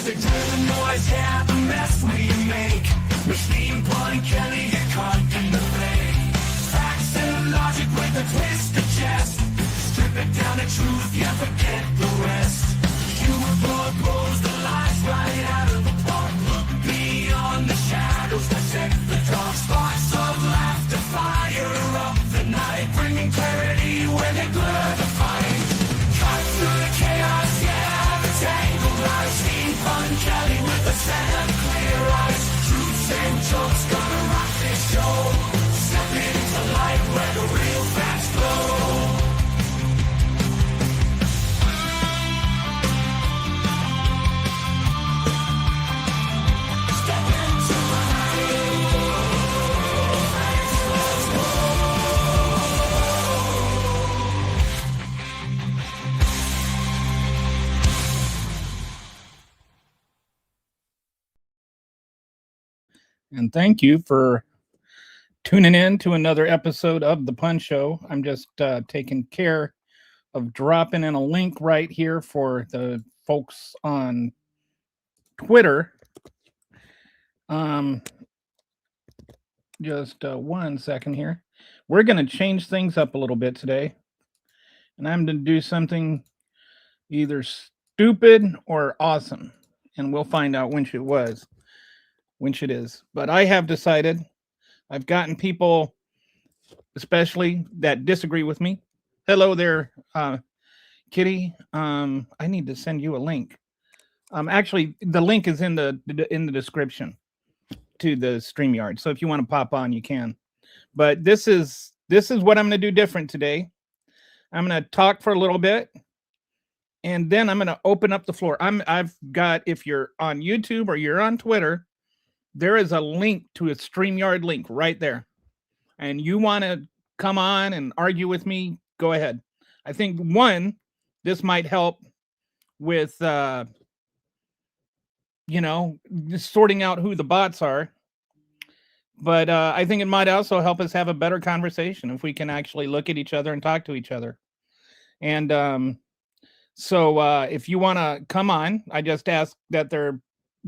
music to the noise, yeah, the mess we make. Machine Blunt Kelly get caught in the fake. Facts and logic with a twist of jest. Strip it down to truth, yeah, forget the rest. Humor blows the lies right out of the park. Look beyond the shadows that set the dark. Sparks of laughter fire up the night, bringing clarity where they blur the fight. Cut through the chaos, yeah, the tangled lies. Steampunk Kelly with a set of clear eyes. Truths and jokes gonna rock this show. Step into light where the real facts glow. And thank you for tuning in to another episode of The Punch Show. I'm just taking care of dropping in a link right here for the folks on Twitter. Just 1 second here. We're going to change things up a little bit today. And I'm going to do something either stupid or awesome. And we'll find out which it is. But I have decided, I've gotten people, especially that disagree with me. Hello there, Kitty. I need to send you a link. Actually, the link is in the description to the StreamYard. So if you want to pop on, you can. But this is what I'm going to do different today. I'm going to talk for a little bit, and then I'm going to open up the floor. I've got, if you're on YouTube or you're on Twitter, there is a link to a StreamYard link right there. And you want to come on and argue with me, go ahead. I think, this might help with, just sorting out who the bots are. But I think it might also help us have a better conversation if we can actually look at each other and talk to each other. And so if you want to come on, I just ask that there are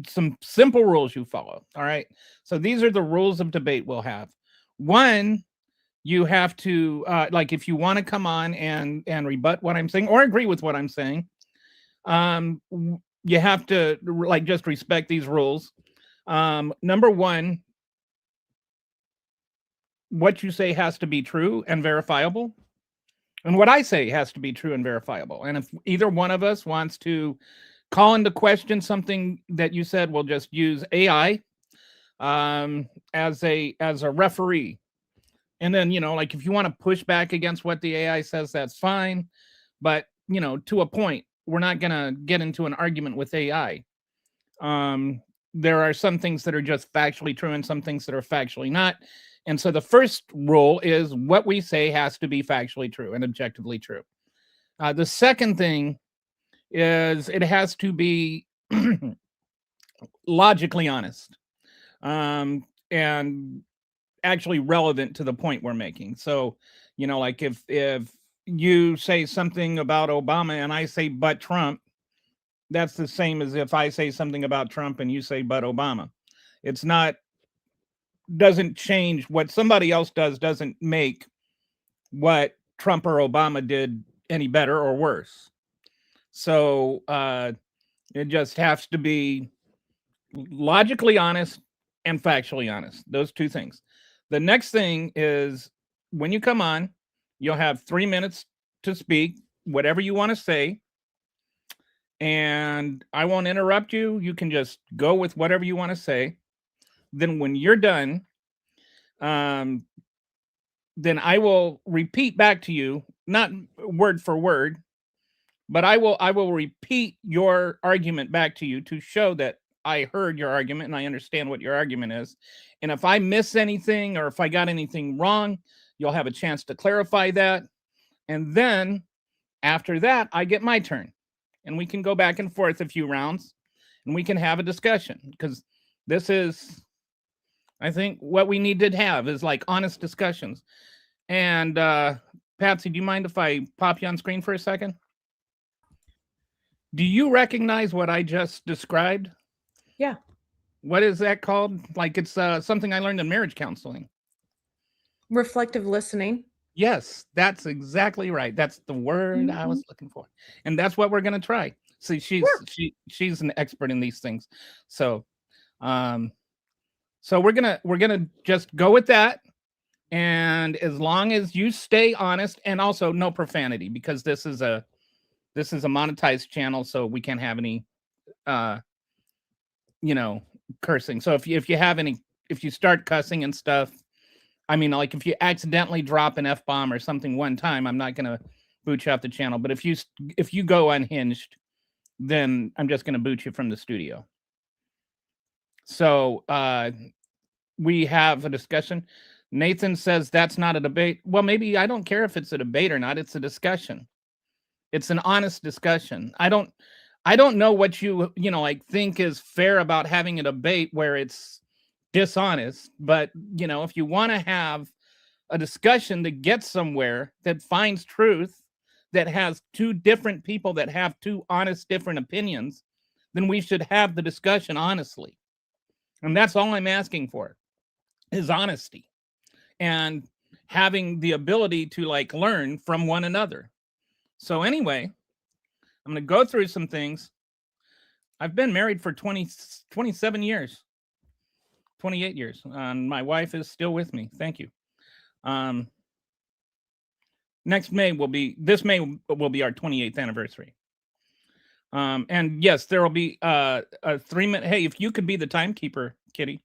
some simple rules you follow. All right. So these are the rules of debate we'll have. One, you have to, if you want to come on and rebut what I'm saying or agree with what I'm saying, you have to just respect these rules. Number one, what you say has to be true and verifiable. And what I say has to be true and verifiable. And if either one of us wants to call into question something that you said, we'll just use AI as a referee. And then, if you want to push back against what the AI says, that's fine. But, to a point, we're not going to get into an argument with AI. There are some things that are just factually true and some things that are factually not. And so the first rule is what we say has to be factually true and objectively true. The second thing is it has to be logically honest and actually relevant to the point we're making. So, if you say something about Obama and I say but Trump, that's the same as if I say something about Trump and you say but Obama. It's not, doesn't change what somebody else does, doesn't make what Trump or Obama did any better or worse. So it just has to be logically honest and factually honest. Those two things. The next thing is when you come on, you'll have 3 minutes to speak, whatever you want to say. And I won't interrupt you. You can just go with whatever you want to say. Then when you're done, then I will repeat back to you, not word for word, but I will repeat your argument back to you to show that I heard your argument and I understand what your argument is. And if I miss anything or if I got anything wrong, you'll have a chance to clarify that. And then after that, I get my turn. And we can go back and forth a few rounds and we can have a discussion, because this is, I think, what we need to have is like honest discussions. And Patsy, do you mind if I pop you on screen for a second? Do you recognize what I just described? Yeah. What is that called? Like it's something I learned in marriage counseling. Reflective listening. Yes, that's exactly right. That's the word I was looking for. And that's what we're going to try. See, she's an expert in these things. So so we're going to just go with that, and as long as you stay honest, and also no profanity, because this is a monetized channel, so we can't have any cursing. So if you start cussing and stuff, I mean, like if you accidentally drop an F-bomb or something one time, I'm not going to boot you off the channel. But if you go unhinged, then I'm just going to boot you from the studio. So we have a discussion. Nathan says that's not a debate. Well, maybe I don't care if it's a debate or not. It's a discussion. It's an honest discussion. I don't know what you like think is fair about having a debate where it's dishonest, but if you want to have a discussion that gets somewhere, that finds truth, that has two different people that have two honest different opinions, then we should have the discussion honestly. And that's all I'm asking for, is honesty and having the ability to like learn from one another. So anyway, I'm going to go through some things. I've been married for 27 years, 28 years. My wife is still with me. Thank you. Next May will be our 28th anniversary. And yes, there will be a 3-minute. Hey, if you could be the timekeeper, Kitty.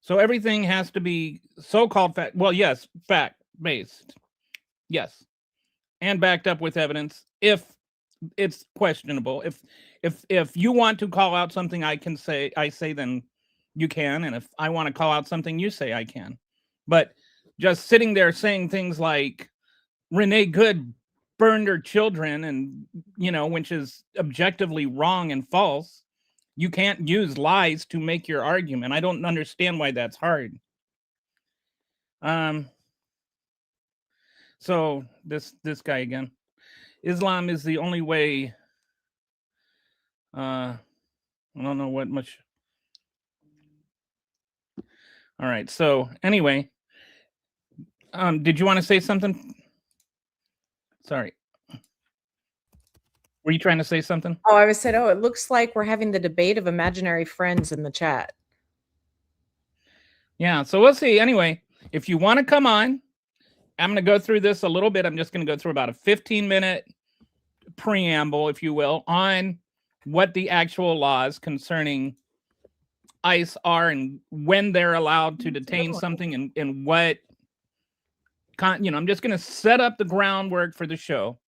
So everything has to be so-called fact. Well, yes, fact-based. Yes. And backed up with evidence if it's questionable. If you want to call out something I say, then you can. And if I want to call out something you say, I can. But just sitting there saying things like Renee Good burned her children and, which is objectively wrong and false. You can't use lies to make your argument. I don't understand why that's hard. So this guy again. Islam is the only way. I don't know what much. All right. So anyway, did you want to say something? Sorry. Were you trying to say something? Oh, I was said, it looks like we're having the debate of imaginary friends in the chat. Yeah. So we'll see. Anyway, if you want to come on, I'm going to go through this a little bit. I'm just going to go through about a 15-minute preamble, if you will, on what the actual laws concerning ICE are and when they're allowed to detain something and what, I'm just going to set up the groundwork for the show.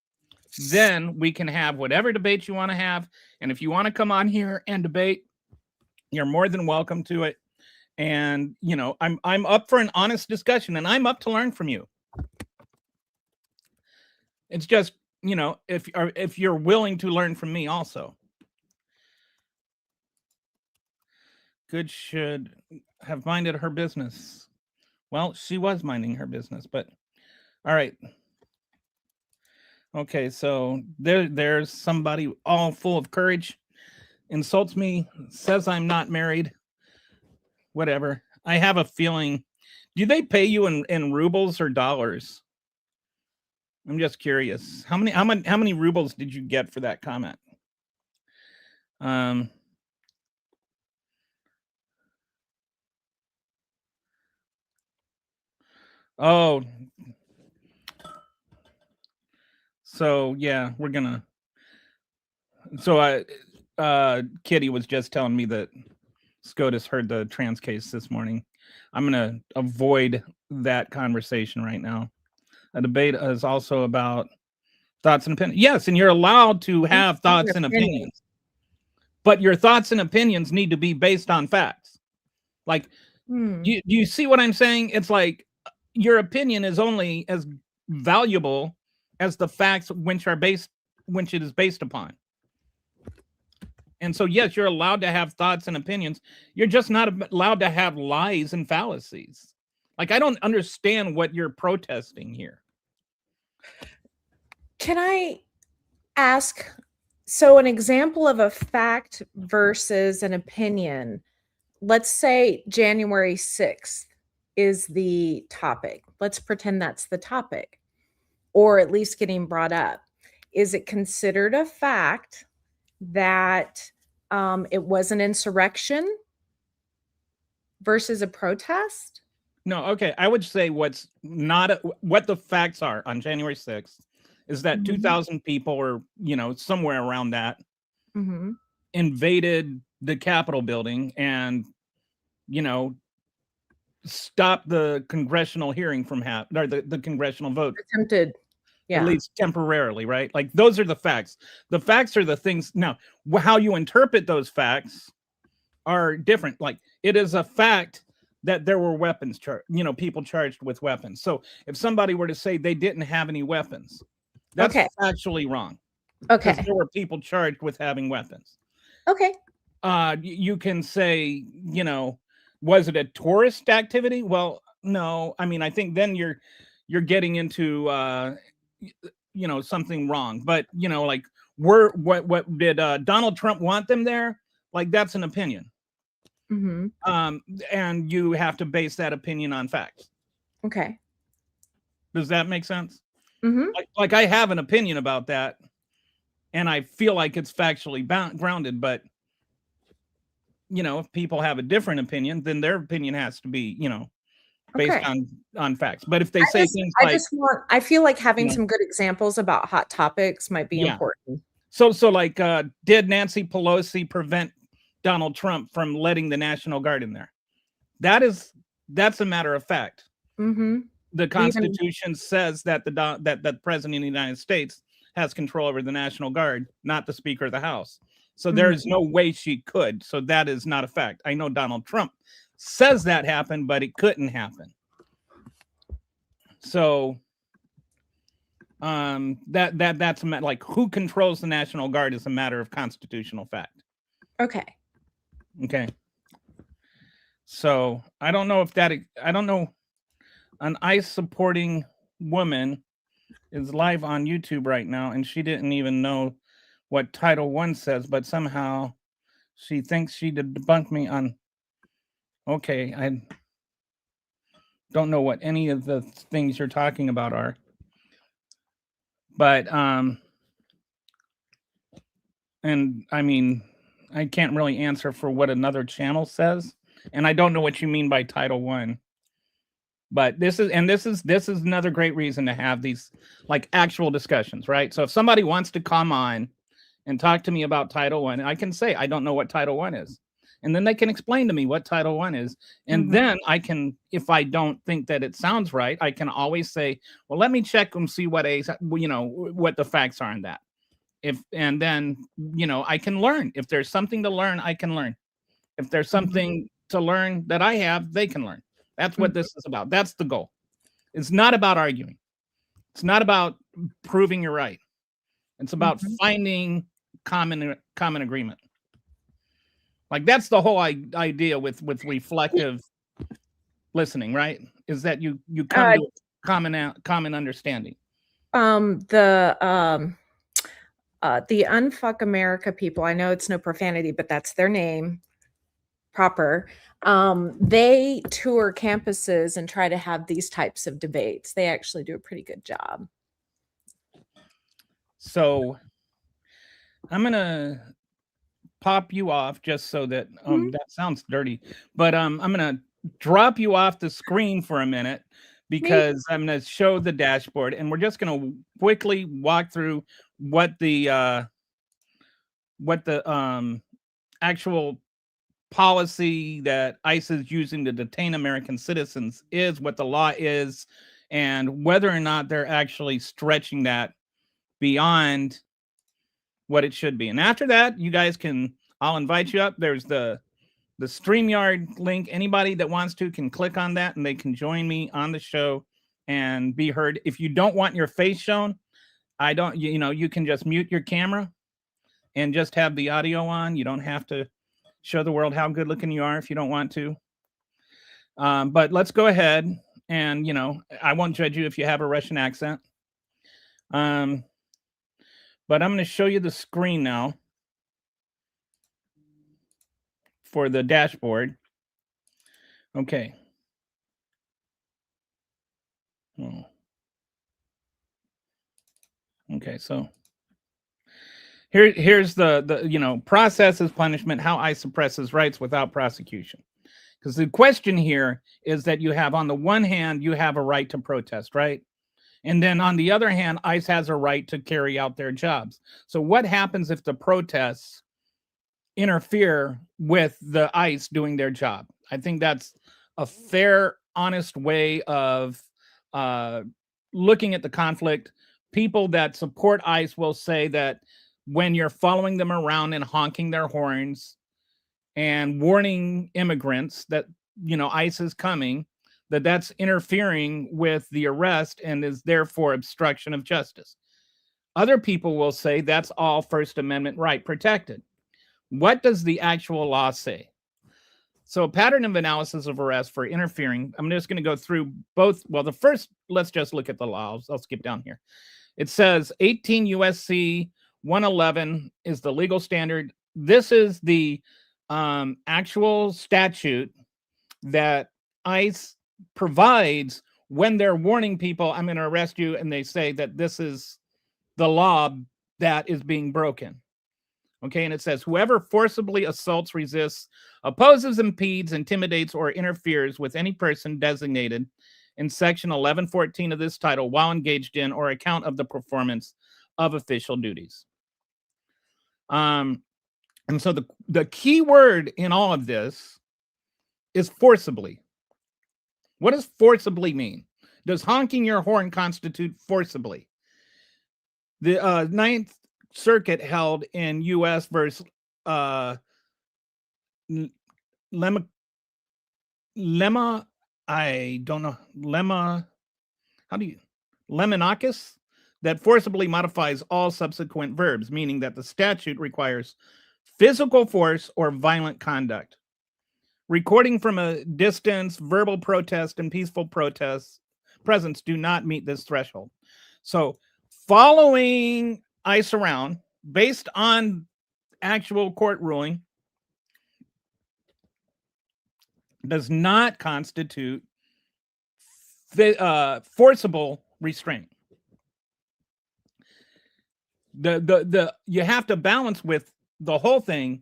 Then we can have whatever debate you want to have. And if you want to come on here and debate, you're more than welcome to it. And, I'm up for an honest discussion, and I'm up to learn from you. It's just, if you're willing to learn from me also. Good should have minded her business. Well, she was minding her business, but all right. Okay, so there's somebody all full of courage, insults me, says I'm not married. Whatever. I have a feeling. Do they pay you in rubles or dollars? I'm just curious. How many rubles did you get for that comment? Oh. So yeah, we're gonna. So Kitty was just telling me that SCOTUS heard the trans case this morning. I'm gonna avoid that conversation right now. A debate is also about thoughts and opinions. Yes, and you're allowed to have thoughts and opinions, but your thoughts and opinions need to be based on facts. Like, you see what I'm saying? It's like your opinion is only as valuable as the facts which it is based upon. And so, yes, you're allowed to have thoughts and opinions. You're just not allowed to have lies and fallacies. Like, I don't understand what you're protesting here. Can I ask? So, an example of a fact versus an opinion. Let's say January 6th is the topic. Let's pretend that's the topic, or at least getting brought up. Is it considered a fact that it was an insurrection versus a protest? No, okay. I would say what the facts are on January 6th is that 2,000 people, or somewhere around that, invaded the Capitol building and stopped the congressional hearing from happening, or the congressional vote. Attempted, at least temporarily, right? Like, those are the facts. The facts are the things. Now, how you interpret those facts are different. Like, it is a fact that there were weapons people charged with weapons. So if somebody were to say they didn't have any weapons, that's actually wrong. Okay. There were people charged with having weapons. Okay. You can say, was it a tourist activity? Well, no. I mean, I think then you're getting into something wrong. But like, what did Donald Trump want them there? Like, that's an opinion. And you have to base that opinion on facts. Okay. Does that make sense? Like, I have an opinion about that, and I feel like it's factually grounded. But if people have a different opinion, then their opinion has to be based on facts. But if they say things like, I feel like having some good examples about hot topics might be important. So like, did Nancy Pelosi prevent Donald Trump from letting the National Guard in there? That's a matter of fact. The Constitution says that the President of the United States has control over the National Guard, not the Speaker of the House. So there is no way she could. So that is not a fact. I know Donald Trump says that happened, but it couldn't happen. So that's like, who controls the National Guard is a matter of constitutional fact. Okay. So I don't know an ICE supporting woman is live on YouTube right now, and she didn't even know what Title I says, but somehow she thinks she did debunk me on. Okay, I don't know what any of the things you're talking about are, but and I mean, I can't really answer for what another channel says, and I don't know what you mean by Title I. But this is another great reason to have these, like, actual discussions, right? So if somebody wants to come on and talk to me about Title I, I can say I don't know what Title I is, and then they can explain to me what Title I is, and then I can, if I don't think that it sounds right, I can always say, well, let me check and see what what the facts are on that. And then I can learn. If there's something to learn, I can learn. If there's something to learn that I have, they can learn. That's what this is about. That's the goal. It's not about arguing. It's not about proving you're right. It's about finding common agreement. Like, that's the whole idea with reflective listening, right? Is that you come to common understanding. The Unfuck America people, I know it's no profanity, but that's their name proper. They tour campuses and try to have these types of debates. They actually do a pretty good job. So I'm gonna pop you off just so that that sounds dirty, but I'm gonna drop you off the screen for a minute, because I'm gonna show the dashboard, and we're just gonna quickly walk through what the actual policy that ICE is using to detain American citizens is, what the law is, and whether or not they're actually stretching that beyond what it should be. And after that, you guys I'll invite you up. There's the StreamYard link. Anybody that wants to can click on that, and they can join me on the show and be heard. If you don't want your face shown, you can just mute your camera and just have the audio on. You don't have to show the world how good looking you are if you don't want to. But let's go ahead And, you know, I won't judge you if you have a Russian accent. But I'm going to show you the screen now for the dashboard. Okay. Oh. Okay, so here's the you know, processes punishment, how ICE suppresses rights without prosecution. Because the question here is that you have, on the one hand, you have a right to protest, right? And then on the other hand, ICE has a right to carry out their jobs. So what happens if the protests interfere with the ICE doing their job? I think that's a fair, honest way of looking at the conflict. People that support ICE will say that when you're following them around and honking their horns and warning immigrants that, you know, ICE is coming, that's interfering with the arrest and is therefore obstruction of justice. Other people will say that's all First Amendment right protected. What does the actual law say? So a pattern of analysis of arrest for interfering, I'm just going to go through both. Well, the first, let's just look at the laws. I'll skip down here. It says 18 USC 111 is the legal standard. This is the actual statute that ICE provides when they're warning people, I'm going to arrest you, and they say that this is the law that is being broken. Okay, and it says whoever forcibly assaults, resists, opposes, impedes, intimidates, or interferes with any person designated in section 1114 of this title while engaged in or account of the performance of official duties. And so the key word in all of this is forcibly. What does forcibly mean? Does honking your horn constitute forcibly? The Ninth Circuit held in U.S. versus Lemma, I don't know, Lemonakis, that forcibly modifies all subsequent verbs, meaning that the statute requires physical force or violent conduct. Recording from a distance, verbal protest, and peaceful presence do not meet this threshold. So following ICE around, based on actual court ruling, does not constitute forcible restraint. You have to balance with the whole thing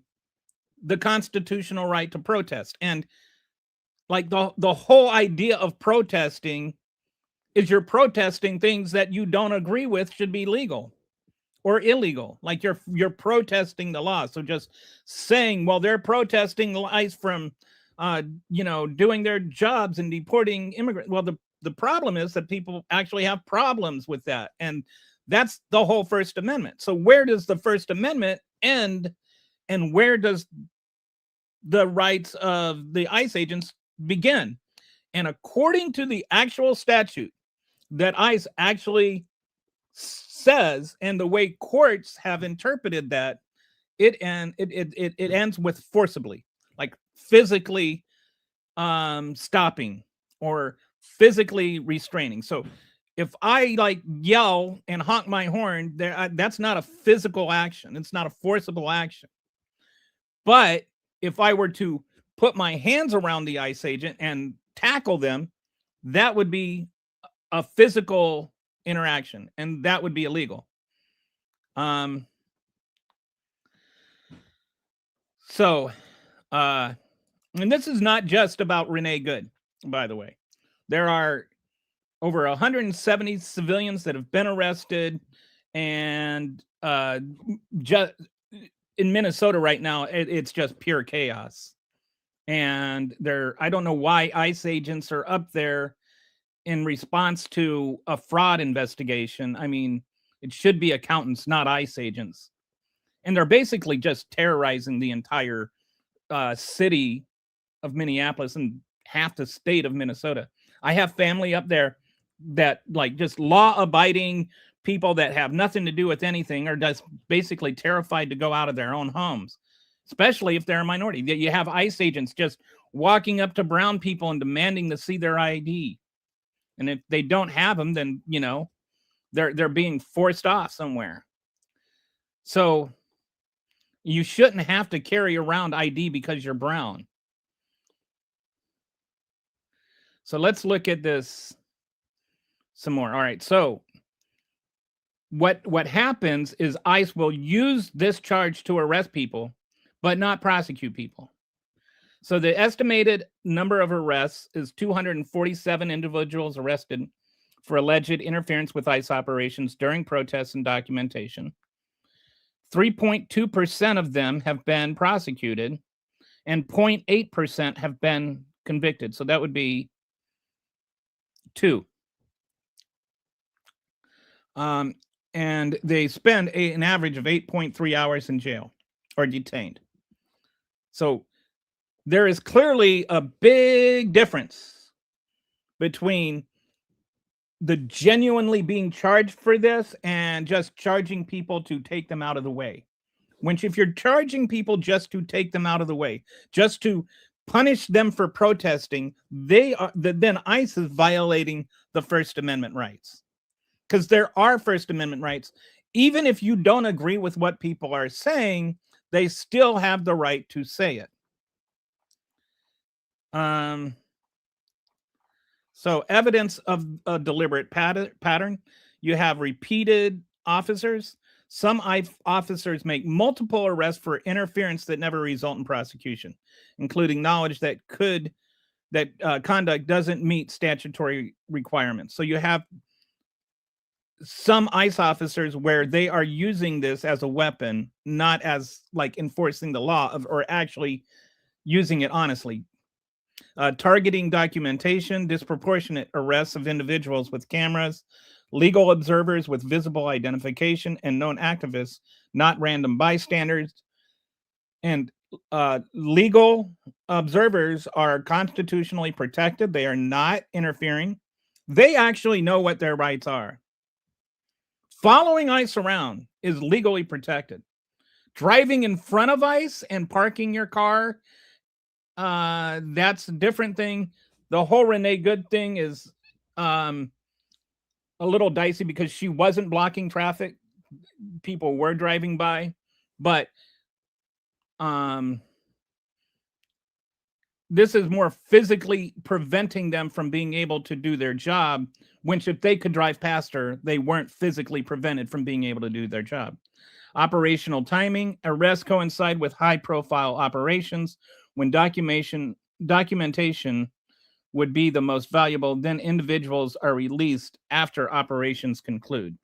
the constitutional right to protest. And like the whole idea of protesting is you're protesting things that you don't agree with should be legal or illegal. Like you're protesting the law. So just saying, well, they're protesting ICE from doing their jobs and deporting immigrants. Well, the problem is that people actually have problems with that. And that's the whole First Amendment. So where does the First Amendment end and where does the rights of the ICE agents begin? And according to the actual statute that ICE actually says, and the way courts have interpreted that, it ends with forcibly, like physically stopping or physically restraining. So if I like yell and honk my horn, that's not a physical action. It's not a forcible action. But if I were to put my hands around the ICE agent and tackle them, that would be a physical interaction, and that would be illegal. And this is not just about Renee Good, by the way. There are over 170 civilians that have been arrested, and just in Minnesota right now, it's just pure chaos. And I don't know why ICE agents are up there in response to a fraud investigation. I mean, it should be accountants, not ICE agents. And they're basically just terrorizing the entire city of Minneapolis and half the state of Minnesota. I have family up there that like just law-abiding people that have nothing to do with anything are just basically terrified to go out of their own homes, especially if they're a minority. You have ICE agents just walking up to brown people and demanding to see their ID. And if they don't have them, then, you know, they're being forced off somewhere. So you shouldn't have to carry around ID because you're brown. So let's look at this some more. All right. So what happens is ICE will use this charge to arrest people, but not prosecute people. So the estimated number of arrests is 247 individuals arrested for alleged interference with ICE operations during protests and documentation. 3.2% of them have been prosecuted, and 0.8% have been convicted. So that would be 2. And they spend an average of 8.3 hours in jail or detained. So there is clearly a big difference between the genuinely being charged for this and just charging people to take them out of the way. Which, if you're charging people just to take them out of the way, just to punish them for protesting, then ICE is violating the First Amendment rights. Because there are First Amendment rights. Even if you don't agree with what people are saying, they still have the right to say it. So evidence of a deliberate pattern. You have repeated officers. Some officers make multiple arrests for interference that never result in prosecution, including knowledge that conduct doesn't meet statutory requirements. So you have some ICE officers where they are using this as a weapon, not as like enforcing the law or actually using it honestly. Targeting documentation, disproportionate arrests of individuals with cameras, legal observers with visible identification, and known activists, not random bystanders. And legal observers are constitutionally protected. They are not interfering. They actually know what their rights are. Following ICE around is legally protected. Driving in front of ICE and parking your car, that's a different thing. The whole Renee Good thing is a little dicey because she wasn't blocking traffic. People were driving by, but this is more physically preventing them from being able to do their job, which if they could drive past her, they weren't physically prevented from being able to do their job. Operational timing. Arrests coincide with high-profile operations. When documentation would be the most valuable, then individuals are released after operations conclude.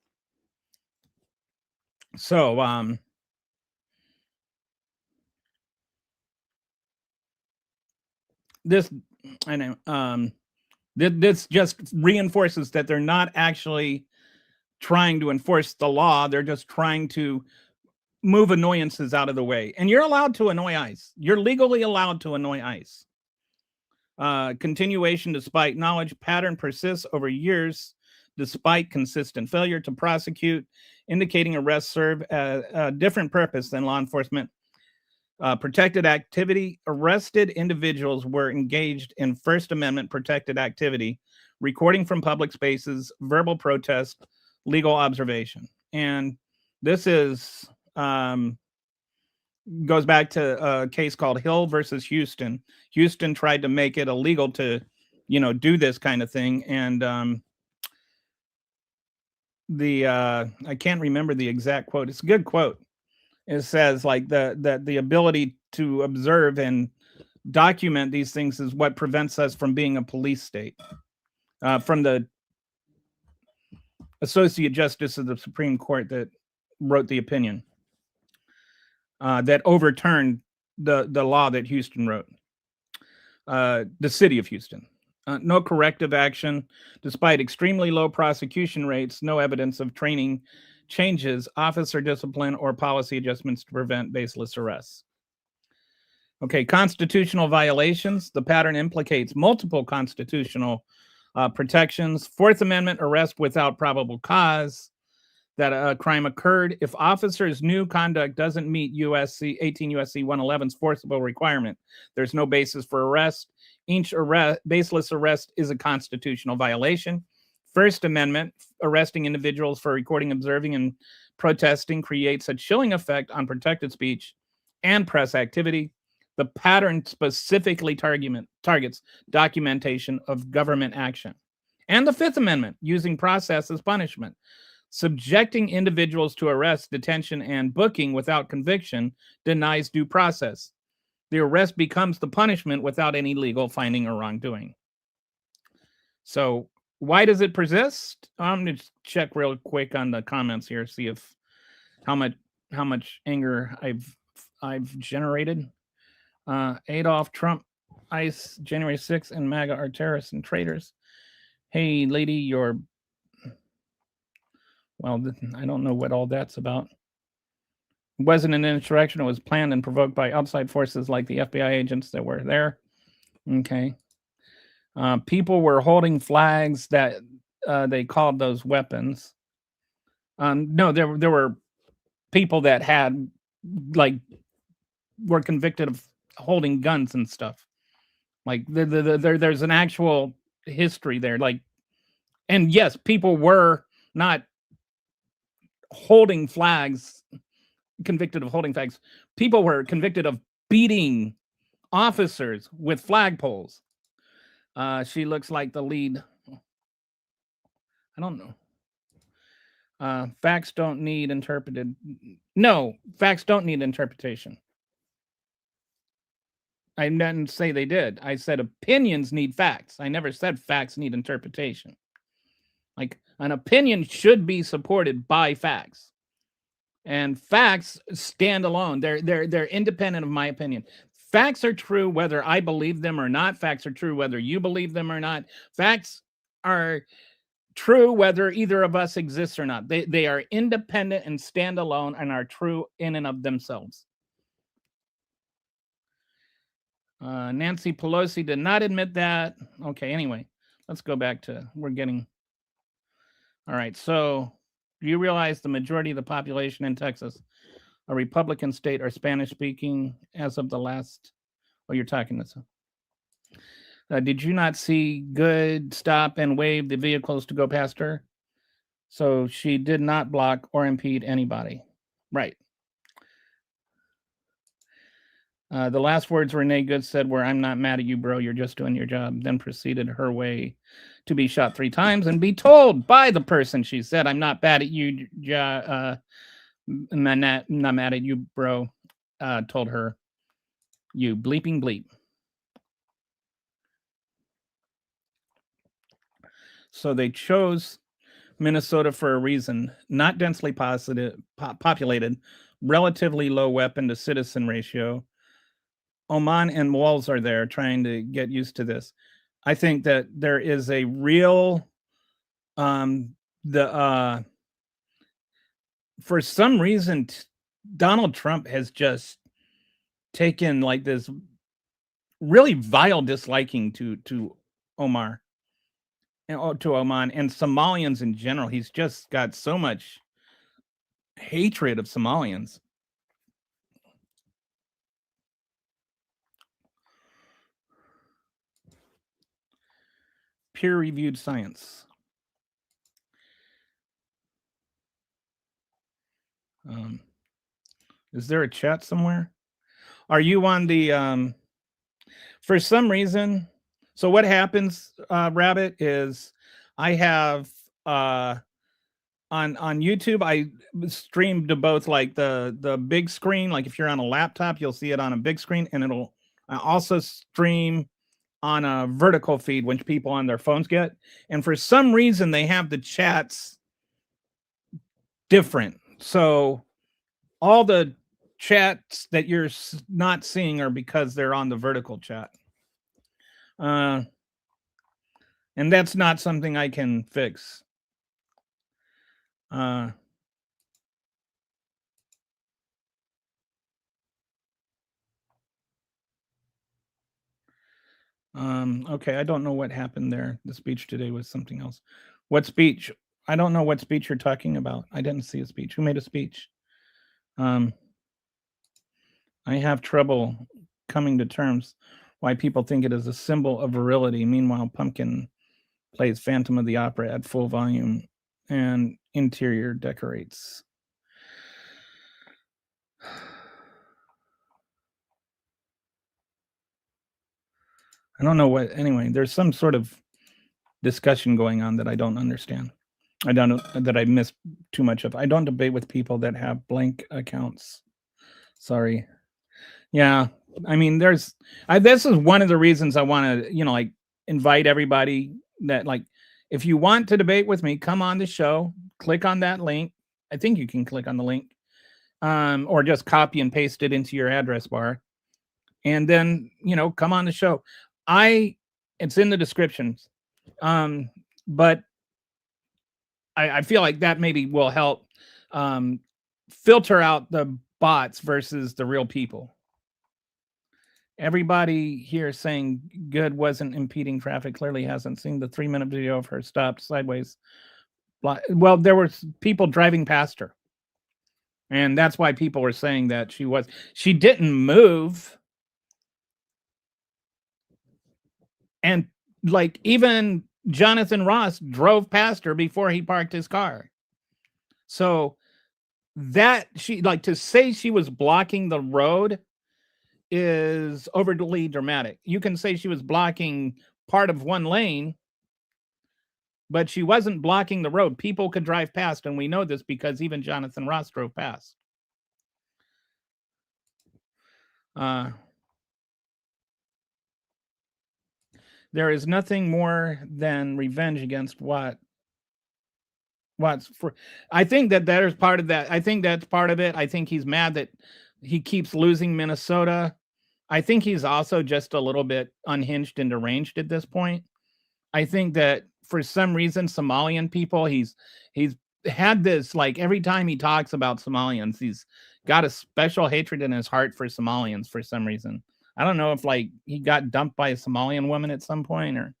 So, this just reinforces that they're not actually trying to enforce the law. They're just trying to move annoyances out of the way. And you're allowed to annoy ICE. You're legally allowed to annoy ICE. Continuation despite knowledge. Pattern persists over years despite consistent failure to prosecute, indicating arrests serve a different purpose than law enforcement. Protected activity. Arrested individuals were engaged in First Amendment protected activity, recording from public spaces, verbal protest, legal observation. And this is goes back to a case called Hill versus Houston. Houston tried to make it illegal to, do this kind of thing. And I can't remember the exact quote. It's a good quote. It says like that the ability to observe and document these things is what prevents us from being a police state. From the Associate Justice of the Supreme Court that wrote the opinion that overturned the law that Houston wrote. The city of Houston. No corrective action. Despite extremely low prosecution rates, no evidence of training changes, officer discipline, or policy adjustments to prevent baseless arrests. Okay, constitutional violations. The pattern implicates multiple constitutional protections. Fourth Amendment, arrest without probable cause that a crime occurred. If officers' new conduct doesn't meet 18 USC 111's forcible requirement, there's no basis for arrest. Each baseless arrest is a constitutional violation. First Amendment, arresting individuals for recording, observing, and protesting creates a chilling effect on protected speech and press activity. The pattern specifically targets documentation of government action. And the Fifth Amendment, using process as punishment. Subjecting individuals to arrest, detention, and booking without conviction denies due process. The arrest becomes the punishment without any legal finding or wrongdoing. So why does it persist? I'm going to check real quick on the comments here, see if how much anger I've generated. Adolf Trump, ICE, January 6th, and MAGA are terrorists and traitors. Hey, lady, you're... Well, I don't know what all that's about. It wasn't an insurrection. It was planned and provoked by outside forces like the FBI agents that were there. Okay. People were holding flags that they called those weapons. No, there were people that had, like, were convicted of holding guns and stuff. Like, there's an actual history there. Like, and yes, people were not holding flags, convicted of holding flags. People were convicted of beating officers with flagpoles. She looks like the lead. I don't know. Facts don't need interpreted. No, facts don't need interpretation. I didn't say they did. I said opinions need facts. I never said facts need interpretation. Like, an opinion should be supported by facts. And facts stand alone. They're independent of my opinion. Facts are true whether I believe them or not. Facts are true whether you believe them or not. Facts are true whether either of us exists or not. They are independent and stand alone and are true in and of themselves. Nancy Pelosi did not admit that. Okay, anyway, let's go back to, we're getting... All right, so do you realize the majority of the population in Texas, a Republican state, are Spanish speaking as of the last... Oh, you're talking this. Did you not see Good stop and wave the vehicles to go past her? So she did not block or impede anybody. Right. The last words Renee Good said were, "I'm not mad at you, bro. You're just doing your job." Then proceeded her way to be shot 3 times and be told by the person she said, "I'm not bad at you, not mad at you, bro." Told her, "You bleeping bleep." So they chose Minnesota for a reason. Not densely populated, relatively low weapon to citizen ratio. Oman and Walls are there trying to get used to this. I think that there is a real, for some reason, Donald Trump has just taken like this really vile disliking to Oman and Somalians in general. He's just got so much hatred of Somalians. Peer-reviewed science. Is there a chat somewhere? Are you on the for some reason? So what happens, Rabbit, is I have on YouTube, I stream to both, like the big screen. Like if you're on a laptop, you'll see it on a big screen, and it'll also stream on a vertical feed, which people on their phones get. And for some reason, they have the chats different. So all the chats that you're not seeing are because they're on the vertical chat. And that's not something I can fix. Okay, I don't know what happened there. The speech today was something else. What speech? I don't know what speech you're talking about. I didn't see a speech. Who made a speech? I have trouble coming to terms. why people think it is a symbol of virility. Meanwhile, Pumpkin plays Phantom of the Opera at full volume and interior decorates. I don't know what, anyway, there's some sort of discussion going on that I don't understand. That I missed too much of. I don't debate with people that have blank accounts. Sorry. Yeah. I mean, this is one of the reasons I want to, like, invite everybody that, like, if you want to debate with me, come on the show, click on that link. I think you can click on the link, or just copy and paste it into your address bar. And then, come on the show. It's in the descriptions. But I feel like that maybe will help filter out the bots versus the real people. Everybody here saying good wasn't impeding traffic clearly hasn't seen the 3-minute video of her stopped sideways. Well, there were people driving past her. And that's why people were saying that she didn't move. And like even Jonathan Ross drove past her before he parked his car. So that to say she was blocking the road is overly dramatic. You can say she was blocking part of one lane, but she wasn't blocking the road. People could drive past, and we know this because even Jonathan Ross drove past. There is nothing more than revenge against what's for. I think that is part of that. I think that's part of it. I think he's mad that he keeps losing Minnesota. I think he's also just a little bit unhinged and deranged at this point. I think that for some reason, Somalian people, he's had this, like, every time he talks about Somalians, he's got a special hatred in his heart for Somalians for some reason. I don't know if, like, he got dumped by a Somalian woman at some point or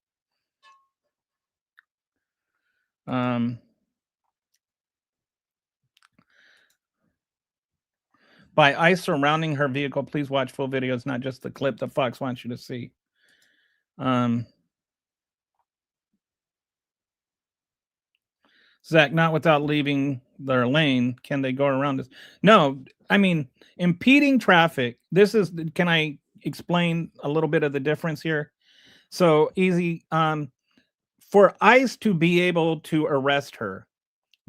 by ICE surrounding her vehicle. Please watch full videos, not just the clip that Fox wants you to see. Zach, not without leaving their lane. Can they go around this? No, I mean, impeding traffic. Can I explain a little bit of the difference here? So easy. For ICE to be able to arrest her,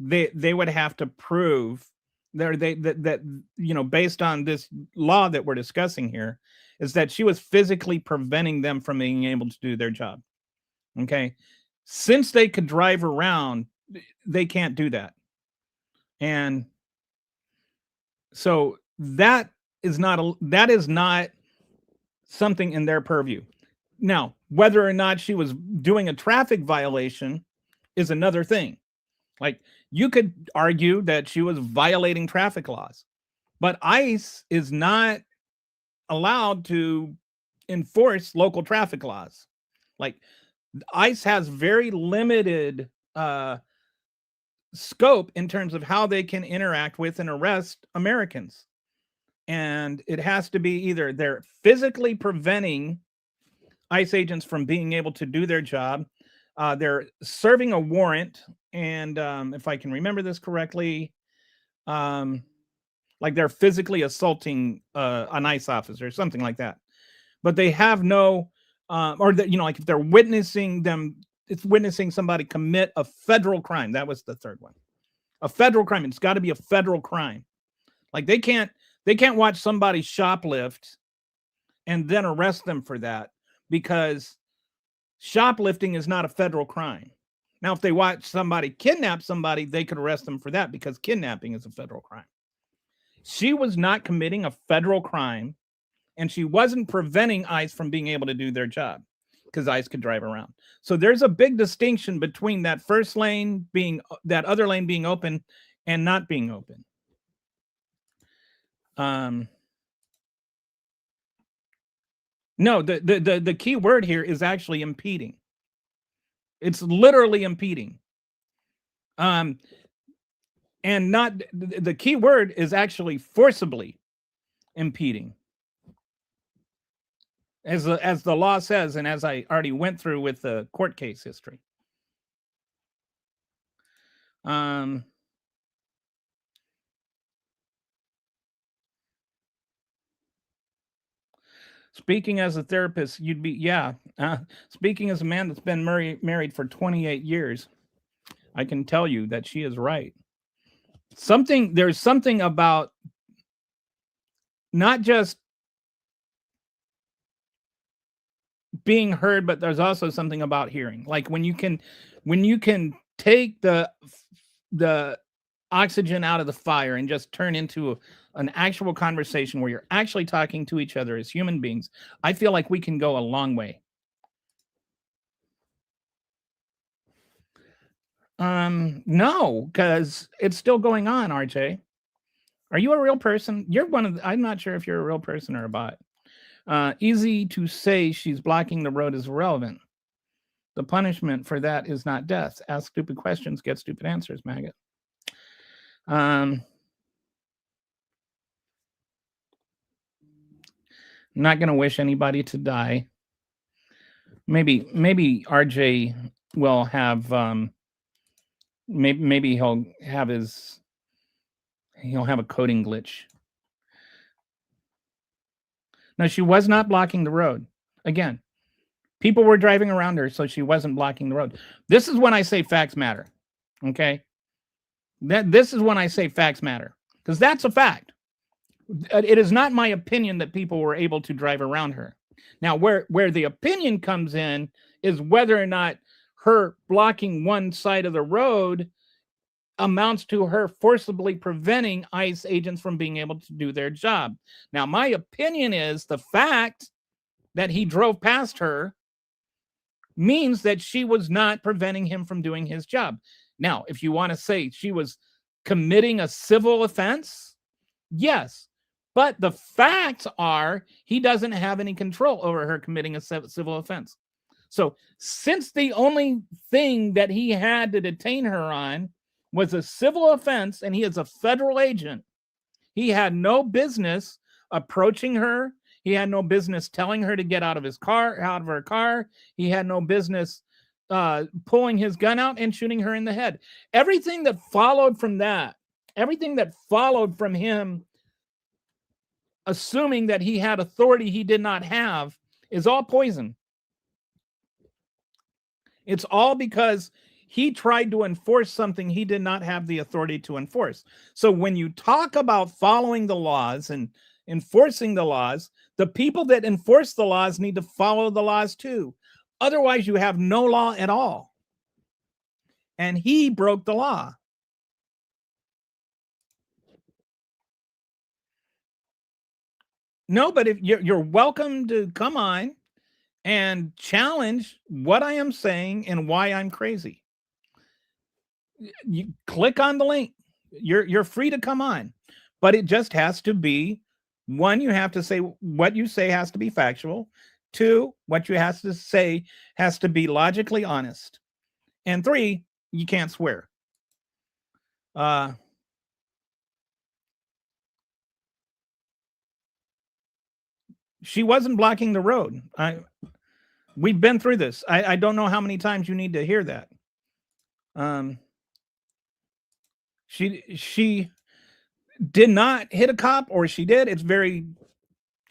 they would have to prove that based on this law that we're discussing here, is that she was physically preventing them from being able to do their job. Okay. Since they could drive around, they can't do that. And so that is not something in their purview. Now, whether or not she was doing a traffic violation is another thing. Like, you could argue that she was violating traffic laws, but ICE is not allowed to enforce local traffic laws. Like, ICE has very limited scope in terms of how they can interact with and arrest Americans. And it has to be either they're physically preventing ICE agents from being able to do their job, they're serving a warrant, and if I can remember this correctly, like they're physically assaulting an ICE officer, something like that. But they have no, or that, like if they're witnessing somebody commit a federal crime. That was the third one. A federal crime. It's got to be a federal crime. Like they can't watch somebody shoplift and then arrest them for that, because shoplifting is not a federal crime. Now, if they watch somebody kidnap somebody, they could arrest them for that because kidnapping is a federal crime. She was not committing a federal crime, and she wasn't preventing ICE from being able to do their job because ICE could drive around. So there's a big distinction between that other lane being open and not being open. No, the key word here is actually impeding. It's literally impeding. And not the key word is actually forcibly impeding. as the law says, and as I already went through with the court case history. Speaking as a therapist, you'd be, yeah. Speaking as a man that's been married for 28 years, I can tell you that she is right. There's something about not just being heard, but there's also something about hearing. Like when you can take the oxygen out of the fire and just turn into an actual conversation where you're actually talking to each other as human beings, I feel like we can go a long way. No, because it's still going on, RJ. Are you a real person? I'm not sure if you're a real person or a bot. Easy to say she's blocking the road is irrelevant. The punishment for that is not death. Ask stupid questions, get stupid answers, maggot. I'm not going to wish anybody to die. Maybe RJ will have maybe he'll have a coding glitch. No, she was not blocking the road. Again, people were driving around her, so she wasn't blocking the road. This is when I say facts matter. Okay? This is when I say facts matter, because that's a fact. It is not my opinion that people were able to drive around her. Now, where the opinion comes in is whether or not her blocking one side of the road amounts to her forcibly preventing ICE agents from being able to do their job. Now, my opinion is the fact that he drove past her means that she was not preventing him from doing his job. Now, if you want to say she was committing a civil offense, yes. But the facts are he doesn't have any control over her committing a civil offense. So since the only thing that he had to detain her on was a civil offense, and he is a federal agent, he had no business approaching her. He had no business telling her to get out of her car. He had no business pulling his gun out and shooting her in the head. Everything that followed from that, everything that followed from him assuming that he had authority he did not have, is all poison. It's all because he tried to enforce something he did not have the authority to enforce. So when you talk about following the laws and enforcing the laws, the people that enforce the laws need to follow the laws too. Otherwise, you have no law at all. And he broke the law. No, but if you're welcome to come on and challenge what I am saying and why I'm crazy. You click on the link. You're free to come on, but it just has to be, one, you have to say what you say has to be factual. Two, what you have to say has to be logically honest. And three, you can't swear. She wasn't blocking the road. We've been through this. I don't know how many times you need to hear that. She did not hit a cop, or she did. It's very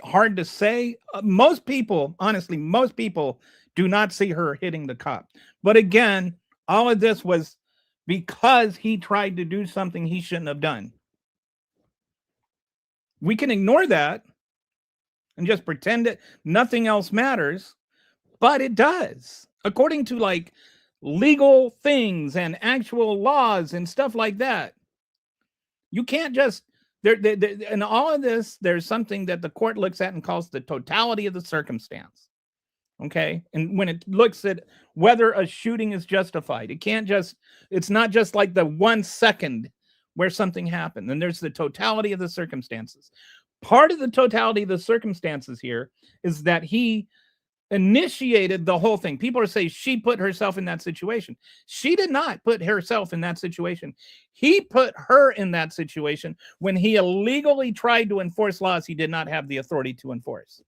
hard to say. Most people, honestly, most people do not see her hitting the cop. But again, all of this was because he tried to do something he shouldn't have done. We can ignore that and just pretend that nothing else matters, but it does. According to like legal things and actual laws and stuff like that, you can't just in all of this, there's something that the court looks at and calls the totality of the circumstance. Okay. And when it looks at whether a shooting is justified, it's not just like the 1 second where something happened. Then there's the totality of the circumstances. Part of the totality of the circumstances here is that he initiated the whole thing. People are saying she put herself in that situation. She did not put herself in that situation. He put her in that situation when he illegally tried to enforce laws he did not have the authority to enforce.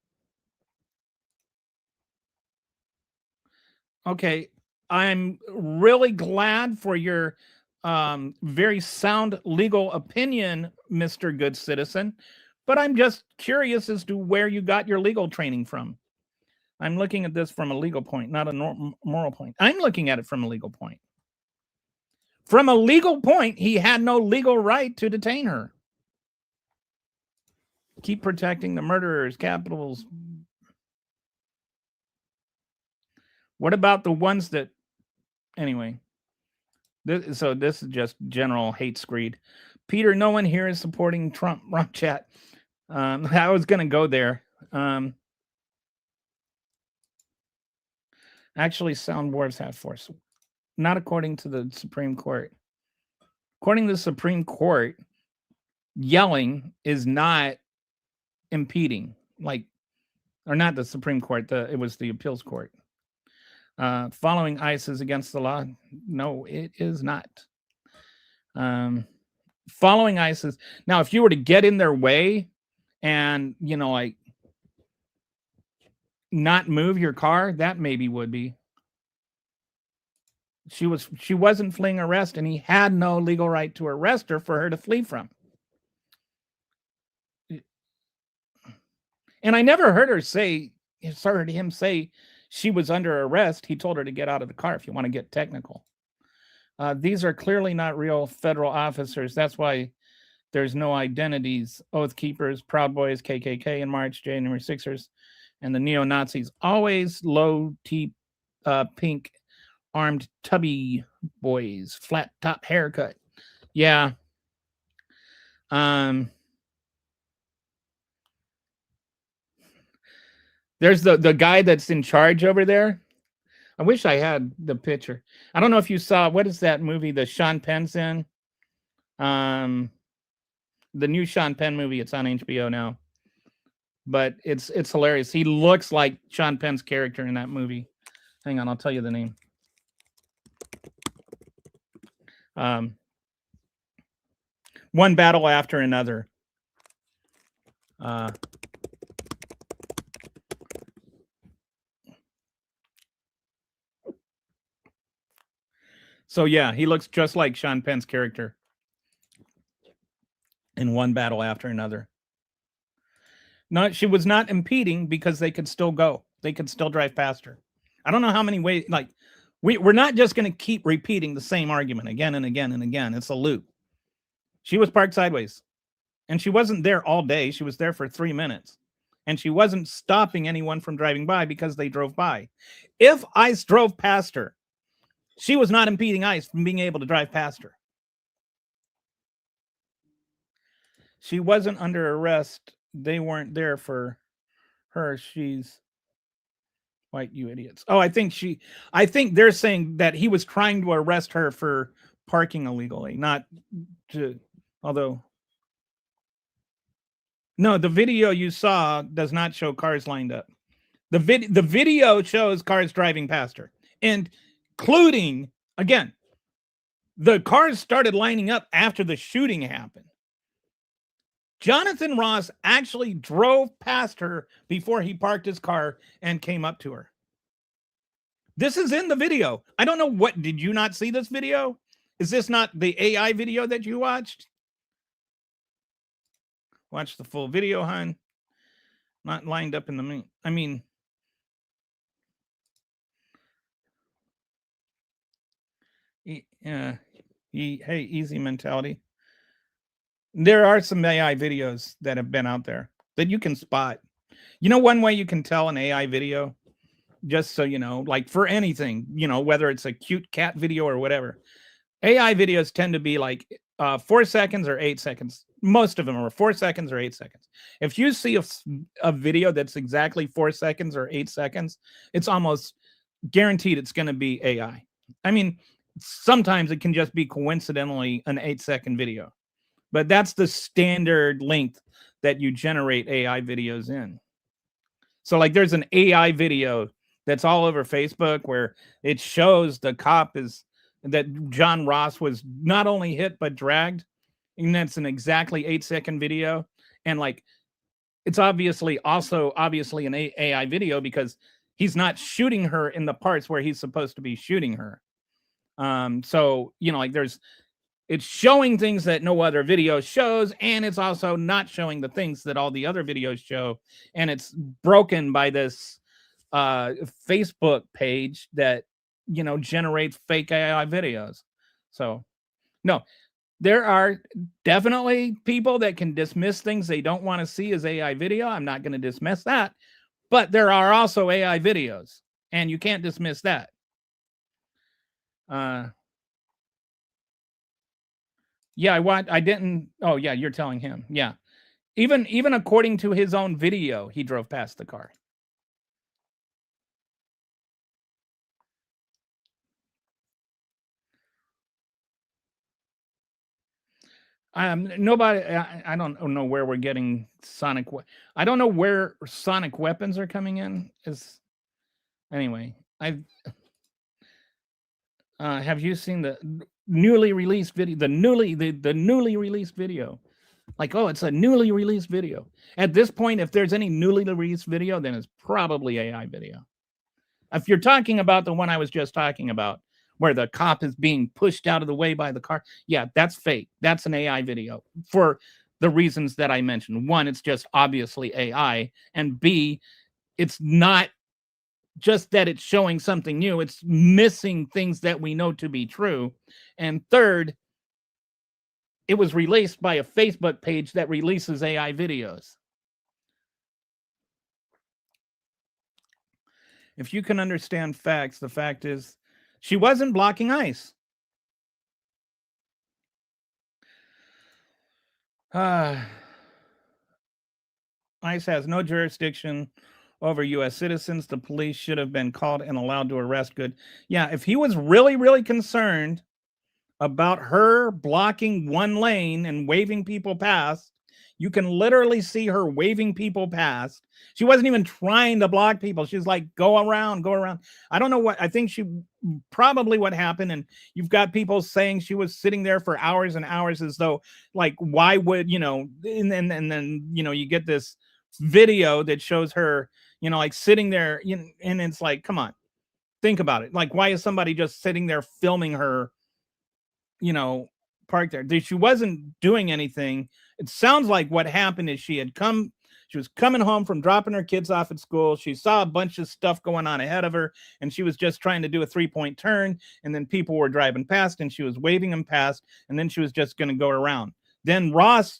Okay, I'm really glad for your very sound legal opinion, Mr. Good Citizen, but I'm just curious as to where you got your legal training from. I'm looking at this from a legal point, not a moral point. I'm looking at it from a legal point. From a legal point, he had no legal right to detain her. Keep protecting the murderers, capitals. What about the ones that, anyway, so this is just general hate screed. Peter, no one here is supporting Trump. Wrong chat. I was going to go there. Actually, sound wars have force. Not according to the Supreme Court. According to the Supreme Court, yelling is not impeding. Like, or not the Supreme Court, it was the appeals court. Following ICE is against the law. No, it is not. Following ICE is, now, if you were to get in their way and, you know, like not move your car, that maybe would be. She wasn't fleeing arrest, and he had no legal right to arrest her for her to flee from. And I never heard him say she was under arrest. He told her to get out of the car, if you want to get technical. These are clearly not real federal officers. That's why there's no identities. Oath Keepers, Proud Boys, KKK in March, January 6ers, and the neo-Nazis. Always low T pink armed tubby boys, flat top haircut. Yeah. There's the guy that's in charge over there. I wish I had the picture. I don't know if you saw, what is that movie that Sean Penn's in? The new Sean Penn movie. It's on HBO now. But it's hilarious. He looks like Sean Penn's character in that movie. Hang on, I'll tell you the name. One Battle After Another. So yeah, he looks just like Sean Penn's character in One Battle After Another. No, she was not impeding because they could still go. They could still drive past her. I don't know how many ways, like, we're not just going to keep repeating the same argument again and again and again. It's a loop. She was parked sideways, and she wasn't there all day. She was there for 3 minutes, and she wasn't stopping anyone from driving by because they drove by. If ICE drove past her, she was not impeding ICE from being able to drive past her. She wasn't under arrest. They weren't there for her. She's white, you idiots. Oh, I think they're saying that he was trying to arrest her for parking illegally, not to, although, no, the video you saw does not show cars lined up. The video shows cars driving past her, including, again, the cars started lining up after the shooting happened. Jonathan Ross actually drove past her before he parked his car and came up to her. This is in the video. I don't know what, did you not see this video? Is this not the AI video that you watched? Watch the full video, hon. Not lined up in the, I mean, hey, easy mentality. There are some AI videos that have been out there that you can spot. You know, one way you can tell an AI video, just so you know, like for anything, you know, whether it's a cute cat video or whatever, AI videos tend to be like 4 seconds or 8 seconds. Most of them are 4 seconds or 8 seconds. If you see a video that's exactly 4 seconds or 8 seconds, it's almost guaranteed it's going to be AI. I mean, sometimes it can just be coincidentally an 8-second video, but that's the standard length that you generate AI videos in. So like there's an AI video that's all over Facebook where it shows the cop that John Ross was not only hit but dragged, and that's an exactly 8-second video. And like it's obviously an AI video because he's not shooting her in the parts where he's supposed to be shooting her. So, you know, like it's showing things that no other video shows, and it's also not showing the things that all the other videos show. And it's broken by this Facebook page that, you know, generates fake AI videos. So, no, there are definitely people that can dismiss things they don't want to see as AI video. I'm not going to dismiss that. But there are also AI videos, and you can't dismiss that. Yeah, I didn't. Oh, yeah, you're telling him. Yeah. Even according to his own video, he drove past the car. Nobody. I don't know where we're getting sonic. I don't know where sonic weapons are coming in. Anyway. Have you seen the newly released video? The newly released video. Like, oh, it's a newly released video. At this point, if there's any newly released video, then it's probably AI video. If you're talking about the one I was just talking about, where the cop is being pushed out of the way by the car, yeah, that's fake. That's an AI video for the reasons that I mentioned. One, it's just obviously AI. And B, it's not just that it's showing something new. It's missing things that we know to be true. And third, it was released by a Facebook page that releases AI videos. If you can understand facts, the fact is she wasn't blocking ICE. ICE has no jurisdiction over U.S. citizens. The police should have been called and allowed to arrest Good. Yeah, if he was really, really concerned about her blocking one lane and waving people past, you can literally see her waving people past. She wasn't even trying to block people. She's like, go around, go around. I don't know what, I think she probably what happened. And you've got people saying she was sitting there for hours and hours as though, like, why would, you know, and then, you know, you get this video that shows her, you know, like sitting there, you know, and it's like, come on, think about it. Like, why is somebody just sitting there filming her, you know, parked there? She wasn't doing anything. It sounds like what happened is she was coming home from dropping her kids off at school. She saw a bunch of stuff going on ahead of her, and she was just trying to do a 3-point turn. And then people were driving past, and she was waving them past, and then she was just going to go around. Then Ross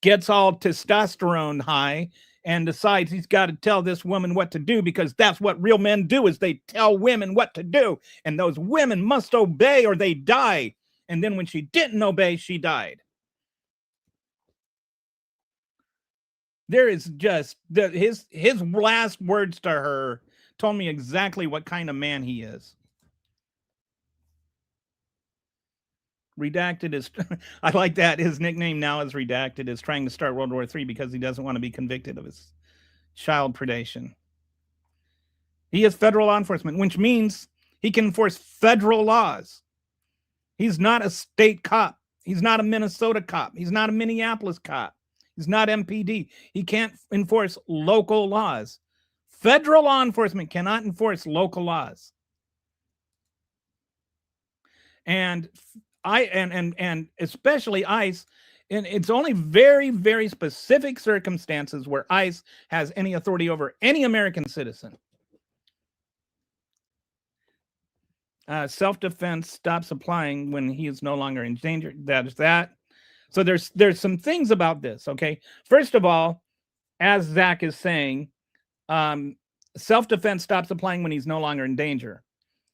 gets all testosterone high and decides he's got to tell this woman what to do, because that's what real men do, is they tell women what to do. And those women must obey or they die. And then when she didn't obey, she died. There is just his last words to her told me exactly what kind of man he is. Redacted is, I like that. His nickname now is Redacted, is trying to start World War III because he doesn't want to be convicted of his child predation. He is federal law enforcement, which means he can enforce federal laws. He's not a state cop. He's not a Minnesota cop. He's not a Minneapolis cop. He's not MPD. He can't enforce local laws. Federal law enforcement cannot enforce local laws. And especially ICE, and it's only very, very specific circumstances where ICE has any authority over any American citizen. Self-defense stops applying when he is no longer in danger. That is that. So there's some things about this, okay? First of all, as Zach is saying, self-defense stops applying when he's no longer in danger.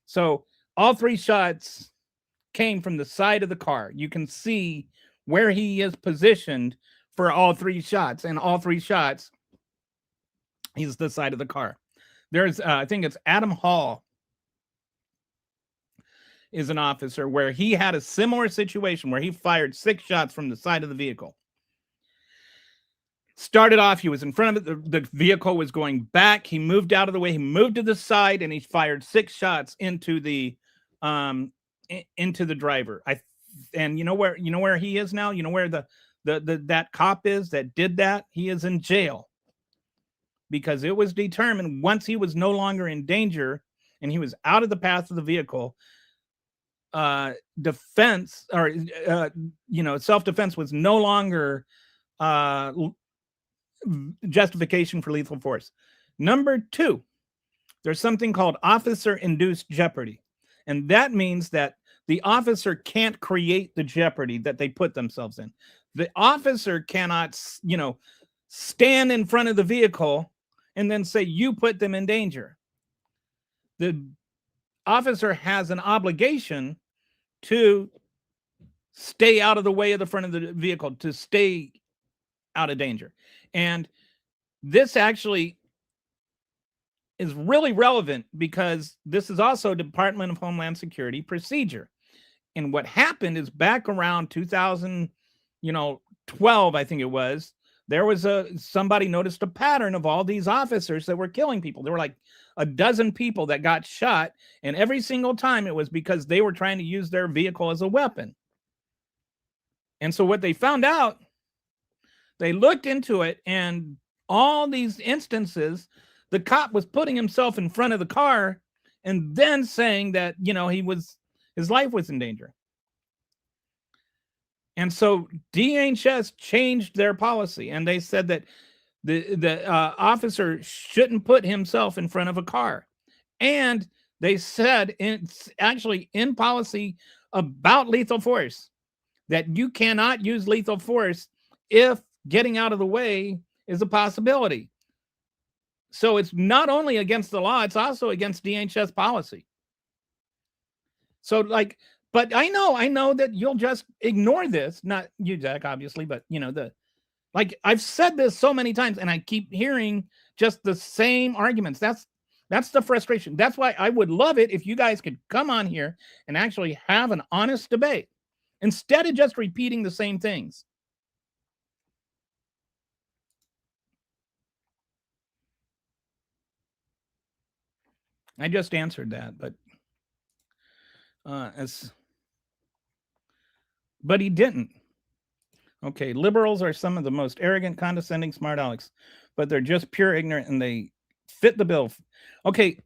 So all 3 shots came from the side of the car. You can see where he is positioned for all 3 shots, and all 3 shots, he's the side of the car. There's, I think it's Adam Hall is an officer where he had a similar situation where he fired 6 shots from the side of the vehicle. Started off, he was in front of it. The vehicle was going back. He moved out of the way. He moved to the side, and he fired 6 shots into the driver. And you know where he is now? You know where that cop is that did that? He is in jail because it was determined once he was no longer in danger and he was out of the path of the vehicle, defense or self-defense was no longer justification for lethal force. Number 2, there's something called officer-induced jeopardy, and that means that the officer can't create the jeopardy that they put themselves in. The officer cannot, stand in front of the vehicle and then say you put them in danger. The officer has an obligation to stay out of the way of the front of the vehicle, to stay out of danger. And this actually is really relevant because this is also Department of Homeland Security procedure. And what happened is back around 2012, I think it was, there was somebody noticed a pattern of all these officers that were killing people. There were like a dozen people that got shot, and every single time it was because they were trying to use their vehicle as a weapon. And so what they found out, they looked into it, and all these instances, the cop was putting himself in front of the car and then saying that, his life was in danger. And so DHS changed their policy, and they said that the officer shouldn't put himself in front of a car. And they said actually in policy about lethal force that you cannot use lethal force if getting out of the way is a possibility. So it's not only against the law, it's also against DHS policy. So but I know that you'll just ignore this. Not you, Jack, obviously, but I've said this so many times and I keep hearing just the same arguments. That's the frustration. That's why I would love it if you guys could come on here and actually have an honest debate instead of just repeating the same things. I just answered that, but but he didn't. Okay, liberals are some of the most arrogant, condescending, smart alecks, but they're just pure ignorant and they fit the bill. Okay,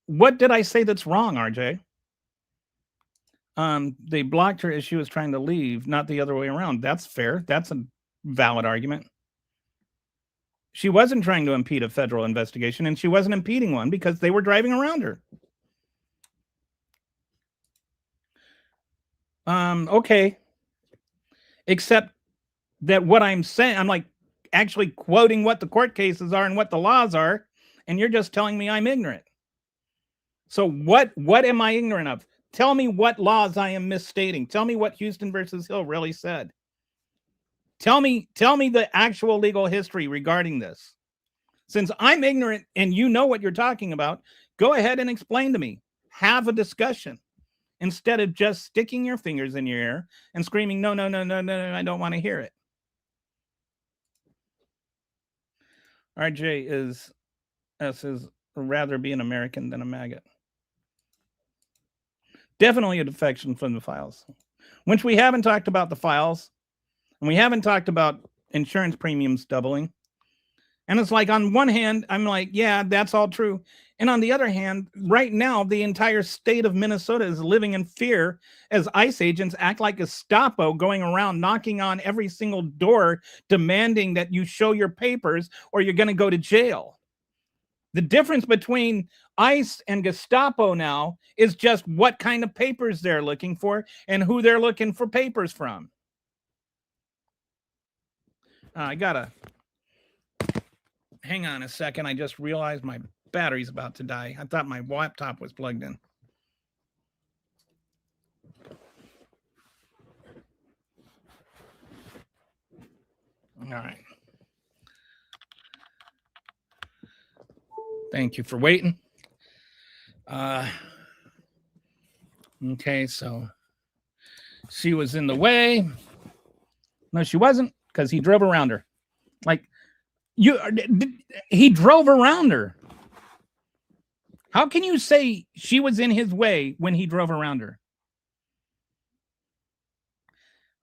what did I say that's wrong, RJ? They blocked her as she was trying to leave, not the other way around. That's fair. That's a valid argument. She wasn't trying to impede a federal investigation, and she wasn't impeding one because they were driving around her. Okay. Except that what I'm saying, I'm like actually quoting what the court cases are and what the laws are, and you're just telling me I'm ignorant. So what am I ignorant of? Tell me what laws I am misstating. Tell me what Houston versus Hill really said. Tell me the actual legal history regarding this. Since I'm ignorant and you know what you're talking about, go ahead and explain to me. Have a discussion instead of just sticking your fingers in your ear and screaming, no, I don't want to hear it. RJ is rather be an American than a maggot. Definitely a defection from the files, which we haven't talked about the files, and we haven't talked about insurance premiums doubling. And it's like, on one hand, I'm like, yeah, that's all true. And on the other hand, right now, the entire state of Minnesota is living in fear as ICE agents act like Gestapo, going around knocking on every single door, demanding that you show your papers or you're going to go to jail. The difference between ICE and Gestapo now is just what kind of papers they're looking for and who they're looking for papers from. I gotta hang on a second. I just realized my battery's about to die. I thought my laptop was plugged in. All right. Thank you for waiting. Okay, so she was in the way. No, she wasn't, because he drove around her. He drove around her. How can you say she was in his way when he drove around her?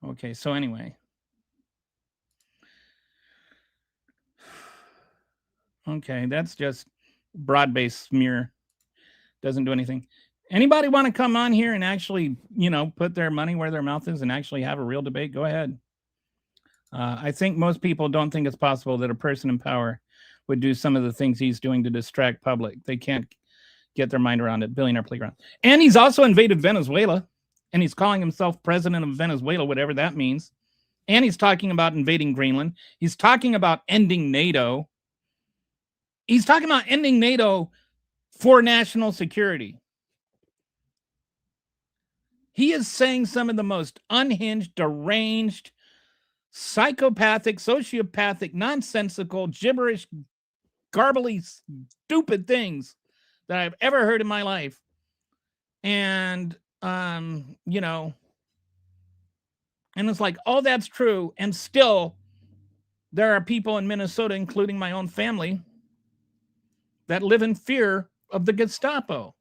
Okay, so anyway. Okay, that's just broad-based smear. Doesn't do anything. Anybody want to come on here and actually, put their money where their mouth is and actually have a real debate? Go ahead. I think most people don't think it's possible that a person in power would do some of the things he's doing to distract public. They can't get their mind around it. Billionaire playground. And he's also invaded Venezuela, and he's calling himself president of Venezuela, whatever that means. And he's talking about invading Greenland. He's talking about ending NATO. He's talking about ending NATO for national security. He is saying some of the most unhinged, deranged, psychopathic, sociopathic, nonsensical, gibberish, garbly, stupid things that I've ever heard in my life. And, and it's like, oh, that's true. And still, there are people in Minnesota, including my own family, that live in fear of the Gestapo.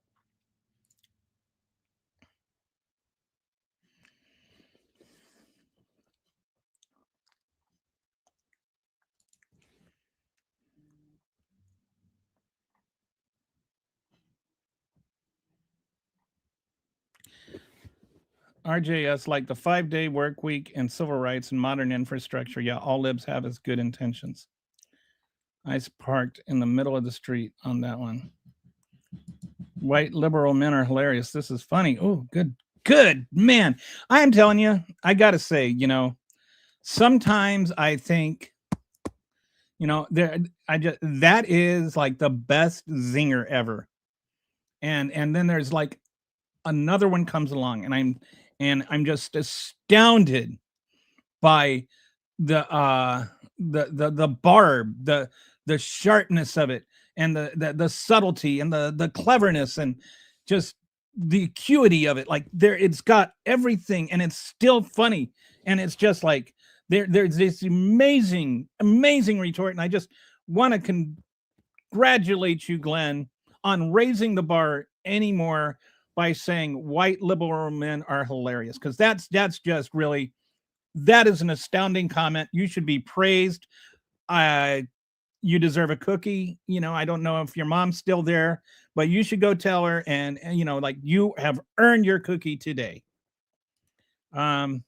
RJS, like the 5-day work week and civil rights and modern infrastructure. Yeah, all libs have as good intentions. I parked in the middle of the street on that one. White liberal men are hilarious. This is funny. Oh, good, man. I am telling you, I got to say, sometimes I think, that is like the best zinger ever. And then there's like another one comes along, and I'm just astounded by the barb, the sharpness of it, and the subtlety and the cleverness and just the acuity of it. Like it's got everything, and it's still funny, and it's just like there's this amazing retort, and I just want to congratulate you, Glenn, on raising the bar anymore by saying white liberal men are hilarious, because that's just really, that is an astounding comment. You should be praised. You deserve a cookie. I don't know if your mom's still there, but you should go tell her, and like, you have earned your cookie today. Brett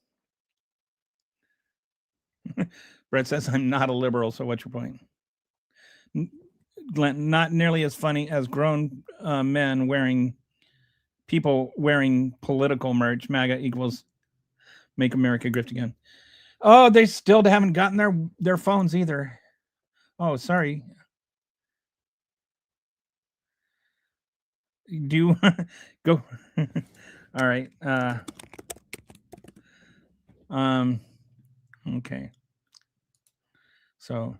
says, I'm not a liberal, so what's your point? Glenn, not nearly as funny as grown men people wearing political merch. MAGA equals make America grift again. Oh, they still haven't gotten their phones either. Oh, sorry. Do you go? All right. Okay. So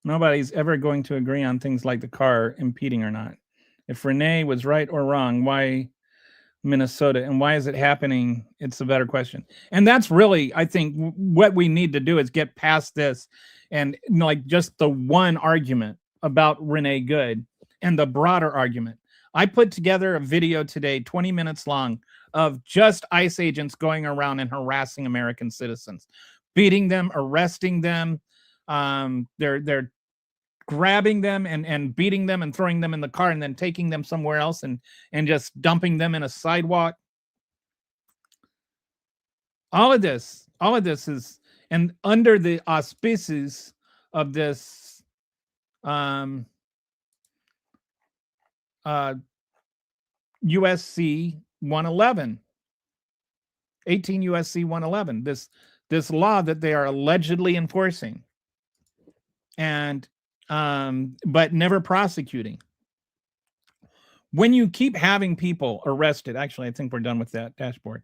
nobody's ever going to agree on things like the car impeding or not. If Renee was right or wrong, why Minnesota, and why is it happening? It's a better question. And that's really, I think, what we need to do is get past this, and like just the one argument about Renee Good and the broader argument. I put together a video today, 20 minutes long, of just ICE agents going around and harassing American citizens, beating them, arresting them. They're grabbing them and beating them and throwing them in the car and then taking them somewhere else and just dumping them in a sidewalk. All of this is, and under the auspices of this USC 111, 18 USC 111, this law that they are allegedly enforcing, and but never prosecuting. When you keep having people arrested, actually, I think we're done with that dashboard.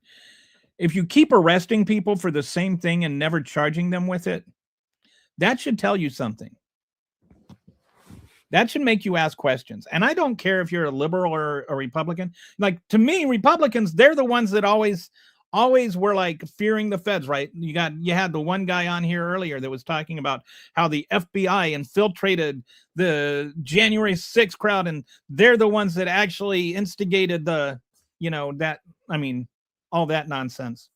If you keep arresting people for the same thing and never charging them with it, that should tell you something. That should make you ask questions. And I don't care if you're a liberal or a Republican. Like, to me, Republicans, they're the ones that always were like fearing the feds, right? You had the one guy on here earlier that was talking about how the FBI infiltrated the January 6th crowd, and they're the ones that actually instigated the, all that nonsense.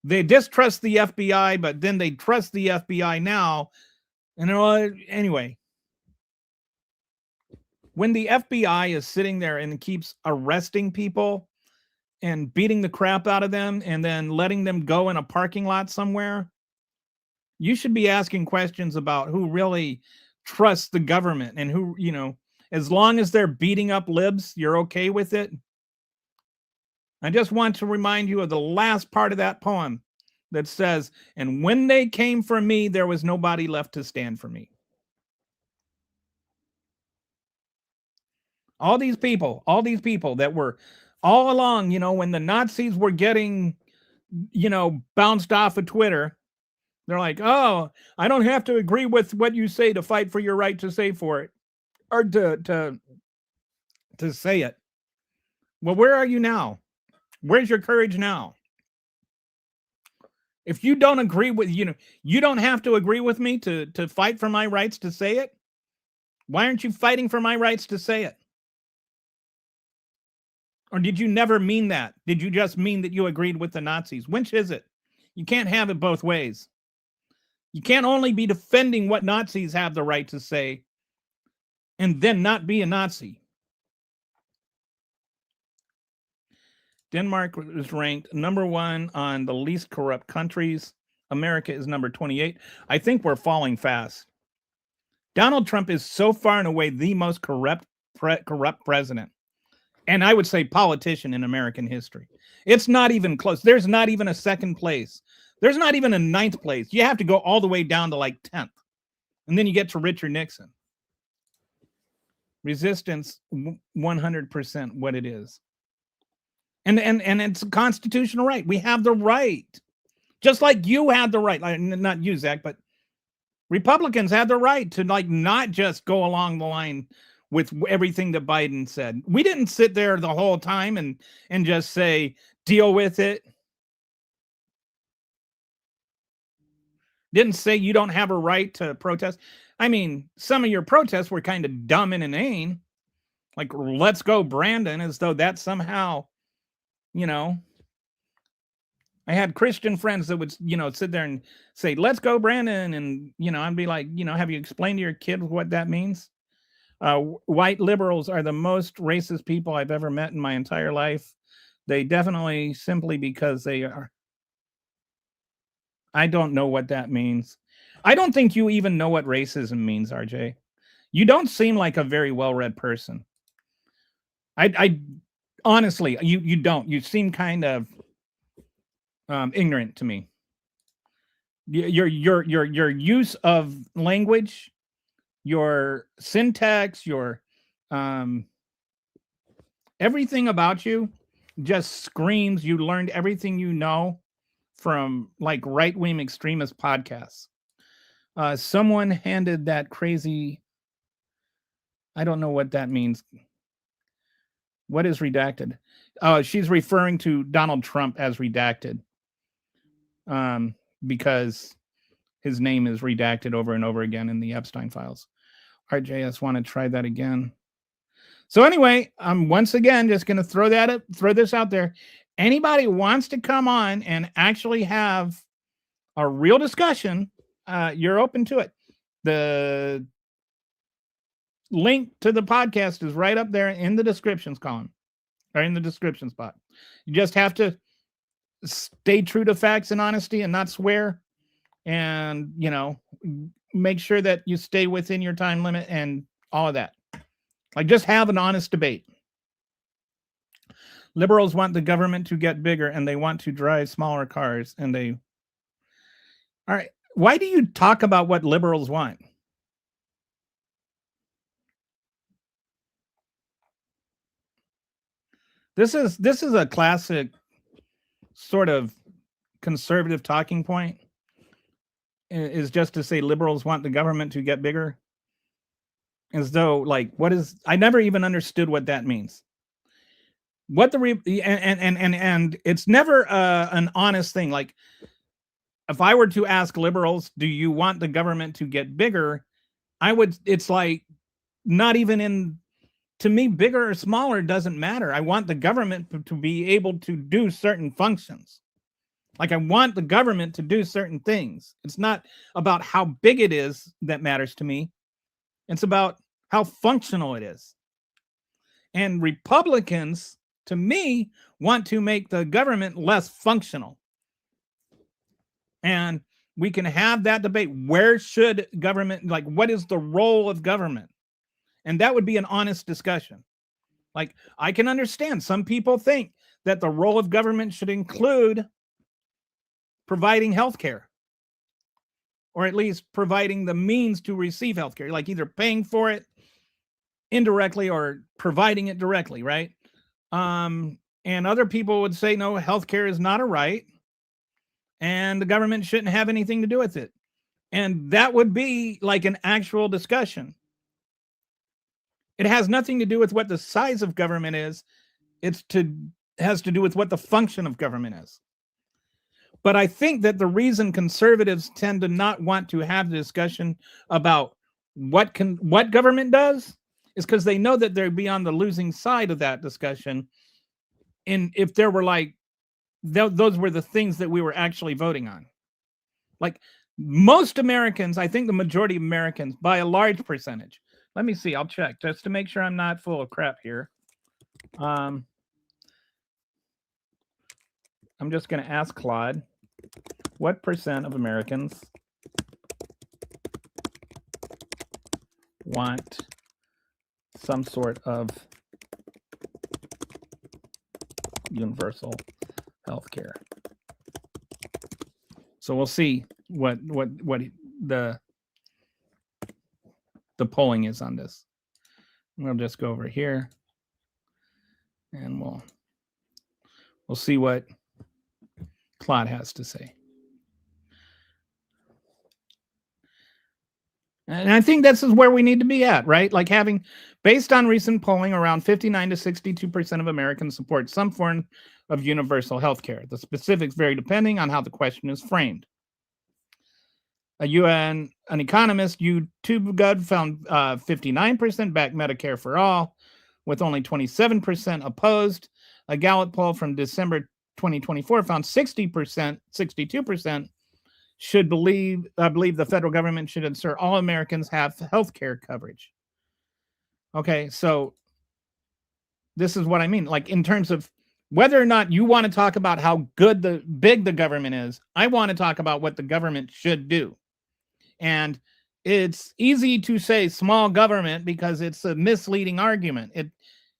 They distrust the FBI, but then they trust the FBI now. And anyway, when the FBI is sitting there and keeps arresting people and beating the crap out of them and then letting them go in a parking lot somewhere, you should be asking questions about who really trusts the government and who, as long as they're beating up libs, you're okay with it. I just want to remind you of the last part of that poem that says, "And when they came for me, there was nobody left to stand for me." All these people that were all along, when the Nazis were getting, bounced off of Twitter, they're like, "Oh, I don't have to agree with what you say to fight for your right to say for it or to say it." Well, where are you now? Where's your courage now? If you don't agree with, you don't have to agree with me to fight for my rights to say it. Why aren't you fighting for my rights to say it? Or did you never mean that? Did you just mean that you agreed with the Nazis? Which is it? You can't have it both ways. You can't only be defending what Nazis have the right to say and then not be a Nazi. Denmark is ranked number 1 on the least corrupt countries. America is number 28. I think we're falling fast. Donald Trump is so far and away the most corrupt president, and I would say politician in American history. It's not even close. There's not even a second place. There's not even a 9th place. You have to go all the way down to like 10th. And then you get to Richard Nixon. Resistance, 100% what it is. And it's a constitutional right. We have the right. Just like you had the right, not you, Zach, but Republicans had the right to not just go along the line with everything that Biden said. We didn't sit there the whole time and just say, deal with it. Didn't say you don't have a right to protest. I mean, some of your protests were kind of dumb and inane. Like, let's go, Brandon, as though that somehow, I had Christian friends that would, sit there and say, let's go, Brandon. And, I'd be like, have you explained to your kid what that means? White liberals are the most racist people I've ever met in my entire life. They definitely, simply because they are. I don't know what that means. I don't think you even know what racism means, RJ. You don't seem like a very well-read person. I honestly, you don't. You seem kind of ignorant to me. Your use of language, your syntax, your everything about you just screams you learned everything you know from right-wing extremist podcasts. Someone handed that crazy, I don't know what that means. What is redacted? She's referring to Donald Trump as redacted. Because his name is redacted over and over again in the Epstein files. RJS want to try that again. So anyway, I'm once again just going to throw this out there. Anybody wants to come on and actually have a real discussion, you're open to it. The link to the podcast is right up there in the descriptions column or in the description spot. You just have to stay true to facts and honesty and not swear, and make sure that you stay within your time limit and all of that. Just have an honest debate. Liberals want the government to get bigger and they want to drive smaller cars, and all right, why do you talk about what liberals want? This is a classic sort of conservative talking point, is just to say liberals want the government to get bigger, as though I never even understood what that means. What and it's never an honest thing. Like, if I were to ask liberals, do you want the government to get bigger? It's like, not even to me, bigger or smaller doesn't matter. I want the government to be able to do certain functions. I want the government to do certain things. It's not about how big it is that matters to me. It's about how functional it is. And Republicans, to me, want to make the government less functional. And we can have that debate. Where should government, like, what is the role of government? And that would be an honest discussion. Like, I can understand some people think that the role of government should include providing health care, or at least providing the means to receive health care, like either paying for it indirectly or providing it directly, right? And other people would say, no, healthcare is not a right, and the government shouldn't have anything to do with it. And that would be like an actual discussion. It has nothing to do with what the size of government is. Has to do with what the function of government is. But I think that the reason conservatives tend to not want to have the discussion about what government does is because they know that they'd be on the losing side of that discussion. And if there were like, those were the things that we were actually voting on. Like most Americans, I think the majority of Americans, by a large percentage. Let me see, I'll check just to make sure I'm not full of crap here. I'm just going to ask Claude, what percent of Americans want some sort of universal health care? So we'll see what the polling is on this. We'll just go over here and we'll see what Claude has to say. And I think this is where we need to be at, right? Like having, based on recent polling, around 59 to 62% of Americans support some form of universal health care. The specifics vary depending on how the question is framed. An economist, YouTube found 59% back Medicare for all, with only 27% opposed. A Gallup poll from December 2024 found 62% should believe the federal government should ensure all Americans have health care coverage. Okay, so this is what I mean. Like in terms of whether or not you want to talk about how big the government is, I want to talk about what the government should do. And it's easy to say small government because it's a misleading argument.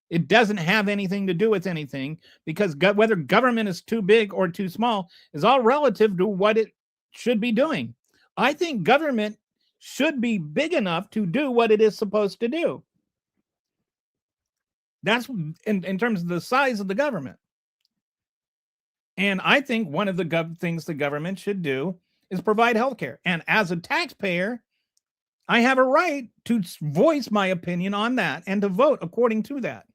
It doesn't have anything to do with anything, because whether government is too big or too small is all relative to what it should be doing. I think government should be big enough to do what it is supposed to do. That's in terms of the size of the government. And I think one of the things the government should do is provide health care. And as a taxpayer, I have a right to voice my opinion on that and to vote according to that.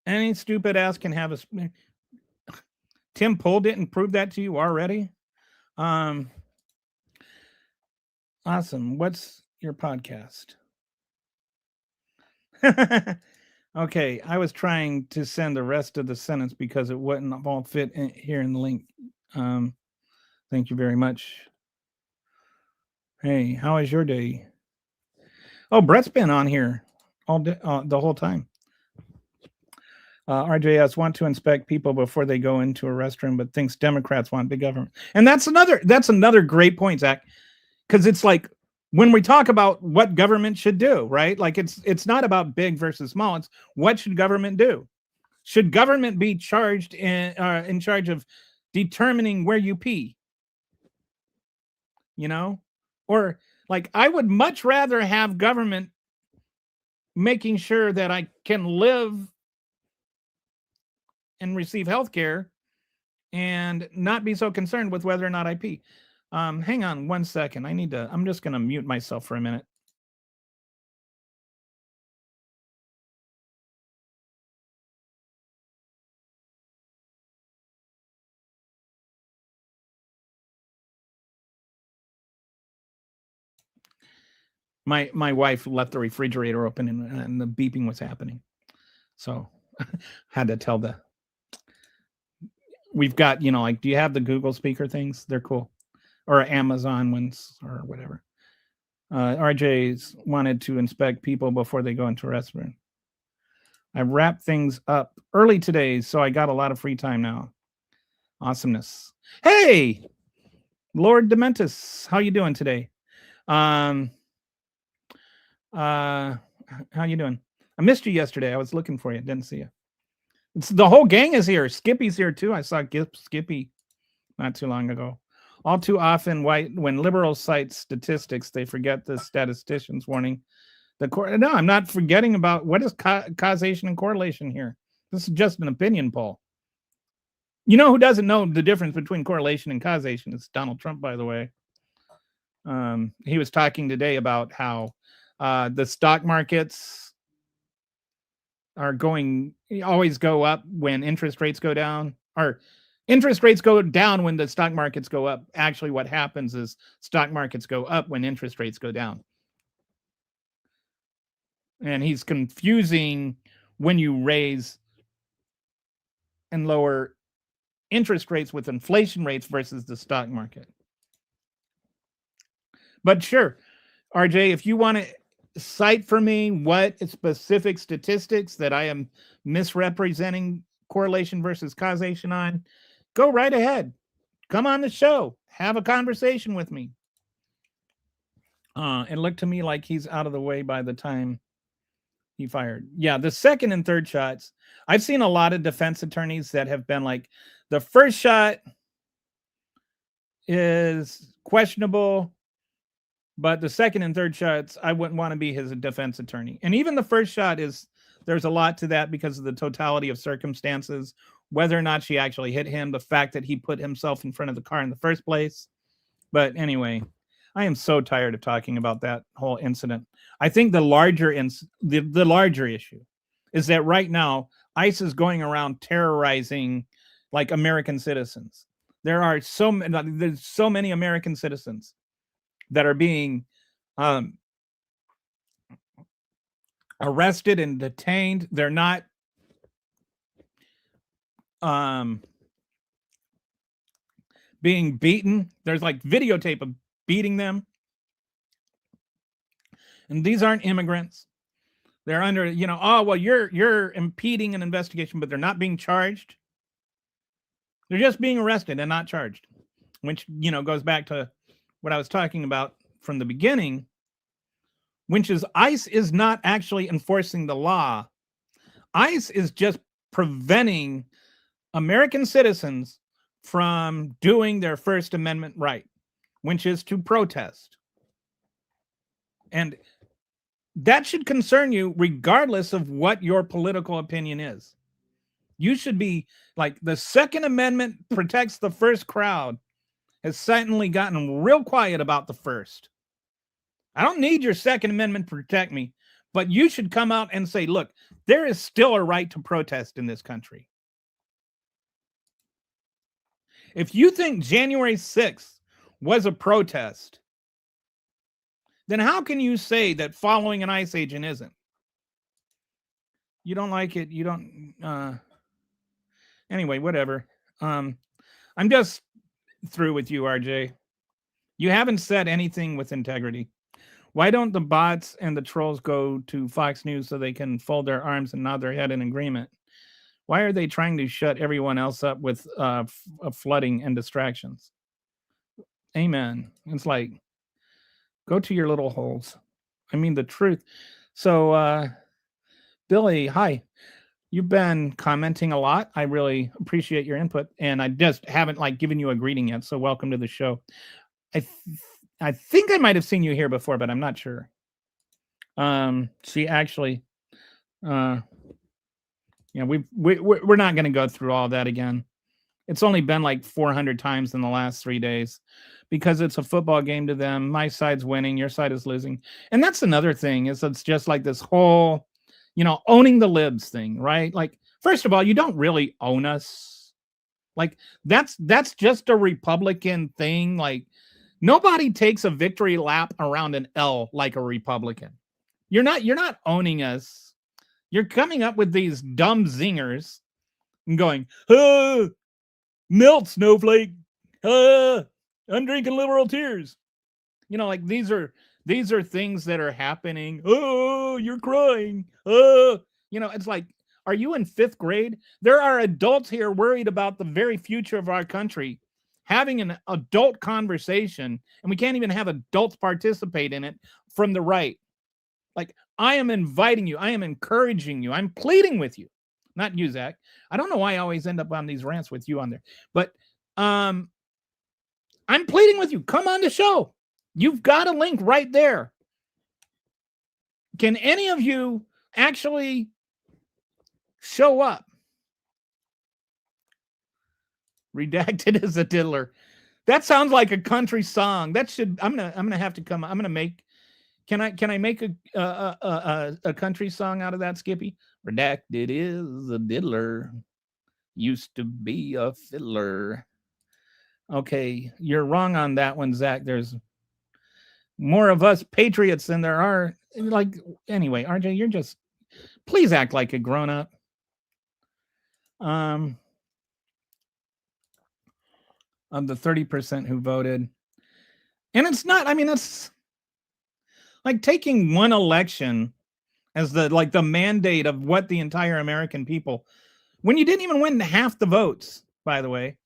Any stupid ass can have a... Tim Pool didn't prove that to you already? Awesome. What's your podcast? Okay, I was trying to send the rest of the sentence because it wouldn't all fit here in the link. Thank you very much. Hey, how is your day? Oh, Brett's been on here all day, the whole time. RJS want to inspect people before they go into a restroom, but thinks Democrats want big government. And that's another great point, Zach, because it's like when we talk about what government should do, right? Like it's not about big versus small. It's what should government do? Should government be charged in charge of determining where you pee? You know, or like I would much rather have government making sure that I can live and receive health care and not be so concerned with whether or not I pee. Hang on 1 second. I'm just going to mute myself for a minute. My wife left the refrigerator open and the beeping was happening. So had to tell we've got, like, do you have the Google speaker things? They're cool. or Amazon ones or whatever. RJ's wanted to inspect people before they go into a restaurant. I wrapped things up early today, so I got a lot of free time now. Awesomeness. Hey, Lord Dementus, how you doing today? How you doing? I missed you yesterday. I was looking for you. Didn't see you. The whole gang is here. Skippy's here too. I saw Skippy not too long ago. All too often, when liberals cite statistics, they forget the statistician's warning. No, I'm not forgetting about what is causation and correlation here. This is just an opinion poll. You know who doesn't know the difference between correlation and causation? It's Donald Trump, by the way. He was talking today about how the stock markets always go up when interest rates go down, or interest rates go down when the stock markets go up. Actually, what happens is stock markets go up when interest rates go down. And he's confusing when you raise and lower interest rates with inflation rates versus the stock market. But sure, RJ, if you want to cite for me what specific statistics that I am misrepresenting correlation versus causation on, go right ahead. Come on the show. Have a conversation with me. It looked to me like he's out of the way by the time he fired. Yeah, the second and third shots. I've seen a lot of defense attorneys that have been like, the first shot is questionable, but the second and third shots, I wouldn't want to be his defense attorney. And even the first shot there's a lot to that because of the totality of circumstances, whether or not she actually hit him, the fact that he put himself in front of the car in the first place. But anyway, I am so tired of talking about that whole incident. I think the larger issue is that right now, ICE is going around terrorizing like American citizens. There's so many American citizens that are being arrested and detained. They're not being beaten. There's like videotape of beating them. And these aren't immigrants. They're under, you're impeding an investigation, but they're not being charged. They're just being arrested and not charged, which, goes back to what I was talking about from the beginning, which is ICE is not actually enforcing the law. ICE is just preventing American citizens from doing their First Amendment right, which is to protest. And that should concern you regardless of what your political opinion is. You should be like, the Second Amendment protects the first crowd has suddenly gotten real quiet about the first. I don't need your Second Amendment to protect me, but you should come out and say, look, there is still a right to protest in this country. If you think January 6th was a protest, then how can you say that following an ICE agent isn't? You don't like it. You don't. Anyway, whatever. I'm just through with you, RJ. You haven't said anything with integrity. Why don't the bots and the trolls go to Fox News so they can fold their arms and nod their head in agreement? Why are they trying to shut everyone else up with flooding and distractions? Amen. It's like, go to your little holes. I mean, the truth. So, Billy, hi. You've been commenting a lot. I really appreciate your input, and I just haven't given you a greeting yet. So welcome to the show. I think I might have seen you here before, but I'm not sure. She actually, we're not going to go through all that again. It's only been like 400 times in the last 3 days because it's a football game to them. My side's winning, your side is losing. And that's another thing, is it's just like this whole, owning the libs thing, right? Like, first of all, you don't really own us. Like, that's just a Republican thing. Like, nobody takes a victory lap around an L like a Republican. You're not owning us. You're coming up with these dumb zingers and going, melt, snowflake. I'm drinking liberal tears. You know, like these are things that are happening. Oh, you're crying. Oh, you know, it's like, are you in 5th grade? There are adults here worried about the very future of our country, having an adult conversation, and we can't even have adults participate in it from the right. Like, I am inviting you. I am encouraging you. I'm pleading with you. Not you, Zach. I don't know why I always end up on these rants with you on there. But I'm pleading with you. Come on the show. You've got a link right there. Can any of you actually show up? Redacted as a diddler. That sounds like a country song. That should. I'm gonna have to come. I'm gonna make. Can I make a country song out of that, Skippy? Redacted is a diddler. Used to be a fiddler. Okay, you're wrong on that one, Zach. There's more of us patriots than there are. Like, anyway, RJ, you're just, please act like a grown up. Of the 30% who voted, and it's not. I mean, that's like taking one election as the mandate of what the entire American people, when you didn't even win half the votes, by the way.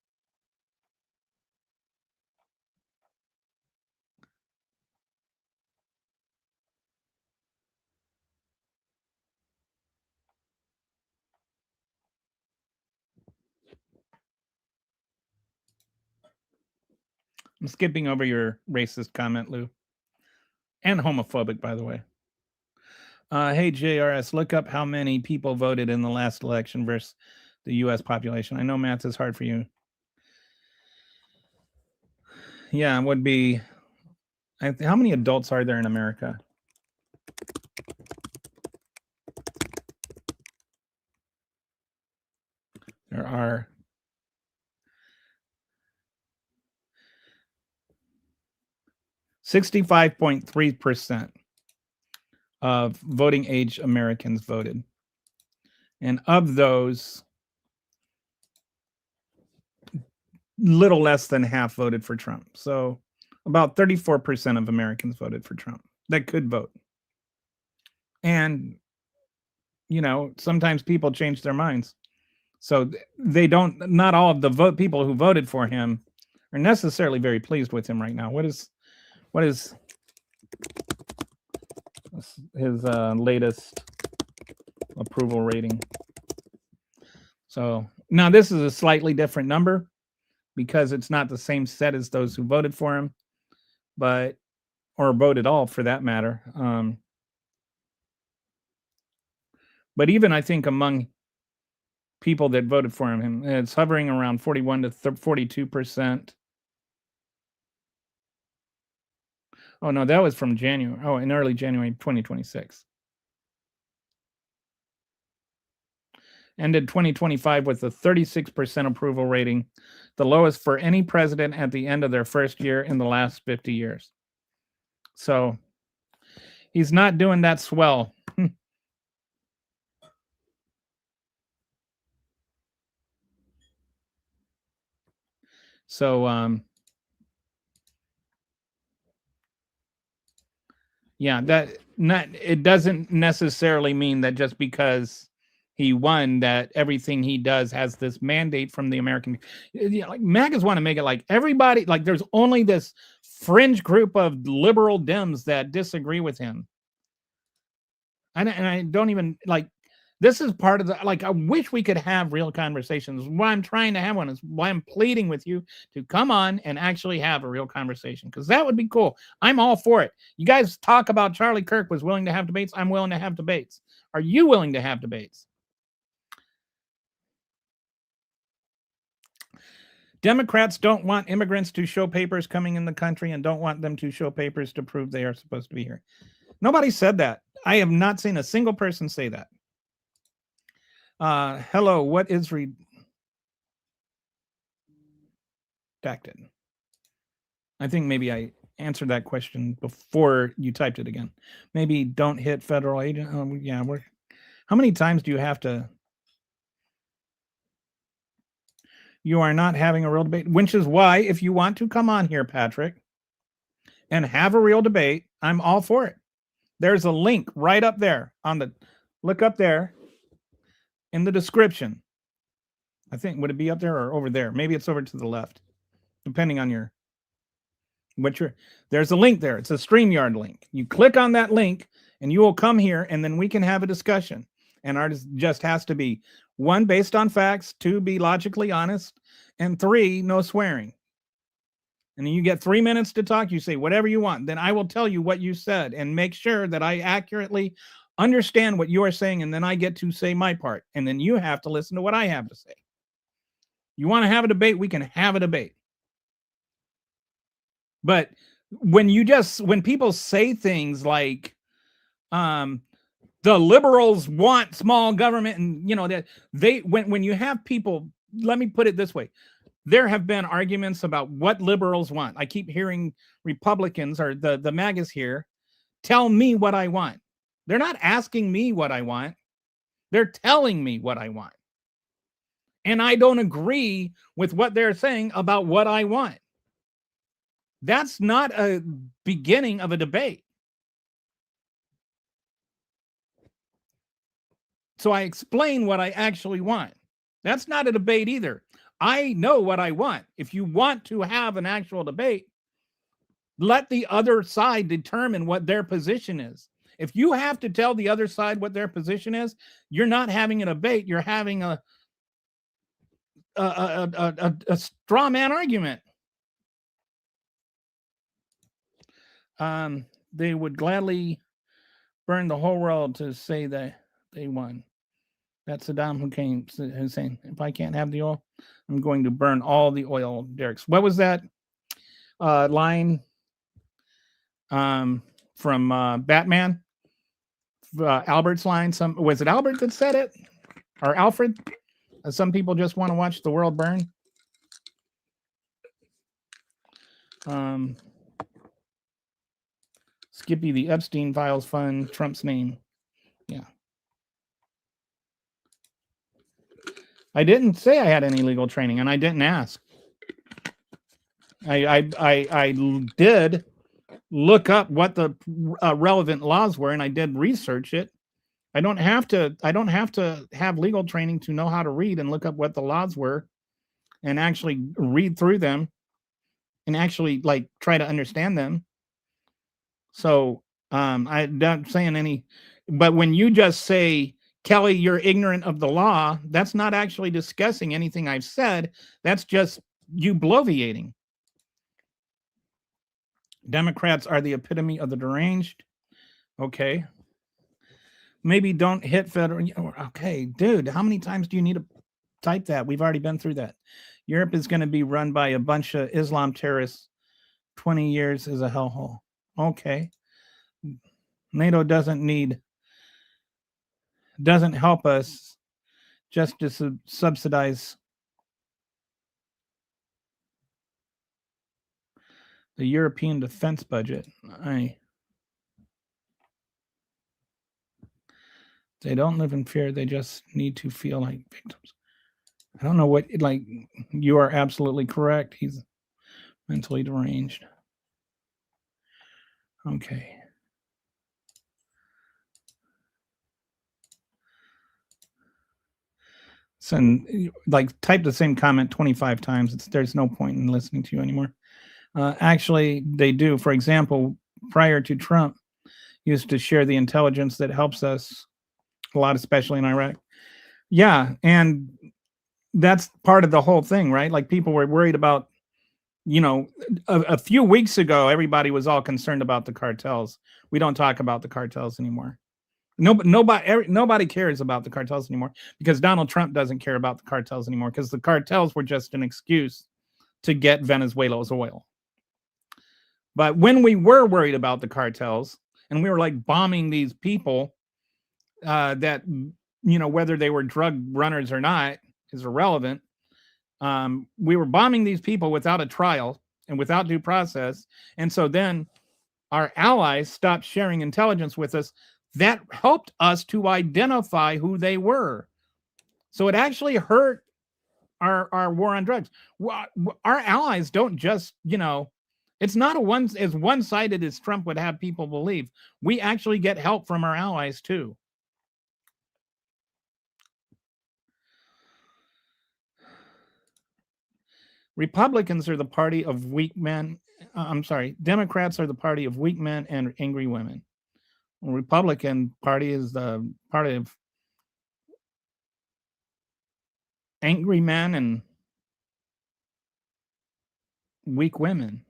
I'm skipping over your racist comment, Lou. And homophobic, by the way. Hey, JRS, look up how many people voted in the last election versus the U.S. population. I know math is hard for you. Yeah, it would be. How many adults are there in America? There are 65.3% of voting age Americans voted. And of those, little less than half voted for Trump. So about 34% of Americans voted for Trump that could vote. And, you know, sometimes people change their minds. So they don't, not all of the people who voted for him are necessarily very pleased with him right now. What is his latest approval rating? So now this is a slightly different number because it's not the same set as those who voted for him, but, or voted all for that matter. But even I think among people that voted for him, it's hovering around 41 to 42%. Oh no, that was from January. Oh, in early January 2026. Ended 2025 with a 36% approval rating, the lowest for any president at the end of their first year in the last 50 years. So he's not doing that swell. So yeah, it doesn't necessarily mean that just because he won that everything he does has this mandate from the American. You know, like MAGAs want to make it like everybody, like there's only this fringe group of liberal Dems that disagree with him. And I don't even like, this is part of the, like, I wish we could have real conversations. Why I'm trying to have one is why I'm pleading with you to come on and actually have a real conversation, because that would be cool. I'm all for it. You guys talk about Charlie Kirk was willing to have debates. I'm willing to have debates. Are you willing to have debates? Democrats don't want immigrants to show papers coming in the country and don't want them to show papers to prove they are supposed to be here. Nobody said that. I have not seen a single person say that. Hello, what is redacted? I think maybe I answered that question before you typed it again. Maybe don't hit federal agent. Yeah, how many times do you have to? You are not having a real debate, which is why if you want to come on here, Patrick, and have a real debate, I'm all for it. There's a link right up there look up there in the description. I think, would it be up there or over there? Maybe it's over to the left, depending on there's a link there. It's a StreamYard link. You click on that link and you will come here and then we can have a discussion. And ours just has to be 1, based on facts, 2, be logically honest, and 3, no swearing. And then you get 3 minutes to talk. You say whatever you want. Then I will tell you what you said and make sure that I accurately understand what you are saying. And then I get to say my part. And then you have to listen to what I have to say. You want to have a debate? We can have a debate. But when people say things like, the liberals want small government, and that when you have people, let me put it this way. There have been arguments about what liberals want. I keep hearing Republicans or the MAGAs here tell me what I want. They're not asking me what I want. They're telling me what I want. And I don't agree with what they're saying about what I want. That's not a beginning of a debate. So I explain what I actually want. That's not a debate either. I know what I want. If you want to have an actual debate, let the other side determine what their position is. If you have to tell the other side what their position is, you're not having a debate. You're having a straw man argument. They would gladly burn the whole world to say that they won. That's Saddam Hussein. If I can't have the oil, I'm going to burn all the oil derricks. What was that line from Batman? Albert's line. Was it Albert that said it? Or Alfred? Some people just want to watch the world burn. Skippy, the Epstein Files Fund, Trump's name. Yeah. I didn't say I had any legal training, and I didn't ask. I did look up what the relevant laws were, and I did research it. I don't have to have legal training to know how to read and look up what the laws were, and actually read through them, and actually try to understand them. So I'm not saying any, but when you just say, Kelly, you're ignorant of the law, that's not actually discussing anything I've said. That's just you bloviating. Democrats are the epitome of the deranged. Okay. Maybe don't hit federal. Okay, dude, how many times do you need to type that? We've already been through that. Europe is going to be run by a bunch of Islam terrorists. 20 years is a hellhole. Okay. NATO doesn't help us just to subsidize the European defense budget. They don't live in fear. They just need to feel like victims. I don't know what, you are absolutely correct. He's mentally deranged. Okay. So, type the same comment 25 times. There's no point in listening to you anymore. Actually, they do. For example, prior to Trump, used to share the intelligence that helps us a lot, especially in Iraq. Yeah, and that's part of the whole thing, right? People were worried about, a few weeks ago, everybody was all concerned about the cartels. We don't talk about the cartels anymore. Nobody cares about the cartels anymore because Donald Trump doesn't care about the cartels anymore because the cartels were just an excuse to get Venezuela's oil. But when we were worried about the cartels and we were bombing these people that, whether they were drug runners or not is irrelevant. We were bombing these people without a trial and without due process. And so then our allies stopped sharing intelligence with us. That helped us to identify who they were. So it actually hurt our war on drugs. Our allies don't just, it's not as one-sided as Trump would have people believe. We actually get help from our allies too. Republicans are the party of weak men. Democrats are the party of weak men and angry women. The Republican Party is the party of angry men and weak women.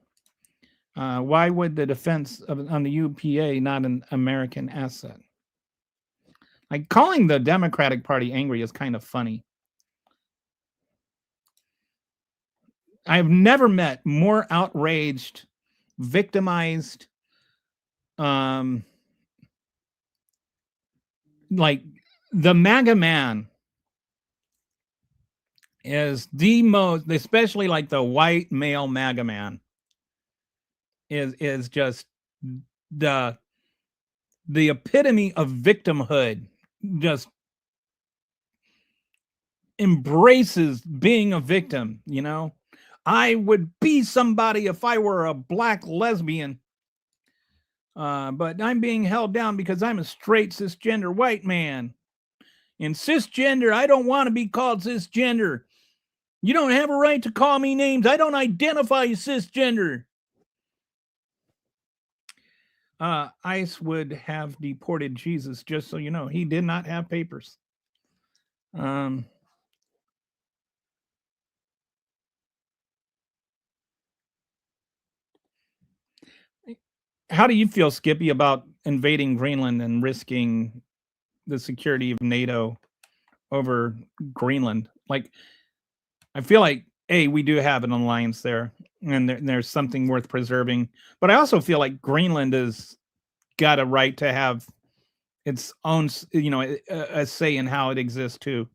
Why would the defense on the UPA not an American asset? Like, calling the Democratic Party angry is kind of funny. I've never met more outraged, victimized, like the MAGA man is the most, especially like the white male MAGA man is just the epitome of victimhood. Just embraces being a victim, I would be somebody if I were a black lesbian, but I'm being held down because I'm a straight cisgender white man. And cisgender, I don't want to be called cisgender. You don't have a right to call me names. I don't identify as cisgender. ICE would have deported Jesus, just so you know. He did not have papers. How do you feel, Skippy, about invading Greenland and risking the security of NATO over Greenland? Like, I feel like, we do have an alliance there, and there's something worth preserving. But I also feel like Greenland has got a right to have its own, a say in how it exists too.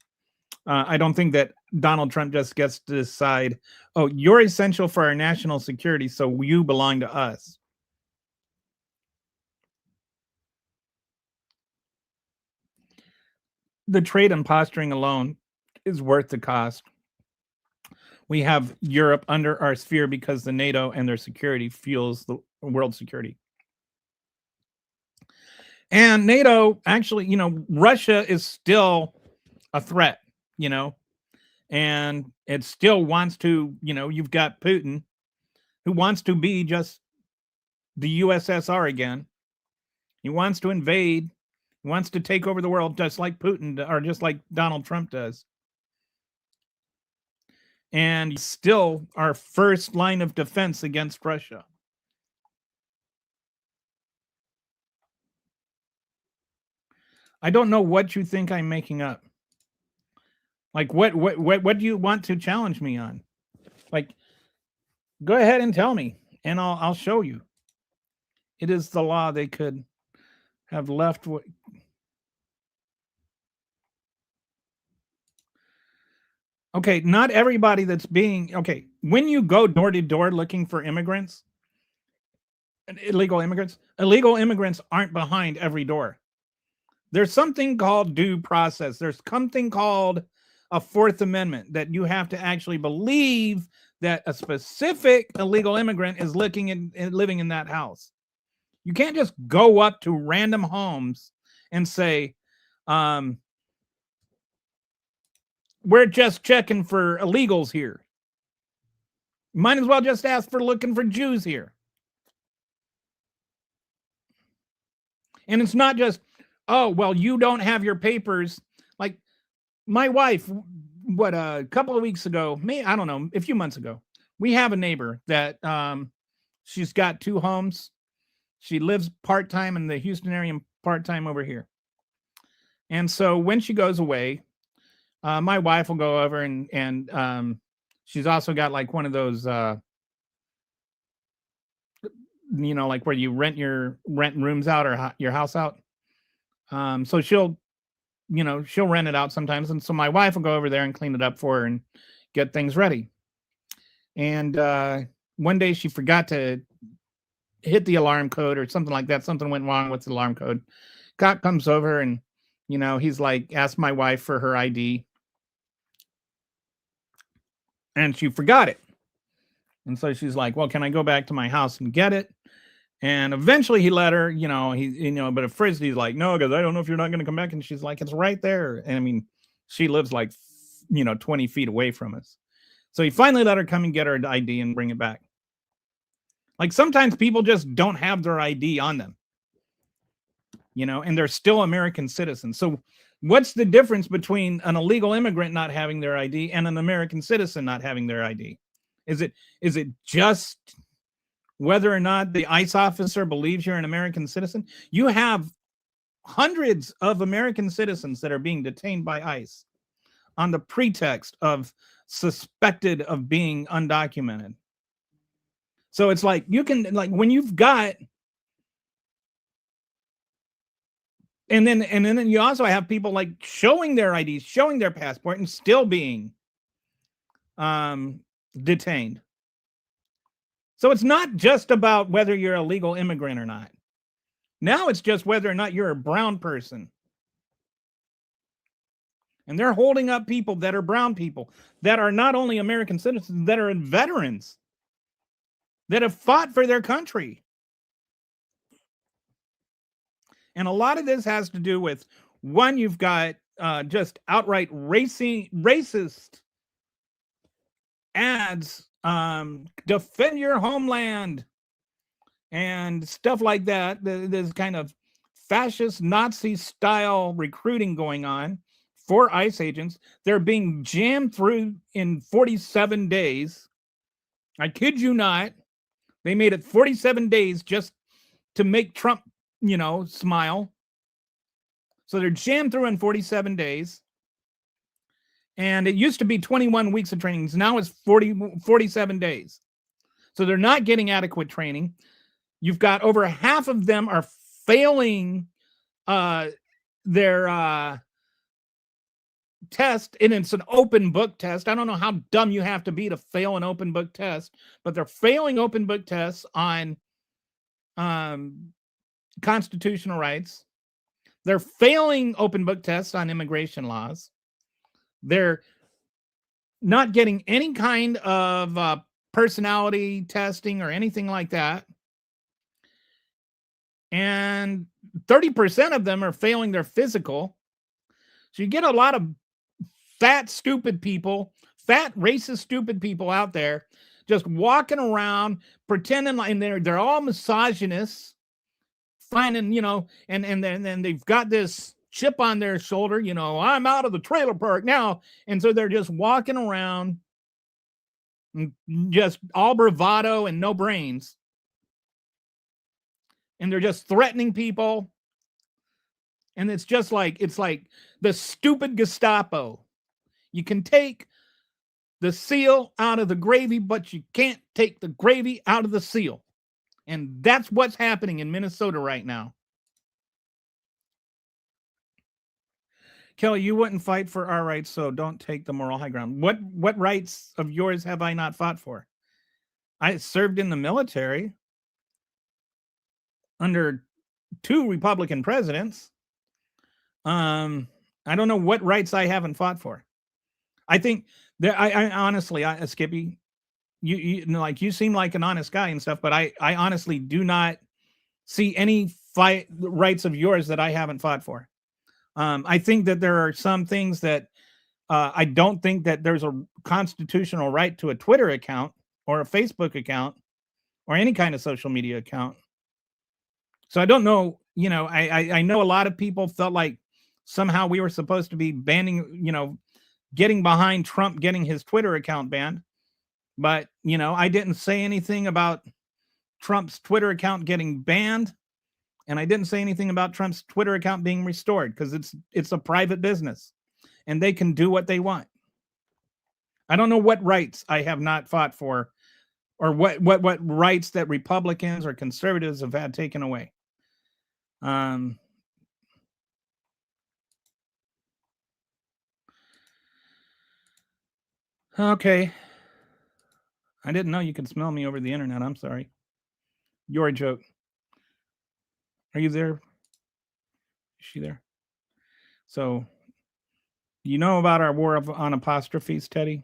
I don't think that Donald Trump just gets to decide, oh, you're essential for our national security, so you belong to us. The trade and posturing alone is worth the cost. We have Europe under our sphere because the NATO and their security fuels the world security. And NATO, actually, Russia is still a threat, and it still wants to, you've got Putin who wants to be just the USSR again. He wants to invade. He wants to take over the world just like Putin, or just like Donald Trump does. And still our first line of defense against Russia. I don't know what you think I'm making up. Like, what do you want to challenge me on? Like, go ahead and tell me, and I'll show you. It is the law. They could have left. Okay, not everybody that's being, when you go door to door looking for immigrants, illegal immigrants aren't behind every door. There's something called due process. There's something called a Fourth Amendment, that you have to actually believe that a specific illegal immigrant is living in that house. You can't just go up to random homes and say, we're just checking for illegals here. Might as well just ask for looking for Jews here. And it's not just, oh, well, you don't have your papers. Like, my wife, a couple of weeks ago, I don't know, a few months ago, we have a neighbor that she's got 2 homes. She lives part-time in the Houston area and part-time over here. And so when she goes away, my wife will go over and she's also got like one of those, like where you rent rooms out or your house out. So she'll rent it out sometimes. And so my wife will go over there and clean it up for her and get things ready. And one day she forgot to hit the alarm code or something like that. Something went wrong with the alarm code. Cop comes over and, he's like, asked my wife for her ID. and she forgot it. And so she's like, well, can I go back to my house and get it? And eventually he let her, but at first he's like, no, because I don't know if you're not going to come back. And she's like, it's right there. And I mean, she lives like, 20 feet away from us. So he finally let her come and get her ID and bring it back. Like sometimes people just don't have their ID on them, and they're still American citizens. So what's the difference between an illegal immigrant not having their ID and an American citizen not having their ID? Is it just whether or not the ICE officer believes you're an American citizen? You have hundreds of American citizens that are being detained by ICE on the pretext of suspected of being undocumented. So it's like you can, like, when you've got, and then you also have people like showing their IDs, showing their passport, and still being detained. So it's not just about whether you're a legal immigrant or not. Now it's just whether or not you're a brown person. And they're holding up people that are brown people, that are not only American citizens, that are veterans, that have fought for their country. And a lot of this has to do with, one, you've got just outright racist ads, defend your homeland and stuff like that. There's kind of fascist Nazi style recruiting going on for ICE agents. They're being jammed through in 47 days. I kid you not. They made it 47 days just to make Trump, smile. So they're jammed through in 47 days. And it used to be 21 weeks of training. Now it's 47 days. So they're not getting adequate training. You've got over half of them are failing their test, and it's an open book test. I don't know how dumb you have to be to fail an open book test, but they're failing open book tests on constitutional rights. They're failing open book tests on immigration laws. They're not getting any kind of personality testing or anything like that. And 30% of them are failing their physical. So you get a lot of fat, stupid people, fat, racist, stupid people out there just walking around pretending like, and they're all misogynists, finding, and then they've got this chip on their shoulder, I'm out of the trailer park now. And so they're just walking around, just all bravado and no brains. And they're just threatening people. And it's like the stupid Gestapo. You can take the seal out of the gravy, but you can't take the gravy out of the seal. And that's what's happening in Minnesota right now. Kelly, you wouldn't fight for our rights, so don't take the moral high ground. What rights of yours have I not fought for? I served in the military under 2 Republican presidents. I don't know what rights I haven't fought for. I think that I honestly, Skippy, you seem like an honest guy and stuff, but I honestly do not see any rights of yours that I haven't fought for. I think that there are some things that I don't think that there's a constitutional right to a Twitter account or a Facebook account or any kind of social media account. So I don't know, I know a lot of people felt like somehow we were supposed to be banning, getting behind Trump getting his Twitter account banned. But, I didn't say anything about Trump's Twitter account getting banned. And I didn't say anything about Trump's Twitter account being restored, because it's a private business and they can do what they want. I don't know what rights I have not fought for, or what rights that Republicans or conservatives have had taken away. Okay. I didn't know you could smell me over the internet. I'm sorry. Your joke. Are you there? Is she there? So, you know about our war on apostrophes, Teddy?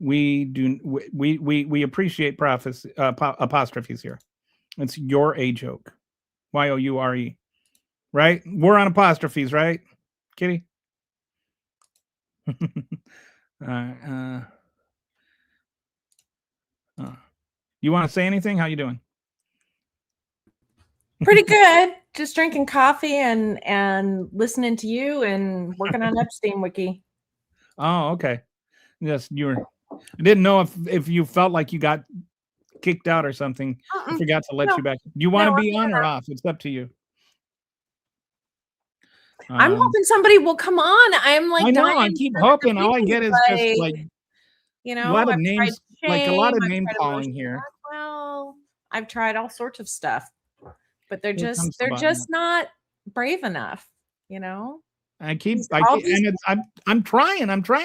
We appreciate apostrophes here. It's your a joke. Youre. Right? We're on apostrophes, right? Kitty? You want to say anything? How you doing? Pretty good. Just drinking coffee and listening to you and working on Epstein Wiki. Oh, okay. Yes, you were. I didn't know if you felt like you got kicked out or something. I forgot to let you back. Do you want to be on or off? It's up to you. I'm hoping somebody will come on. I'm like, I know. I keep hoping. All I get is just like, you know, a lot of names, like a lot of name calling here. Well, I've tried all sorts of stuff, but they're just not brave enough, you know. I'm trying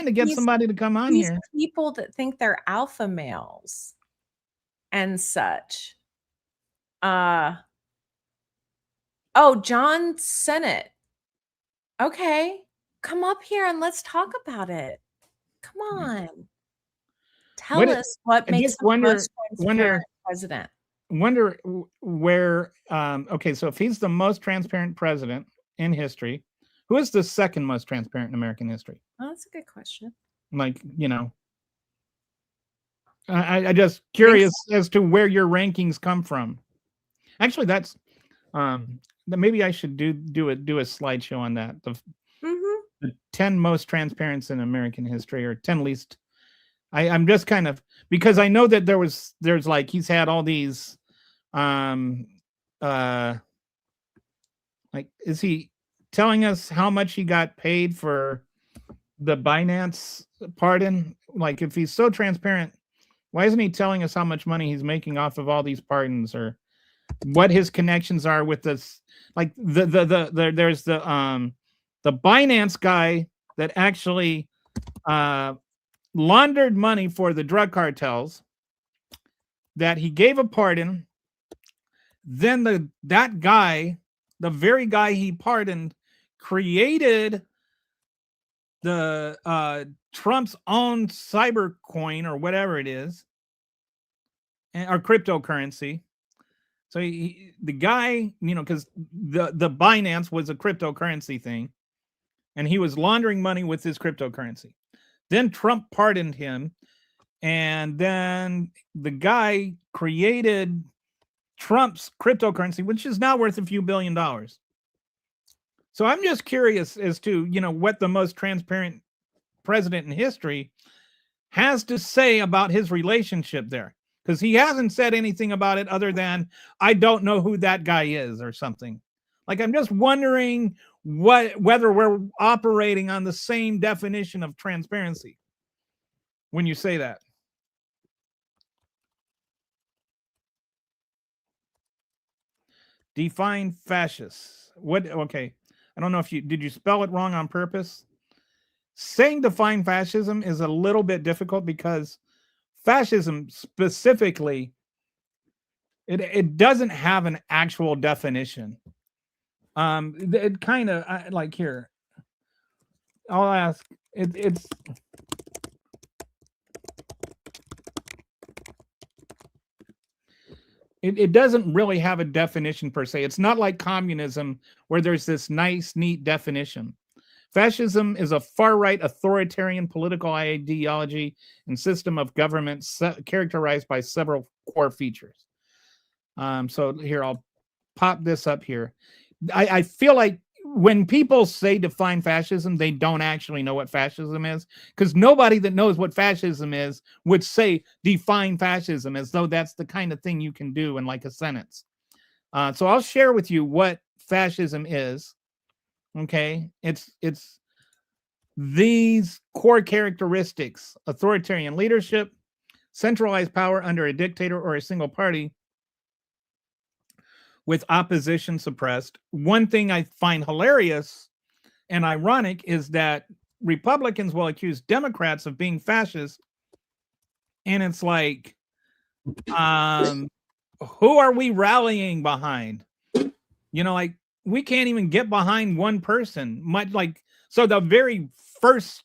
to get somebody to come on here. People that think they're alpha males and such. Oh, John Sennett. Okay, come up here and let's talk about it. Come on. Tell us what makes the most transparent president. Wonder where, okay, so if he's the most transparent president in history, who is the second most transparent in American history? Oh, that's a good question. Like, you know, I just curious as to where your rankings come from. Actually, that's maybe I should do a slideshow on that. The 10 most transparent in American history, or 10 least. I'm just kind of, because I know that there's like, he's had all these like, is he telling us how much he got paid for the Binance pardon? Like, if he's so transparent, why isn't he telling us how much money he's making off of all these pardons, or what his connections are with this? Like there's the Binance guy that actually laundered money for the drug cartels, that he gave a pardon. Then that guy, the very guy he pardoned, created the Trump's own cyber coin, or whatever it is, or cryptocurrency. So the guy, you know, because the Binance was a cryptocurrency thing, and he was laundering money with his cryptocurrency. Then Trump pardoned him, and then the guy created Trump's cryptocurrency, which is now worth a few $1 billion. So I'm just curious as to, you know, what the most transparent president in history has to say about his relationship there, because he hasn't said anything about it other than, I don't know who that guy is, or something. Like, I'm just wondering whether we're operating on the same definition of transparency when you say that. Define fascists. What? Okay. I don't know if did you spell it wrong on purpose? Saying define fascism is a little bit difficult, because fascism specifically, it doesn't have an actual definition. It kind of, like, here, I'll ask, it doesn't really have a definition per se. It's not like communism, where there's this nice, neat definition. Fascism is a far-right authoritarian political ideology and system of government characterized by several core features. So here, I'll pop this up here. I feel like when people say define fascism, they don't actually know what fascism is, because nobody that knows what fascism is would say define fascism, as though that's the kind of thing you can do in like a sentence. So I'll share with you what fascism is. Okay, it's these core characteristics: authoritarian leadership, centralized power under a dictator or a single party, with opposition suppressed. One thing I find hilarious and ironic is that Republicans will accuse Democrats of being fascist, and it's like, who are we rallying behind? You know, like, we can't even get behind one person. So the very first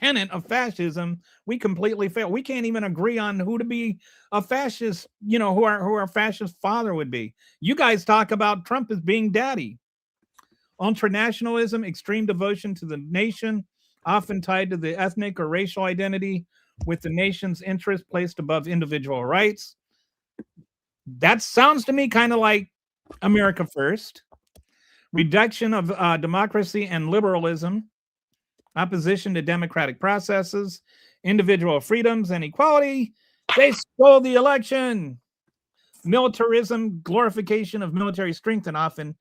tenet of fascism, we completely fail. We can't even agree on who to be a fascist, who our fascist father would be. You guys talk about Trump as being daddy. Ultranationalism, extreme devotion to the nation, often tied to the ethnic or racial identity, with the nation's interest placed above individual rights. That sounds to me kind of like America first. Reduction of democracy and liberalism, opposition to democratic processes, individual freedoms and equality. They stole the election. Militarism, glorification of military strength, and often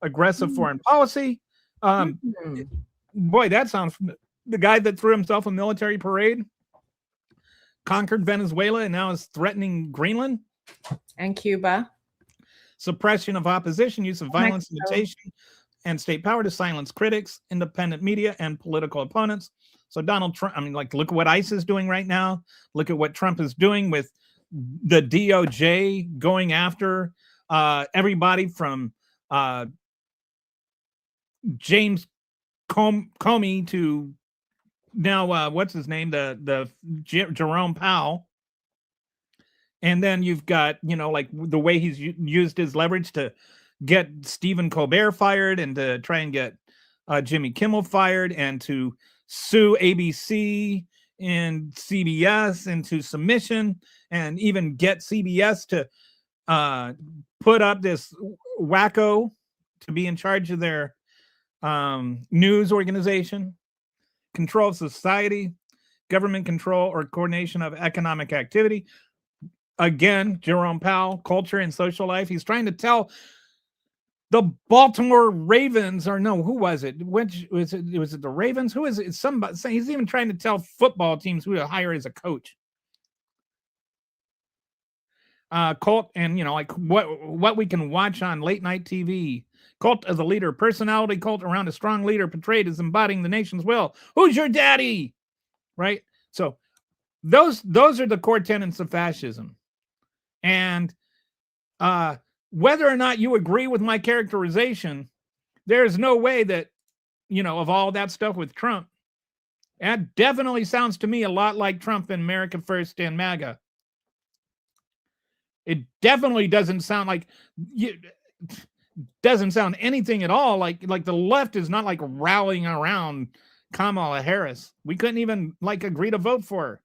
aggressive foreign policy. Boy, that sounds. The guy that threw himself a military parade, conquered Venezuela, and now is threatening Greenland and Cuba. Suppression of opposition, use of violence, imitation, and state power to silence critics, independent media, and political opponents. So Donald Trump, look at what ICE is doing right now. Look at what Trump is doing with the DOJ going after everybody from James Comey to now what's his name, the Jerome Powell. And then you've got, the way he's used his leverage to get Stephen Colbert fired and to try and get Jimmy Kimmel fired and to sue ABC and CBS into submission and even get CBS to put up this wacko to be in charge of their news organization, control of society, government control or coordination of economic activity. Again, Jerome Powell, culture and social life. He's trying to tell the Baltimore Ravens, or no, who was it? Which was it? Was it the Ravens? Who is it? Somebody. He's even trying to tell football teams who to hire as a coach. Cult, and what we can watch on late night TV. Cult as a leader, personality cult around a strong leader portrayed as embodying the nation's will. Who's your daddy? Right. So those are the core tenets of fascism. And whether or not you agree with my characterization, there's no way that, of all that stuff with Trump, that definitely sounds to me a lot like Trump and America First and MAGA. It definitely doesn't sound like, doesn't sound anything at all like the left is not like rallying around Kamala Harris. We couldn't even agree to vote for her.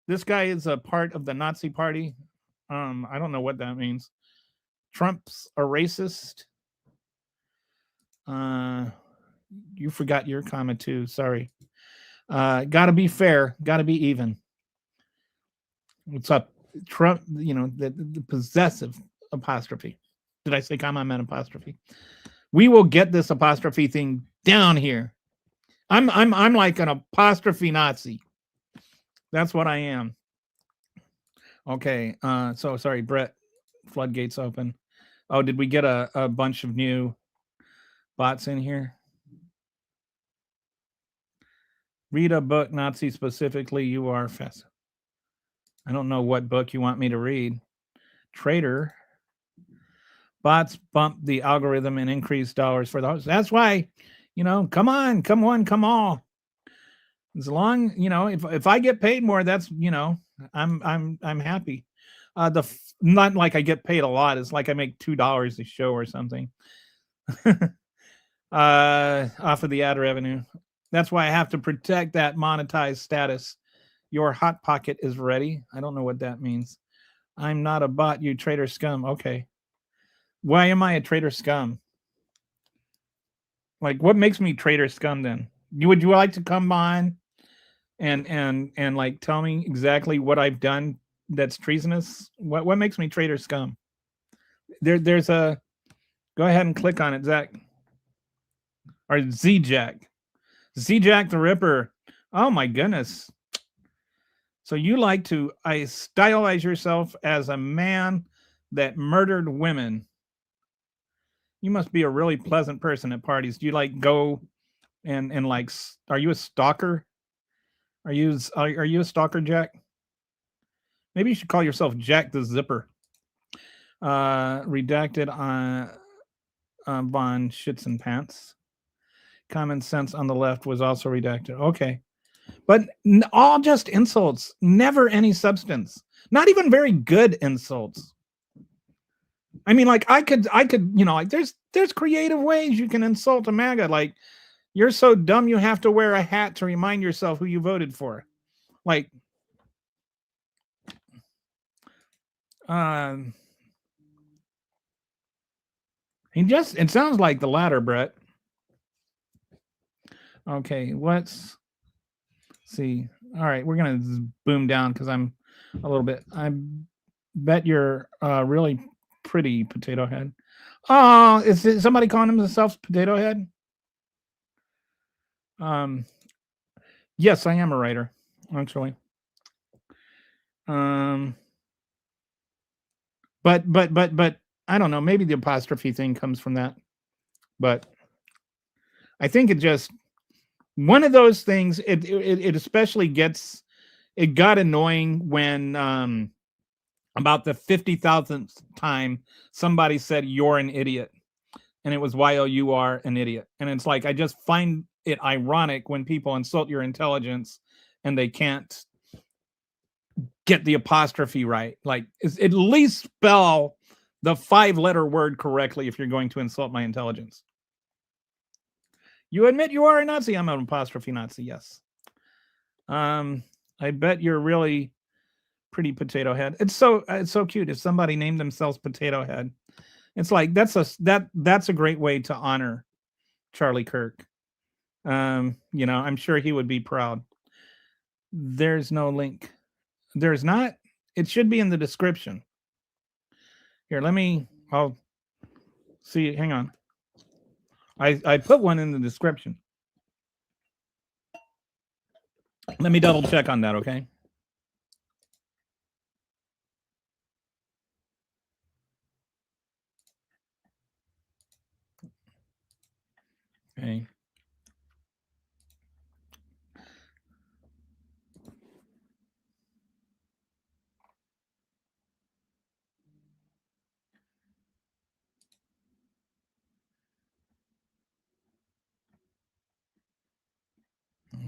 This guy is a part of the Nazi party. I don't know what that means. Trump's a racist. You forgot your comment too. Sorry. Gotta be fair. Gotta be even. What's up? Trump, the possessive apostrophe. Did I say comma? I meant apostrophe. We will get this apostrophe thing down here. I'm like an apostrophe Nazi. That's what I am. Okay. So sorry, Brett. Floodgates open. Oh, did we get a bunch of new bots in here? Read a book, Nazi specifically. You are fast. I don't know what book you want me to read. Traitor. Bots bump the algorithm and increase dollars for the host. That's why, come on, come on, come all. As long, if I get paid more, that's, I'm happy. Not like I get paid a lot. It's like I make $2 a show or something. Off of the ad revenue. That's why I have to protect that monetized status. Your hot pocket is ready. I don't know what that means. I'm not a bot, you traitor scum. Okay. Why am I a traitor scum? What makes me traitor scum then? Would you like to come on and tell me exactly what I've done that's treasonous? What makes me traitor scum? There's a, go ahead and click on it, Zach. Or Z-Jack. Z-Jack the Ripper. Oh my goodness. So you like to stylize yourself as a man that murdered women. You must be a really pleasant person at parties. Do you go and are you a stalker? Are you a stalker, Jack? Maybe you should call yourself Jack the Zipper. Redacted on Von Schützenpants. Common sense on the left was also redacted. Okay. but all just insults, never any substance, not even very good insults. I mean, like I could, you know, like there's creative ways you can insult a MAGA. Like, you're so dumb you have to wear a hat to remind yourself who you voted for. Like, it sounds like the latter, Brett. Okay, let's see. All right, we're gonna boom down because I'm a little bit. I bet you're really pretty, Potato Head. Oh, is it somebody calling themselves Potato Head? Yes, I am a writer, actually. But I don't know. Maybe the apostrophe thing comes from that. But I think it just one of those things. It especially it got annoying when about the 50,000th time somebody said you're an idiot, and it was you are an idiot, and it's like I just find it ironic when people insult your intelligence and they can't get the apostrophe right. Like, at least spell the 5-letter word correctly if you're going to insult my intelligence. You admit you are a Nazi? I'm an apostrophe Nazi, yes. I bet you're really pretty, Potato Head. It's so cute if somebody named themselves Potato Head. It's like that's a great way to honor Charlie Kirk. You know, I'm sure he would be proud. There's no link. There's not. It should be in the description. Here, I'll see. Hang on. I put one in the description. Let me double check on that, okay? Okay.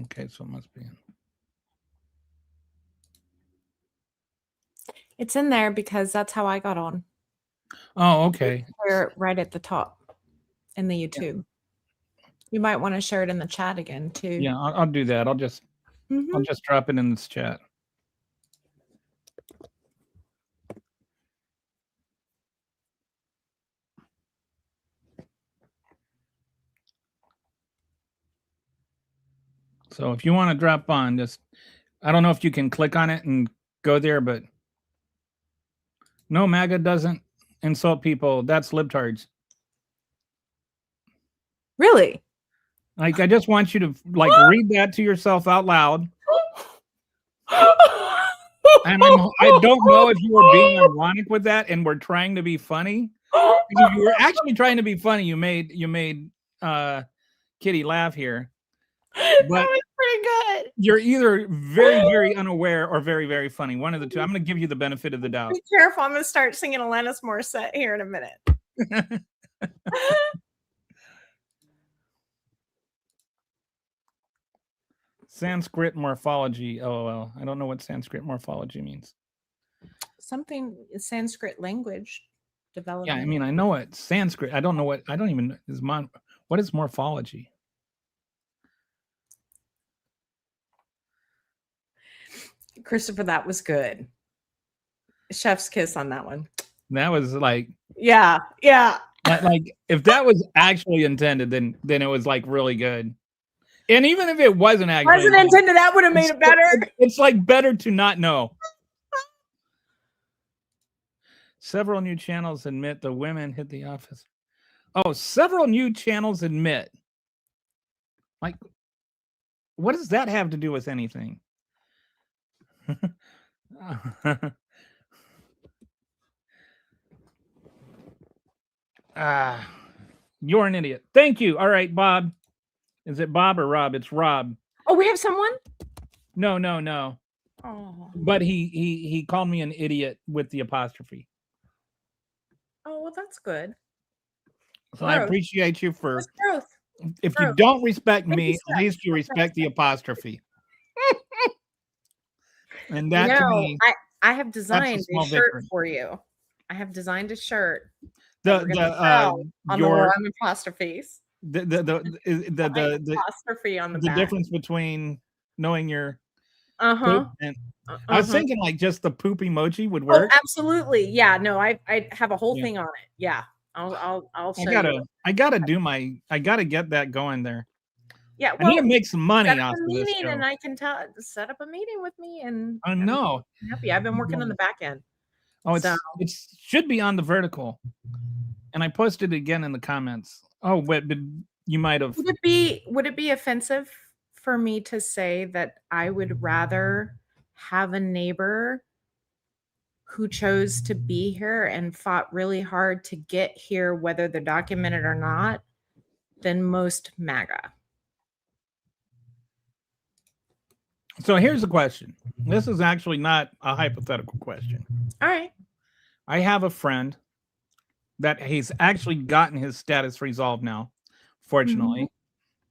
Okay, so it must be in. It's in there because that's how I got on. Oh, okay. We're right at the top in the YouTube. Yeah. You might want to share it in the chat again too. Yeah, I'll do that. I'll just drop it in this chat. So if you want to drop on, I don't know if you can click on it and go there, but no, MAGA doesn't insult people. That's libtards. Really? Like, I just want you to read that to yourself out loud. And I don't know if you were being ironic with that and were trying to be funny. If you were actually trying to be funny, you made Kitty laugh here. But that was pretty good. You're either very, very unaware or very, very funny. One of the two. I'm going to give you the benefit of the doubt. Be careful. I'm going to start singing Alanis Morissette here in a minute. Sanskrit morphology. LOL. I don't know what Sanskrit morphology means. Something Sanskrit language development. Yeah, I mean, I know what Sanskrit. I don't know what. I don't even what is morphology? Christopher, that was good. Chef's kiss on that one. That was like, yeah. Like, if that was actually intended, then it was like really good. And even if it wasn't actually intended, that would have made it better. It's like better to not know. Several new channels admit the women hit the office. Oh, several new channels admit. Like, what does that have to do with anything? You're an idiot. Thank you. All right, Bob. Is it Bob or Rob? It's Rob. Oh, we have someone? No. Oh. But he called me an idiot with the apostrophe. Oh, well, that's good. So growth. I appreciate you for growth. If you don't respect me, at least you respect the apostrophe. And that to me, I have that's a designed a small shirt victory. for you. I have designed a shirt that we're The going to sell on the your one apostrophes. the Apostrophe on the the back. difference between knowing your Uh-huh. poop and I was thinking like just the poop emoji would Oh, work. absolutely. Yeah, no, I have a whole Yeah. thing on it. Yeah. I'll I show gotta you. I gotta do my I gotta get that going there. Yeah, I need to well, make some set money up off a of this meeting show. and I can set up a meeting with me and I know. happy. I've been working on the back end. Oh, So it should be on the vertical. And I posted it again in the comments. Oh, but you might have. would it be offensive for me to say that I would rather have a neighbor who chose to be here and fought really hard to get here, whether they're documented or not, than most MAGA? So here's the question. This is actually not a hypothetical question. All right. I have a friend that he's actually gotten his status resolved now, fortunately.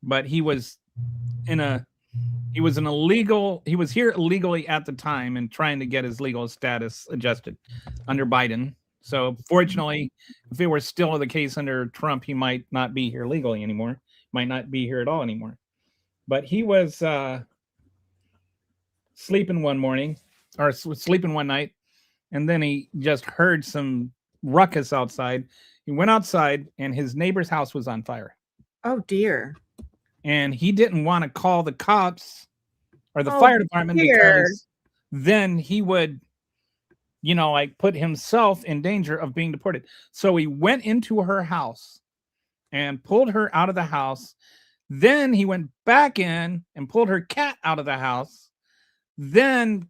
But he was an illegal, he was here illegally at the time and trying to get his legal status adjusted under Biden. So fortunately, if it were still the case under Trump, he might not be here legally anymore, might not be here at all anymore. But he was sleeping one morning or sleeping one night, and then he just heard some ruckus outside. He went outside and his neighbor's house was on fire. Oh dear. And he didn't want to call the cops or the fire department because then he would, like put himself in danger of being deported. So he went into her house and pulled her out of the house. Then he went back in and pulled her cat out of the house. Then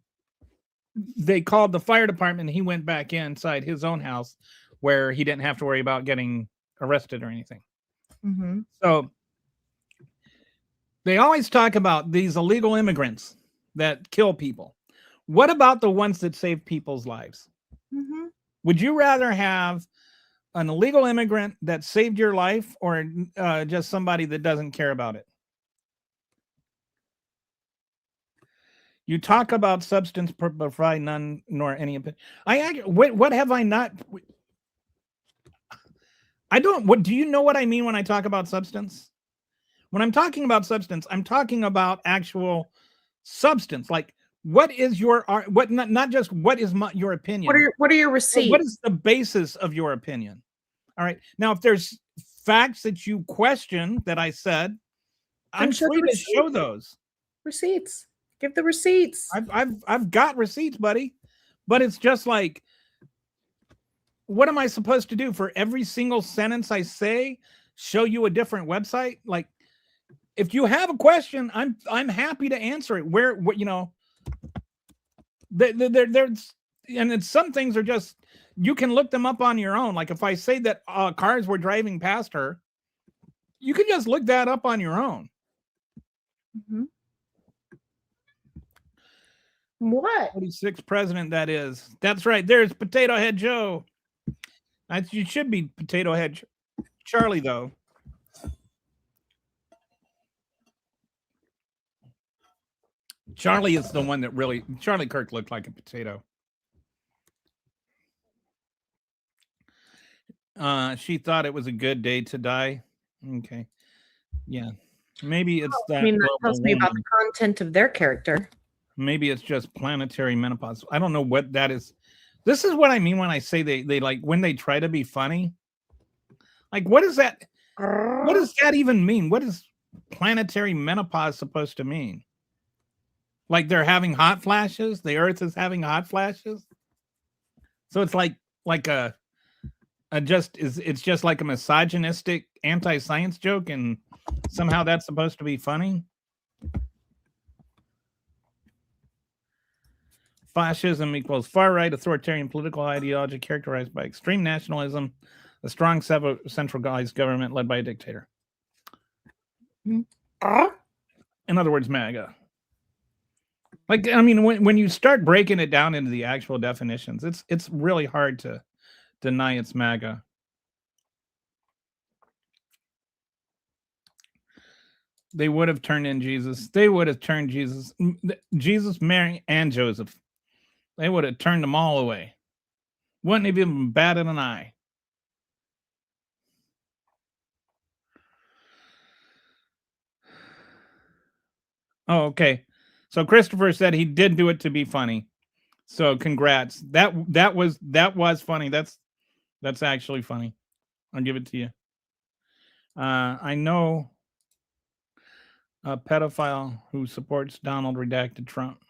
they called the fire department and he went back inside his own house where he didn't have to worry about getting arrested or anything. Mm-hmm. So they always talk about these illegal immigrants that kill people. What about the ones that save people's lives? Mm-hmm. Would you rather have an illegal immigrant that saved your life or just somebody that doesn't care about it? You talk about substance provide none nor any opinion. What have I not? I don't. What do you know what I mean when I talk about substance? When I'm talking about substance, I'm talking about actual substance. Like, what is your what? Not just what is your opinion. What are your receipts? What is the basis of your opinion? All right. Now, if there's facts that you question that I said, I'm free to show those receipts. Give the receipts. I've got receipts, buddy. But it's just like, what am I supposed to do for every single sentence I say? Show you a different website? Like, if you have a question, I'm happy to answer it. There's and it's, some things are just, you can look them up on your own. Like if I say that cars were driving past her, you can just look that up on your own. Mm-hmm. What? 46th president, that is. That's right. There's Potato Head Joe. You should be Potato Head Charlie, though. Charlie is the one that really, Charlie Kirk looked like a potato. She thought it was a good day to die. Okay. Yeah. Maybe it's that. I mean, that tells me about the content of their character. Maybe it's just planetary menopause. I don't know what that is. This is what I mean when I say they like when they try to be funny. Like, what is that? What does that even mean? What is planetary menopause supposed to mean? Like they're having hot flashes? The Earth is having hot flashes? So it's like it's just like a misogynistic anti-science joke, and somehow that's supposed to be funny. Fascism equals far-right authoritarian political ideology characterized by extreme nationalism, a strong centralized government led by a dictator. In other words, MAGA. Like, I mean, when you start breaking it down into the actual definitions, it's really hard to deny it's MAGA. They would have turned in Jesus. They would have turned Jesus, Mary, and Joseph. They would have turned them all away. Wouldn't have even batted an eye. Oh, okay. So Christopher said he did do it to be funny. So congrats. That was funny. That's actually funny. I'll give it to you. I know a pedophile who supports Donald redacted Trump.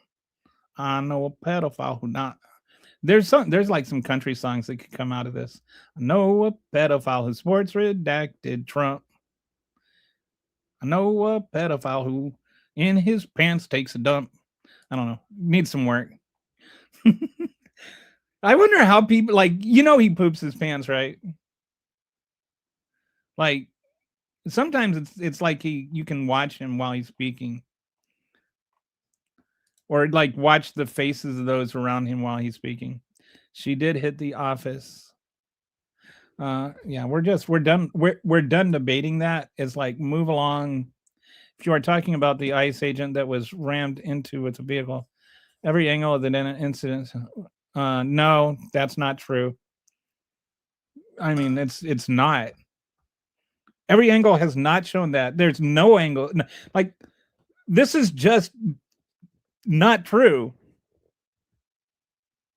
I know a pedophile who not. There's like some country songs that could come out of this. I know a pedophile who supports redacted Trump. I know a pedophile who in his pants takes a dump. I don't know. Needs some work. I wonder how people he poops his pants, right? Like sometimes it's like you can watch him while he's speaking. Or like watch the faces of those around him while he's speaking. She did hit the office. Yeah, we're done. We're done debating that. It's like move along. If you are talking about the ICE agent that was rammed into with a vehicle, every angle of the incident. No, that's not true. I mean, it's not. Every angle has not shown that. There's no angle. Like this is just not true.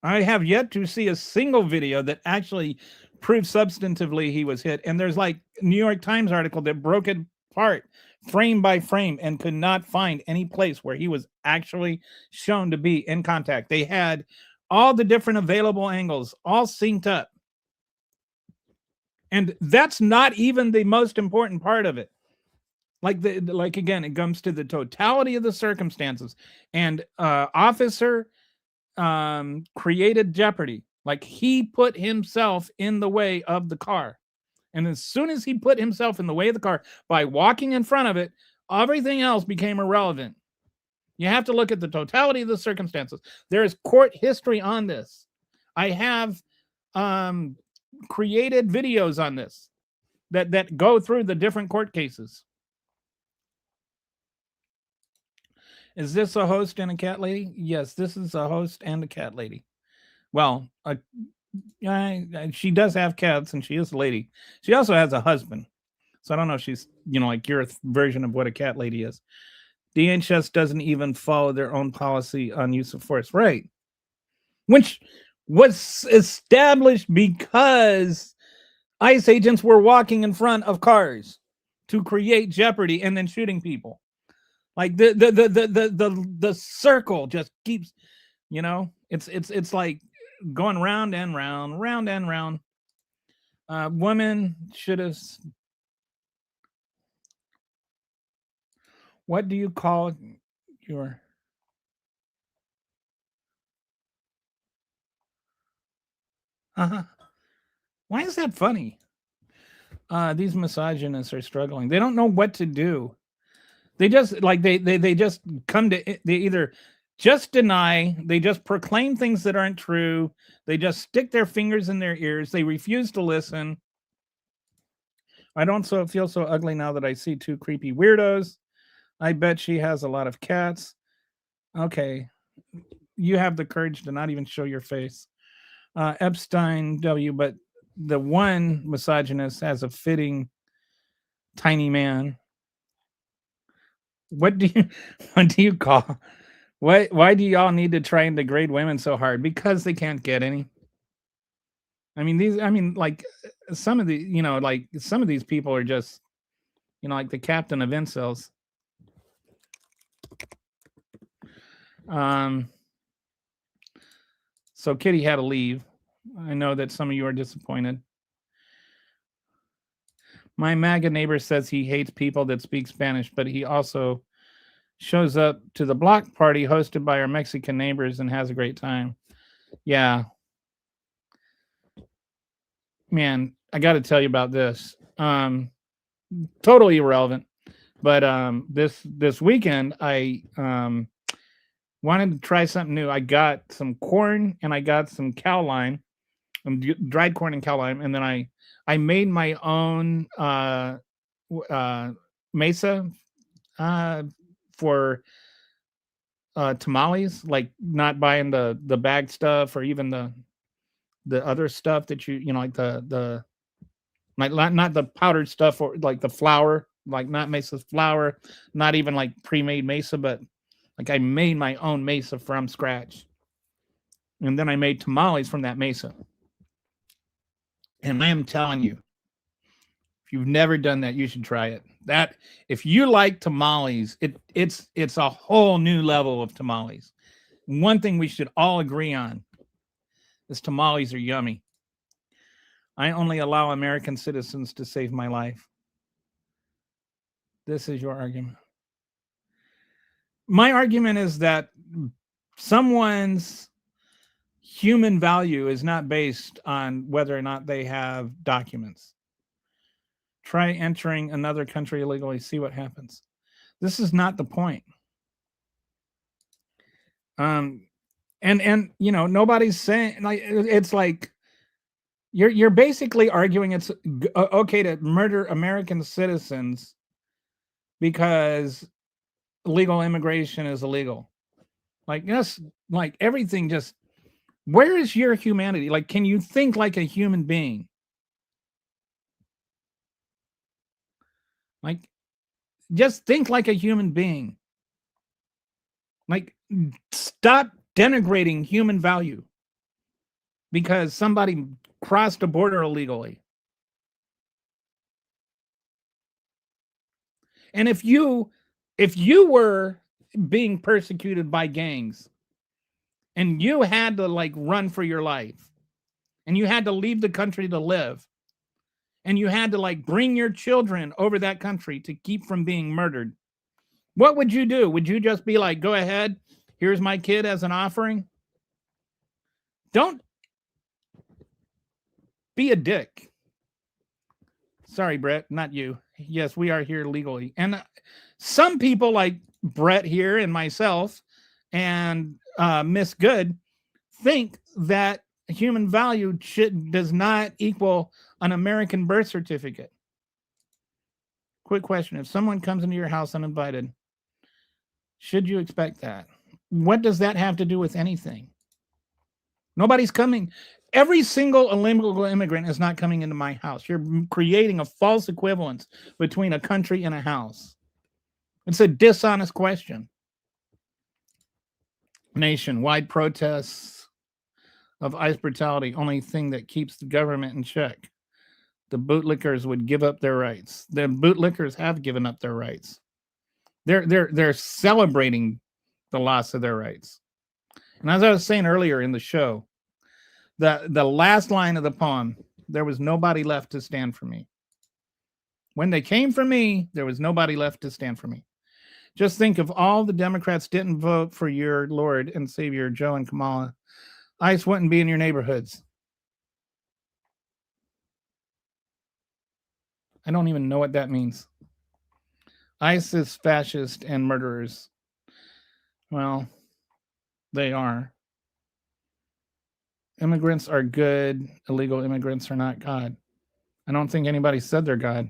I have yet to see a single video that actually proves substantively he was hit. And there's like New York Times article that broke it apart frame by frame and could not find any place where he was actually shown to be in contact. They had all the different available angles all synced up. And that's not even the most important part of it. Like again, it comes to the totality of the circumstances. And officer created jeopardy. Like he put himself in the way of the car. And as soon as he put himself in the way of the car by walking in front of it, everything else became irrelevant. You have to look at the totality of the circumstances. There is court history on this. I have created videos on this that go through the different court cases. Is this a host and a cat lady? Yes, this is a host and a cat lady. Well, she does have cats and she is a lady. She also has a husband. So I don't know if she's, like your version of what a cat lady is. DHS doesn't even follow their own policy on use of force. Right. Which was established because ICE agents were walking in front of cars to create jeopardy and then shooting people. Like the circle just keeps, it's like going round and round, round and round. Women should have. What do you call your? Why is that funny? These misogynists are struggling. They don't know what to do. They just they just come to they either just deny, they just proclaim things that aren't true, they just stick their fingers in their ears, they refuse to listen. I don't feel so ugly now that I see two creepy weirdos. I bet she has a lot of cats. Okay, you have the courage to not even show your face. Epstein W, but the one misogynist has a fitting tiny man. What do you call? Why do y'all need to try and degrade women so hard? Because they can't get any. Like some of these people are just, like the captain of incels. So Kitty had to leave. I know that some of you are disappointed. My MAGA neighbor says he hates people that speak Spanish, but he also shows up to the block party hosted by our Mexican neighbors and has a great time. Yeah. Man, I got to tell you about this. Totally irrelevant. But this weekend, I wanted to try something new. I got some corn and I got some cow lime, dried corn and cow lime, and then I made my own mesa for tamales, like not buying the bag stuff or even the other stuff that like the like not the powdered stuff or like the flour, like not Mesa's flour, not even like pre-made Mesa, but like I made my own Mesa from scratch. And then I made tamales from that Mesa. And I am telling you, if you've never done that, you should try it. That if you like tamales, it's a whole new level of tamales. One thing we should all agree on is tamales are yummy. I only allow American citizens to save my life. This is your argument. My argument is that someone's human value is not based on whether or not they have documents. Try entering another country illegally, see what happens. This is not the point. And nobody's saying, like, it's like you're basically arguing it's okay to murder American citizens because illegal immigration is illegal. Like, yes, like everything just, where is your humanity? Like, can you think like a human being? Like, just think like a human being. Like, stop denigrating human value because somebody crossed a border illegally. And if you were being persecuted by gangs and you had to like run for your life and you had to leave the country to live and you had to like bring your children over that country to keep from being murdered, what would you do? Would you just be like, go ahead, here's my kid as an offering? Don't be a dick. Sorry, Brett, not you. Yes, we are here legally. And some people like Brett here and myself and Miss Good think that human value does not equal an American birth certificate. Quick question. If someone comes into your house uninvited, should you expect that? What does that have to do with anything? Nobody's coming. Every single illegal immigrant is not coming into my house. You're creating a false equivalence between a country and a house. It's a dishonest question. Nationwide protests of ICE brutality, only thing that keeps the government in check. The bootlickers would give up their rights. The bootlickers have given up their rights. They're celebrating the loss of their rights. And as I was saying earlier in the show, the last line of the poem, there was nobody left to stand for me. When they came for me, there was nobody left to stand for me. Just think if all the Democrats didn't vote for your Lord and Savior, Joe and Kamala, ICE wouldn't be in your neighborhoods. I don't even know what that means. ICE is fascist and murderers. Well, they are. Immigrants are good. Illegal immigrants are not God. I don't think anybody said they're God.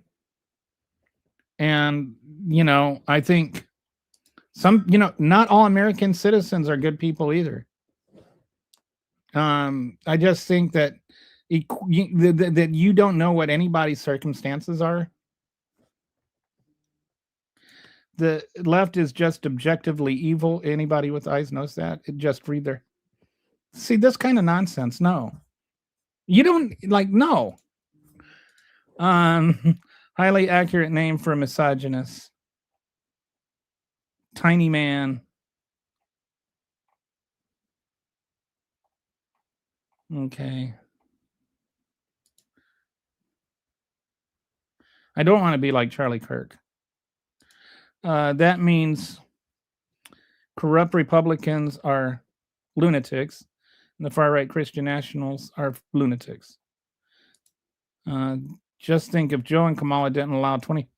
And, I think not all American citizens are good people either. I just think that that you don't know what anybody's circumstances are. The left is just objectively evil. Anybody with eyes knows that. Just read their. See, this kind of nonsense. No. You don't no. Highly accurate name for a misogynist. Tiny man. Okay. I don't want to be like Charlie Kirk. That means corrupt Republicans are lunatics, and the far-right Christian nationals are lunatics. Just think if Joe and Kamala didn't allow 20...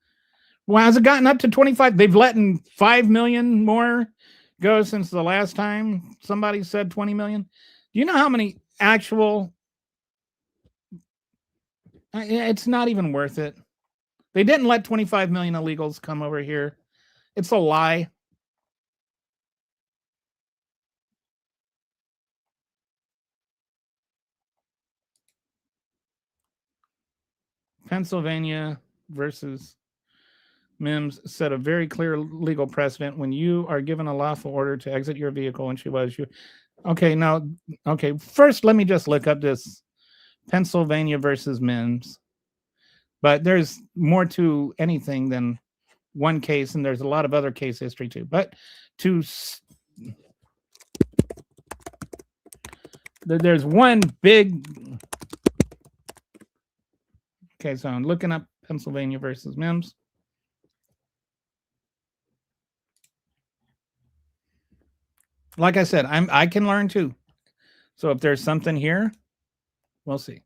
Well, has it gotten up to 25? They've let 5 million more go since the last time somebody said 20 million. Do you know how many actual... It's not even worth it. They didn't let 25 million illegals come over here It's a lie. Pennsylvania versus Mims set a very clear legal precedent. When you are given a lawful order to exit your vehicle, and she was you. Okay, now, okay, first let me just look up this Pennsylvania versus Mims. But there's more to anything than one case, and there's a lot of other case history too. But there's one big. Okay, so I'm looking up Pennsylvania versus Mims. Like I said, I can learn too. So if there's something here, we'll see.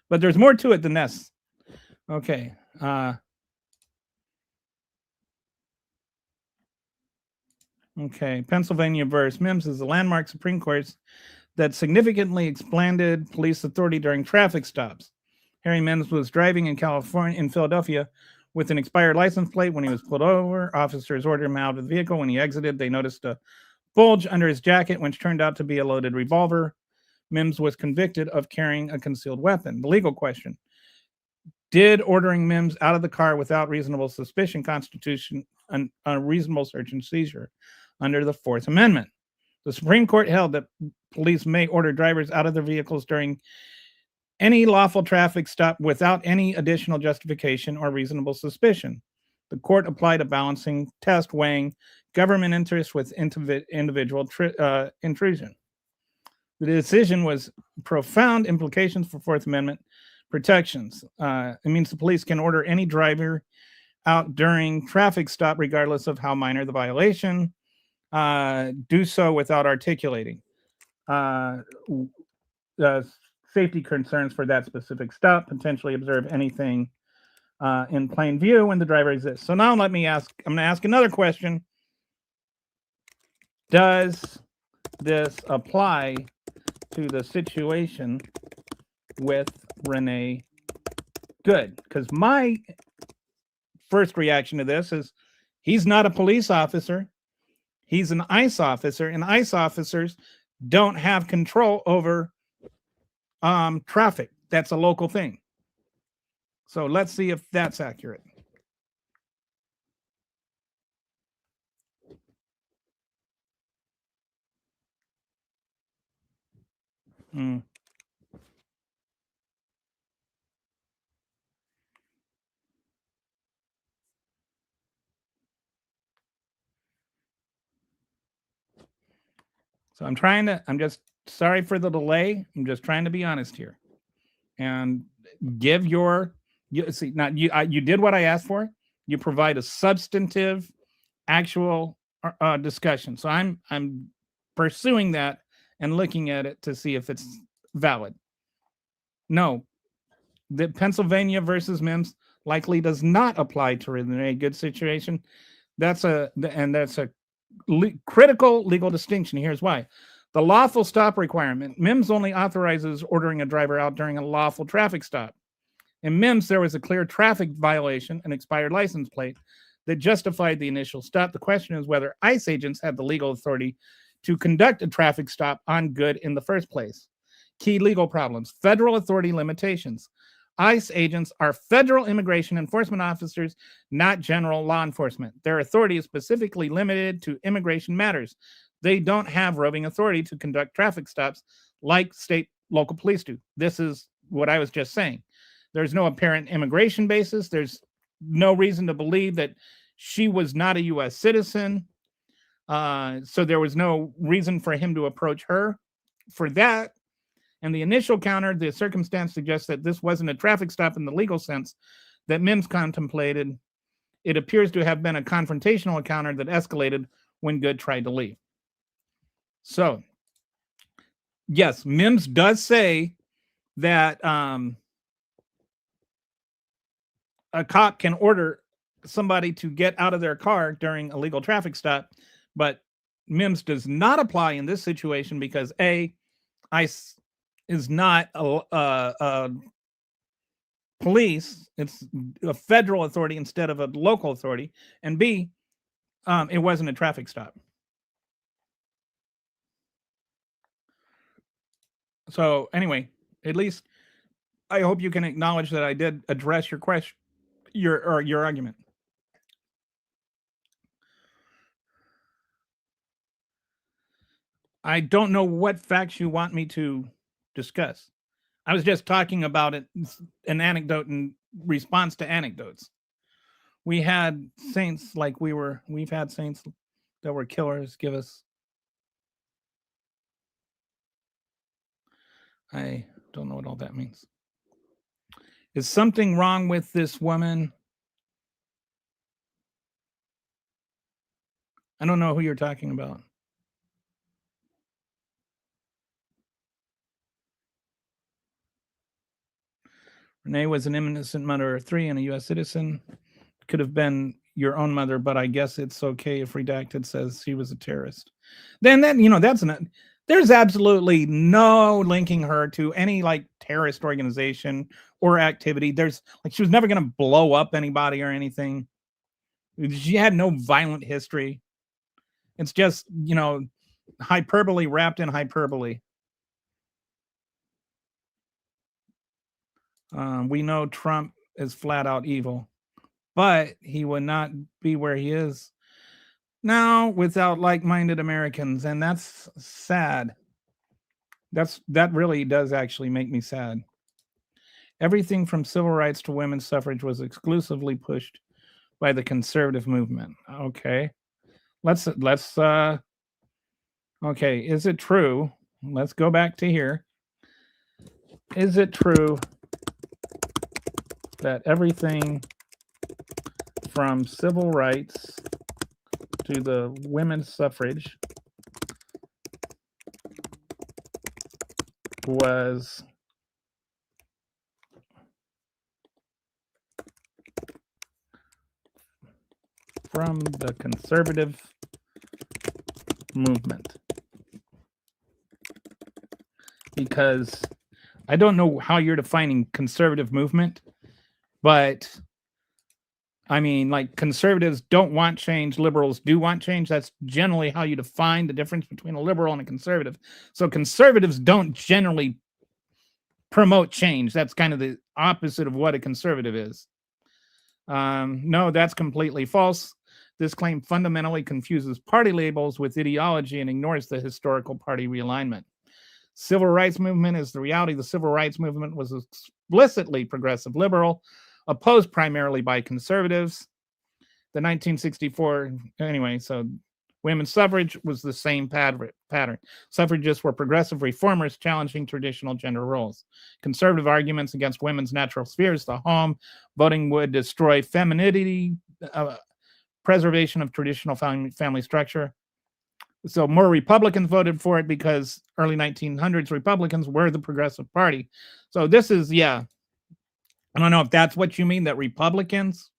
But there's more to it than this. Okay. Okay. Pennsylvania versus Mims is a landmark Supreme Court that significantly expanded police authority during traffic stops. Harry Mims was driving in Philadelphia, with an expired license plate. When he was pulled over, officers ordered him out of the vehicle. When he exited, they noticed a bulge under his jacket, which turned out to be a loaded revolver. Mims was convicted of carrying a concealed weapon. The legal question: did ordering Mims out of the car without reasonable suspicion constitute a reasonable search and seizure under the Fourth Amendment? The Supreme Court held that police may order drivers out of their vehicles during any lawful traffic stop without any additional justification or reasonable suspicion. The court applied a balancing test weighing government interest with individual intrusion. The decision was profound implications for Fourth Amendment protections. It means the police can order any driver out during traffic stop, regardless of how minor the violation. Do so without articulating safety concerns for that specific stop, potentially observe anything in plain view when the driver exists. So now let me ask, I'm going to ask another question. Does this apply to the situation with Renee Good? Because my first reaction to this is he's not a police officer. He's an ICE officer, and ICE officers don't have control over traffic. That's a local thing. So let's see if that's accurate. So I'm just sorry for the delay. I'm just trying to be honest here and give you did what I asked for. You provide a substantive, actual discussion. So I'm pursuing that and looking at it to see if it's valid. No, the Pennsylvania versus Mims likely does not apply to Renee Good situation. That's a critical legal distinction. Here's why. The lawful stop requirement. Mims only authorizes ordering a driver out during a lawful traffic stop. In Mims, there was a clear traffic violation, an expired license plate, that justified the initial stop. The question is whether ICE agents had the legal authority to conduct a traffic stop on Good in the first place. Key legal problems. Federal authority limitations. ICE agents are federal immigration enforcement officers, not general law enforcement. Their authority is specifically limited to immigration matters. They don't have roving authority to conduct traffic stops like state local police do. This is what I was just saying. There's no apparent immigration basis. There's no reason to believe that she was not a U.S. citizen. So there was no reason for him to approach her for that. And the initial counter, the circumstance suggests that this wasn't a traffic stop in the legal sense that Mims contemplated. It appears to have been a confrontational encounter that escalated when Good tried to leave. So, yes, Mims does say that a cop can order somebody to get out of their car during a legal traffic stop, but Mims does not apply in this situation because ICE is not a police. It's a federal authority instead of a local authority. And B, It wasn't a traffic stop. So anyway, at least I hope you can acknowledge that I did address your question, your argument. I don't know what facts you want me to discuss. I was just talking about it, an anecdote in response to anecdotes. We had saints like we've had saints that were killers give us. I don't know what all that means. Is something wrong with this woman? I don't know who you're talking about. Renee was an innocent mother of 3 and a U.S. citizen. Could have been your own mother, but I guess it's okay if redacted says she was a terrorist. Then that's an. There's absolutely no linking her to any like terrorist organization or activity. There's like she was never going to blow up anybody or anything. She had no violent history. It's just hyperbole wrapped in hyperbole. We know Trump is flat out evil, but he would not be where he is now without like-minded Americans, and that's sad. That really does actually make me sad. Everything from civil rights to women's suffrage was exclusively pushed by the conservative movement. Okay. Let's okay, is it true? Let's go back to here. Is it true that everything from civil rights to the women's suffrage was from the conservative movement? Because I don't know how you're defining conservative movement, but I mean, like conservatives don't want change, liberals do want change. That's generally how you define the difference between a liberal and a conservative. So conservatives don't generally promote change. That's kind of the opposite of what a conservative is. No, that's completely false. This claim fundamentally confuses party labels with ideology and ignores the historical party realignment. Civil rights movement is the reality. The civil rights movement was explicitly progressive liberal, opposed primarily by conservatives. The 1964, anyway, so women's suffrage was the same pattern. Suffragists were progressive reformers challenging traditional gender roles. Conservative arguments against women's natural spheres, the home, voting would destroy femininity, preservation of traditional family structure. So more Republicans voted for it because early 1900s Republicans were the progressive party. So this is, I don't know if that's what you mean, that Republicans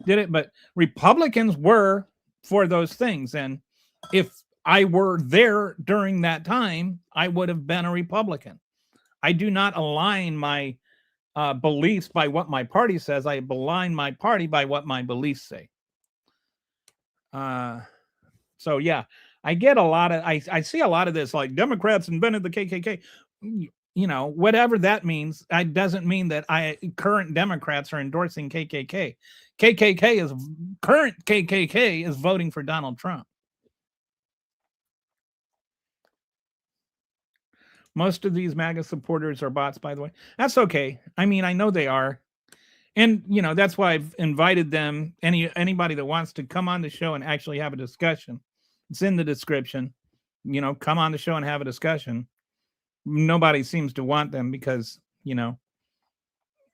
did it, but Republicans were for those things. And if I were there during that time, I would have been a Republican. I do not align my beliefs by what my party says. I align my party by what my beliefs say. So yeah, I get a lot of, I see a lot of this, like Democrats invented the KKK, whatever that means. It doesn't mean that current Democrats are endorsing KKK. Current KKK is voting for Donald Trump. Most of these MAGA supporters are bots, by the way. That's okay. I mean, I know they are. And, that's why I've invited them, anybody that wants to come on the show and actually have a discussion. It's in the description. Come on the show and have a discussion. Nobody seems to want them because,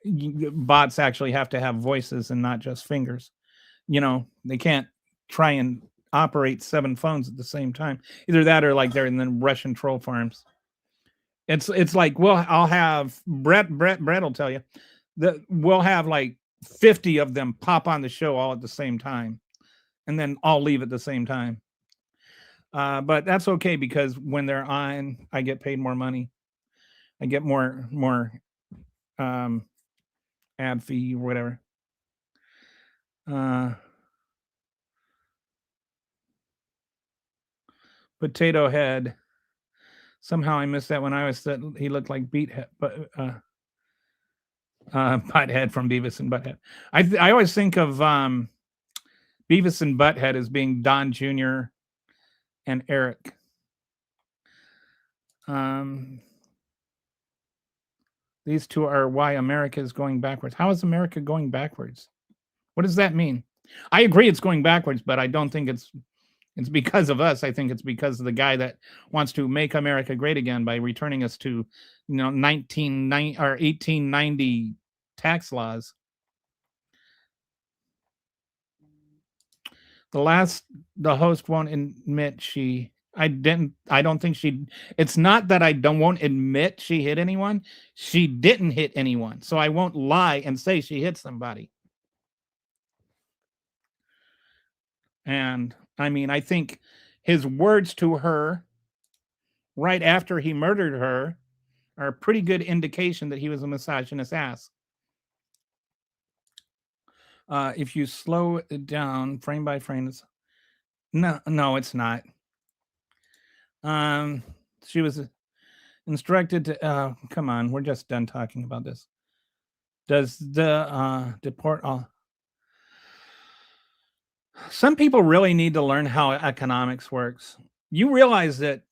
bots actually have to have voices and not just fingers. They can't try and operate 7 phones at the same time. Either that or like they're in the Russian troll farms. It's like, well, I'll have Brett will tell you that we'll have like 50 of them pop on the show all at the same time, and then I'll leave at the same time. But that's okay because when they're on, I get paid more money. I get more ad fee or whatever. Potato Head. Somehow I missed that when I was said he looked like Butthead from Beavis and Butthead. I always think of Beavis and Butthead as being Don Jr. and Eric. These two are why America is going backwards. How is America going backwards? What does that mean? I agree it's going backwards, but I don't think it's because of us. I think it's because of the guy that wants to make America great again by returning us to, 1990 or 1890 tax laws. The host won't admit I don't think it's not that I won't admit she hit anyone. She didn't hit anyone. So I won't lie and say she hit somebody. And I mean, I think his words to her right after he murdered her are a pretty good indication that he was a misogynist ass. If you slow it down frame by frame, no, it's not. She was instructed to. Come on, we're just done talking about this. Does the deport all? Some people really need to learn how economics works. You realize that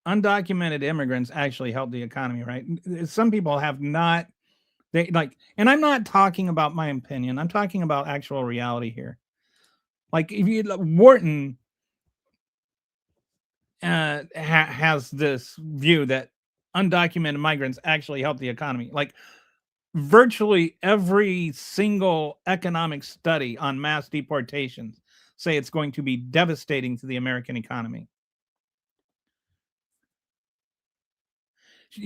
undocumented immigrants actually help the economy, right? Some people have not. They like, and I'm not talking about my opinion. I'm talking about actual reality here. Like, if you Wharton has this view that undocumented migrants actually help the economy. Like, virtually every single economic study on mass deportations say it's going to be devastating to the American economy.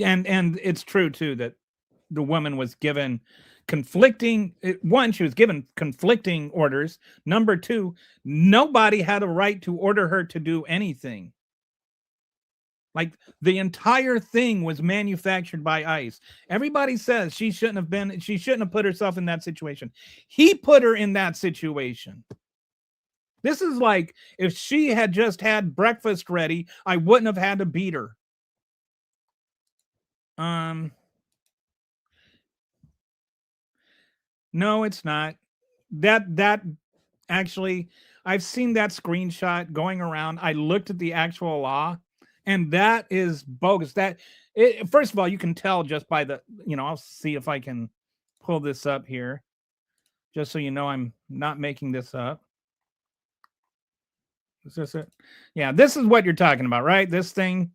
And it's true too that the woman was given conflicting she was given conflicting orders. Number two, nobody had a right to order her to do anything. Like, the entire thing was manufactured by ICE. Everybody says she shouldn't have put herself in that situation. He put her in that situation. This is like, if she had just had breakfast ready, I wouldn't have had to beat her. No, it's not. That actually, I've seen that screenshot going around. I looked at the actual law, and that is bogus. First of all, you can tell just by the, I'll see if I can pull this up here, just so you know I'm not making this up. Is this it? Yeah, this is what you're talking about, right? This thing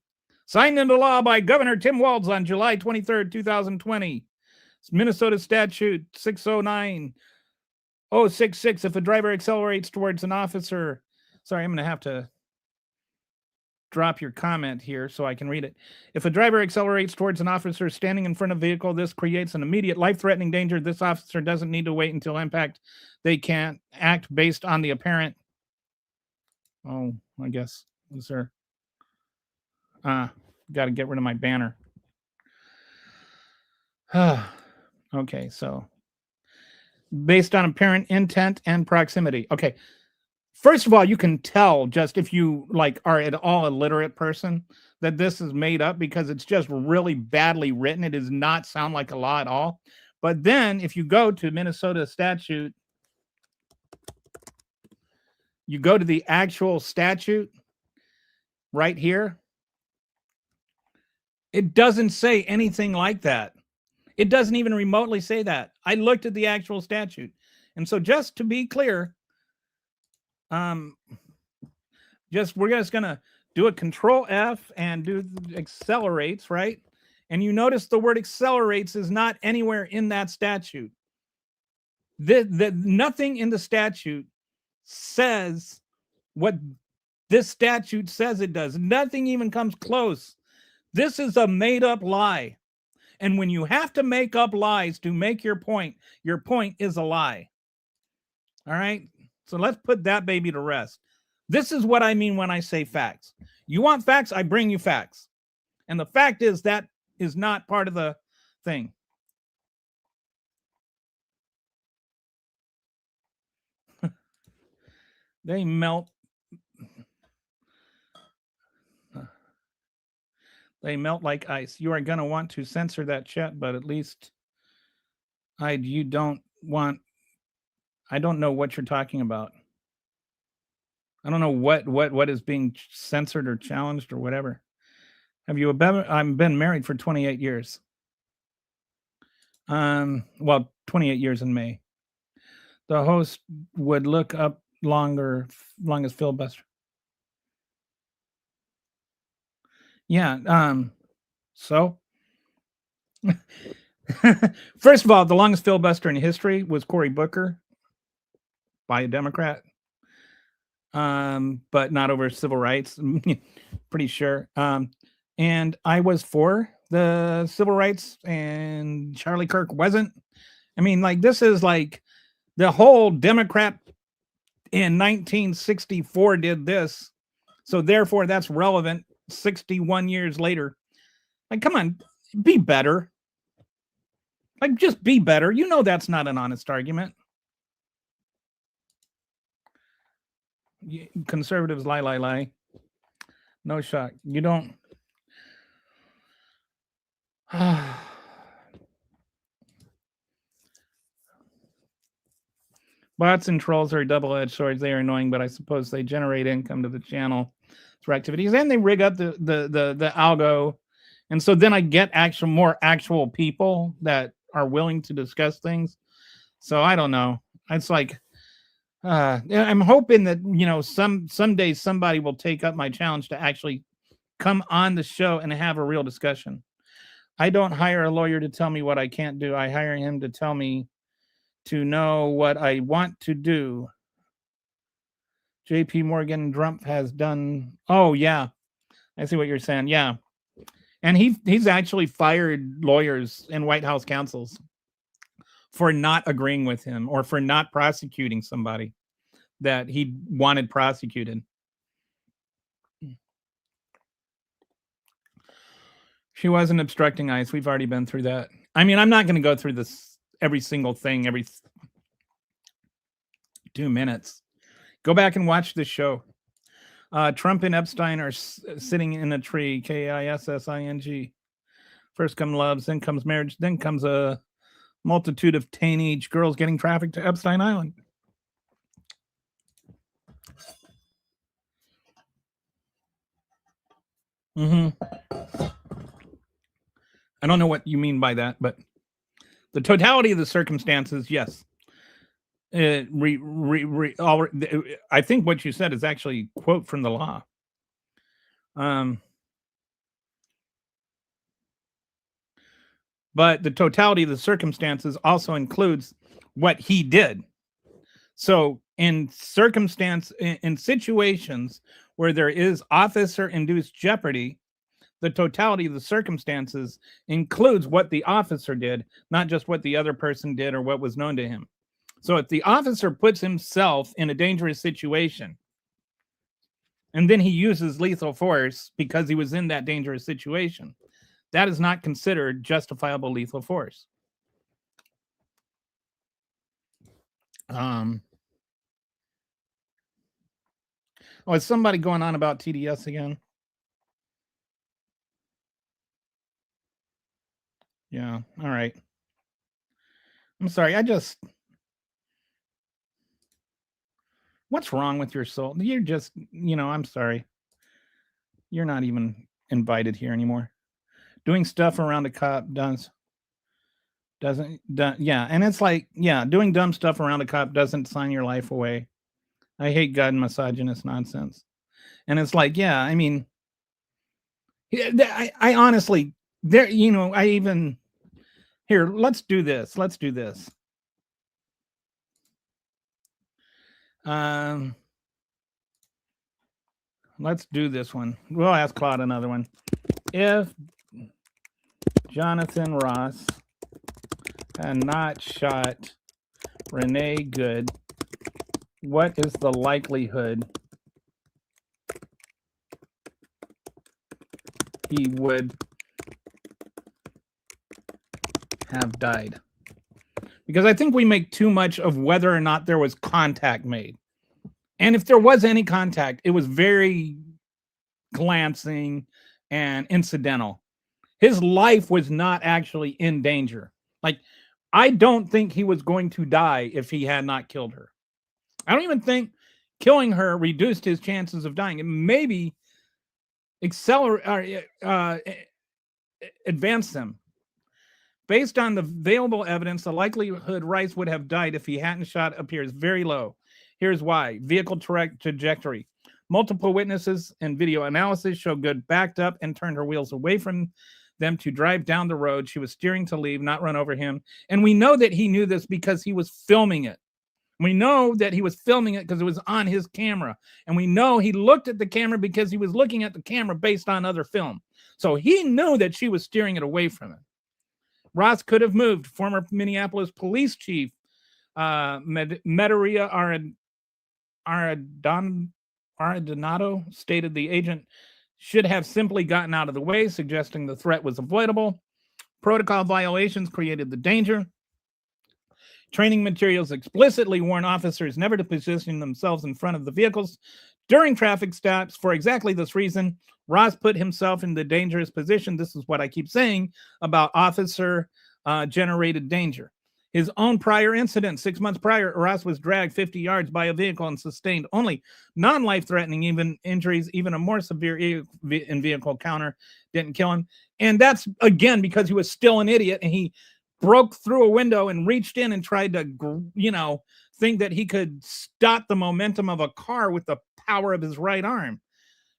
signed into law by Governor Tim Walz on July 23rd, 2020. It's Minnesota statute 609-066. If a driver accelerates towards an officer, sorry, I'm going to have to drop your comment here so I can read it. If a driver accelerates towards an officer standing in front of a vehicle, this creates an immediate life-threatening danger. This officer doesn't need to wait until impact. They can't act based on the apparent. Oh, I guess. Is there? Got to get rid of my banner. Okay, so based on apparent intent and proximity. Okay. First of all, you can tell just if you are at all a literate person that this is made up, because it's just really badly written. It does not sound like a law at all. But then if you go to Minnesota statute, you go to the actual statute right here, it doesn't say anything like that. It doesn't even remotely say that. I looked at the actual statute. And so, just to be clear, we're just going to do a Control F and do accelerates, right? And you notice the word accelerates is not anywhere in that statute. Nothing in the statute says what this statute says it does. Nothing even comes close. This is a made-up lie. And when you have to make up lies to make your point is a lie. All right? So let's put that baby to rest. This is what I mean when I say facts. You want facts? I bring you facts. And the fact is that is not part of the thing. They melt. They melt like ice. You are going to want to censor that chat, but at least I don't know what you're talking about. I don't know what is being censored or challenged or whatever. Have you been? I've been married for 28 years. Well, 28 years in May. The host would look up longest filibuster. Yeah. So first of all, the longest filibuster in history was Cory Booker by a Democrat. But not over civil rights. Pretty sure. And I was for the civil rights, and Charlie Kirk wasn't. I mean, like, this is like the whole Democrat in 1964 did this, so therefore that's relevant 61 years later. Like, come on, be better. Like, just be better. You know that's not an honest argument. Conservatives lie. No shock. You don't. Bots and trolls are double-edged swords. They are annoying, but I suppose they generate income to the channel through activities, and they rig up the algo, and so then I get more actual people that are willing to discuss things. So I don't know. It's like I'm hoping that, you know, someday somebody will take up my challenge to actually come on the show and have a real discussion. I don't hire a lawyer to tell me what I can't do. I hire him to tell me to know what I want to do. JP Morgan Trump has done. Oh, yeah. I see what you're saying. Yeah. And he's actually fired lawyers and White House counsels for not agreeing with him or for not prosecuting somebody that he wanted prosecuted. She wasn't obstructing ICE. We've already been through that. I mean, I'm not going to go through this every single thing every 2 minutes. Go back and watch the show. Trump and Epstein are sitting in a tree. KISSING. First comes loves, then comes marriage, then comes a multitude of teenage girls getting trafficked to Epstein Island. I don't know what you mean by that, but the totality of the circumstances, yes. I think what you said is actually a quote from the law. But the totality of the circumstances also includes what he did. So in situations where there is officer-induced jeopardy, the totality of the circumstances includes what the officer did, not just what the other person did or what was known to him. So if the officer puts himself in a dangerous situation and then he uses lethal force because he was in that dangerous situation, that is not considered justifiable lethal force. Oh, is somebody going on about TDS again? Yeah, all right. I'm sorry, what's wrong with your soul? You're just, I'm sorry. You're not even invited here anymore. Doing stuff around a cop doesn't, and it's like, doing dumb stuff around a cop doesn't sign your life away. I hate God and misogynist nonsense. And it's like, I mean, I honestly, there, here, let's do this. Let's do this one. We'll ask Claude another one. If Jonathan Ross had not shot Renee Good, what is the likelihood he would have died? Because I think we make too much of whether or not there was contact made. And if there was any contact, it was very glancing, and incidental. His life was not actually in danger. Like, I don't think he was going to die if he had not killed her. I don't even think killing her reduced his chances of dying. It maybe advanced them. Based on the available evidence, the likelihood Rice would have died if he hadn't shot appears very low. Here's why. Vehicle trajectory. Multiple witnesses and video analysis show Good backed up and turned her wheels away from them to drive down the road. She was steering to leave, not run over him. And we know that he knew this because he was filming it. We know that he was filming it because it was on his camera. And we know he looked at the camera because he was looking at the camera based on other film. So he knew that she was steering it away from him. Ross could have moved. Former Minneapolis police chief Medaria Arredonato stated the agent should have simply gotten out of the way, suggesting the threat was avoidable. Protocol violations created the danger. Training materials explicitly warn officers never to position themselves in front of the vehicles during traffic stops. For exactly this reason, Ross put himself in the dangerous position. This is what I keep saying about officer-generated danger. His own prior incident, 6 months prior, Ross was dragged 50 yards by a vehicle and sustained only non-life-threatening even injuries. Even a more severe in-vehicle encounter didn't kill him. And that's, again, because he was still an idiot and he broke through a window and reached in and tried to, think that he could stop the momentum of a car with the power of his right arm.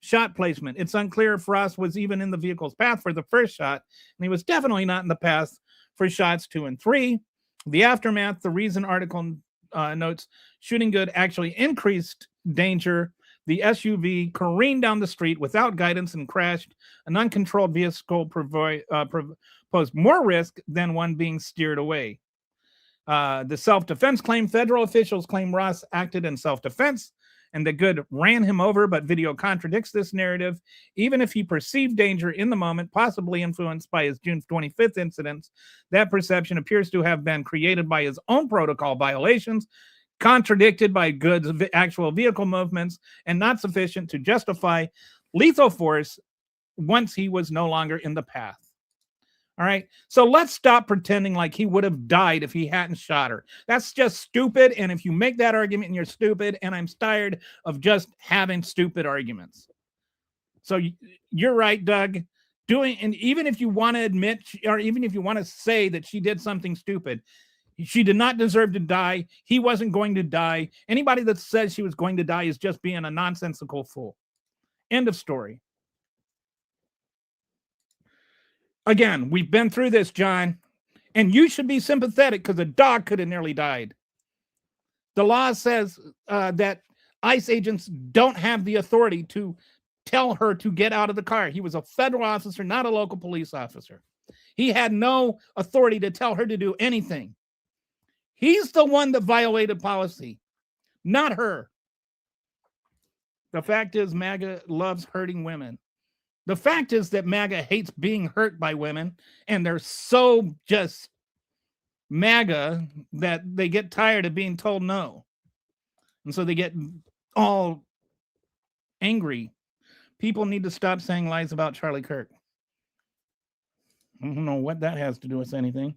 Shot placement. It's unclear if Ross was even in the vehicle's path for the first shot, and he was definitely not in the path for shots 2 and 3. The aftermath, the Reason article notes, shooting Good actually increased danger. The SUV careened down the street without guidance and crashed. An uncontrolled vehicle posed more risk than one being steered away. The self-defense claim, federal officials claim Ross acted in self-defense and that Good ran him over, but video contradicts this narrative. Even if he perceived danger in the moment, possibly influenced by his June 25th incidents, that perception appears to have been created by his own protocol violations, contradicted by Good's actual vehicle movements, and not sufficient to justify lethal force once he was no longer in the path. All right. So let's stop pretending like he would have died if he hadn't shot her. That's just stupid. And if you make that argument, you're stupid. And I'm tired of just having stupid arguments. So you're right, Doug. And even if you want to admit, or even if you want to say that she did something stupid, she did not deserve to die. He wasn't going to die. Anybody that says she was going to die is just being a nonsensical fool. End of story. Again, we've been through this, John, and you should be sympathetic because a dog could have nearly died. The law says that ICE agents don't have the authority to tell her to get out of the car. He was a federal officer, not a local police officer. He had no authority to tell her to do anything. He's the one that violated policy, not her. The fact is, MAGA loves hurting women. The fact is that MAGA hates being hurt by women, and they're so just MAGA that they get tired of being told no. And so they get all angry. People need to stop saying lies about Charlie Kirk. I don't know what that has to do with anything.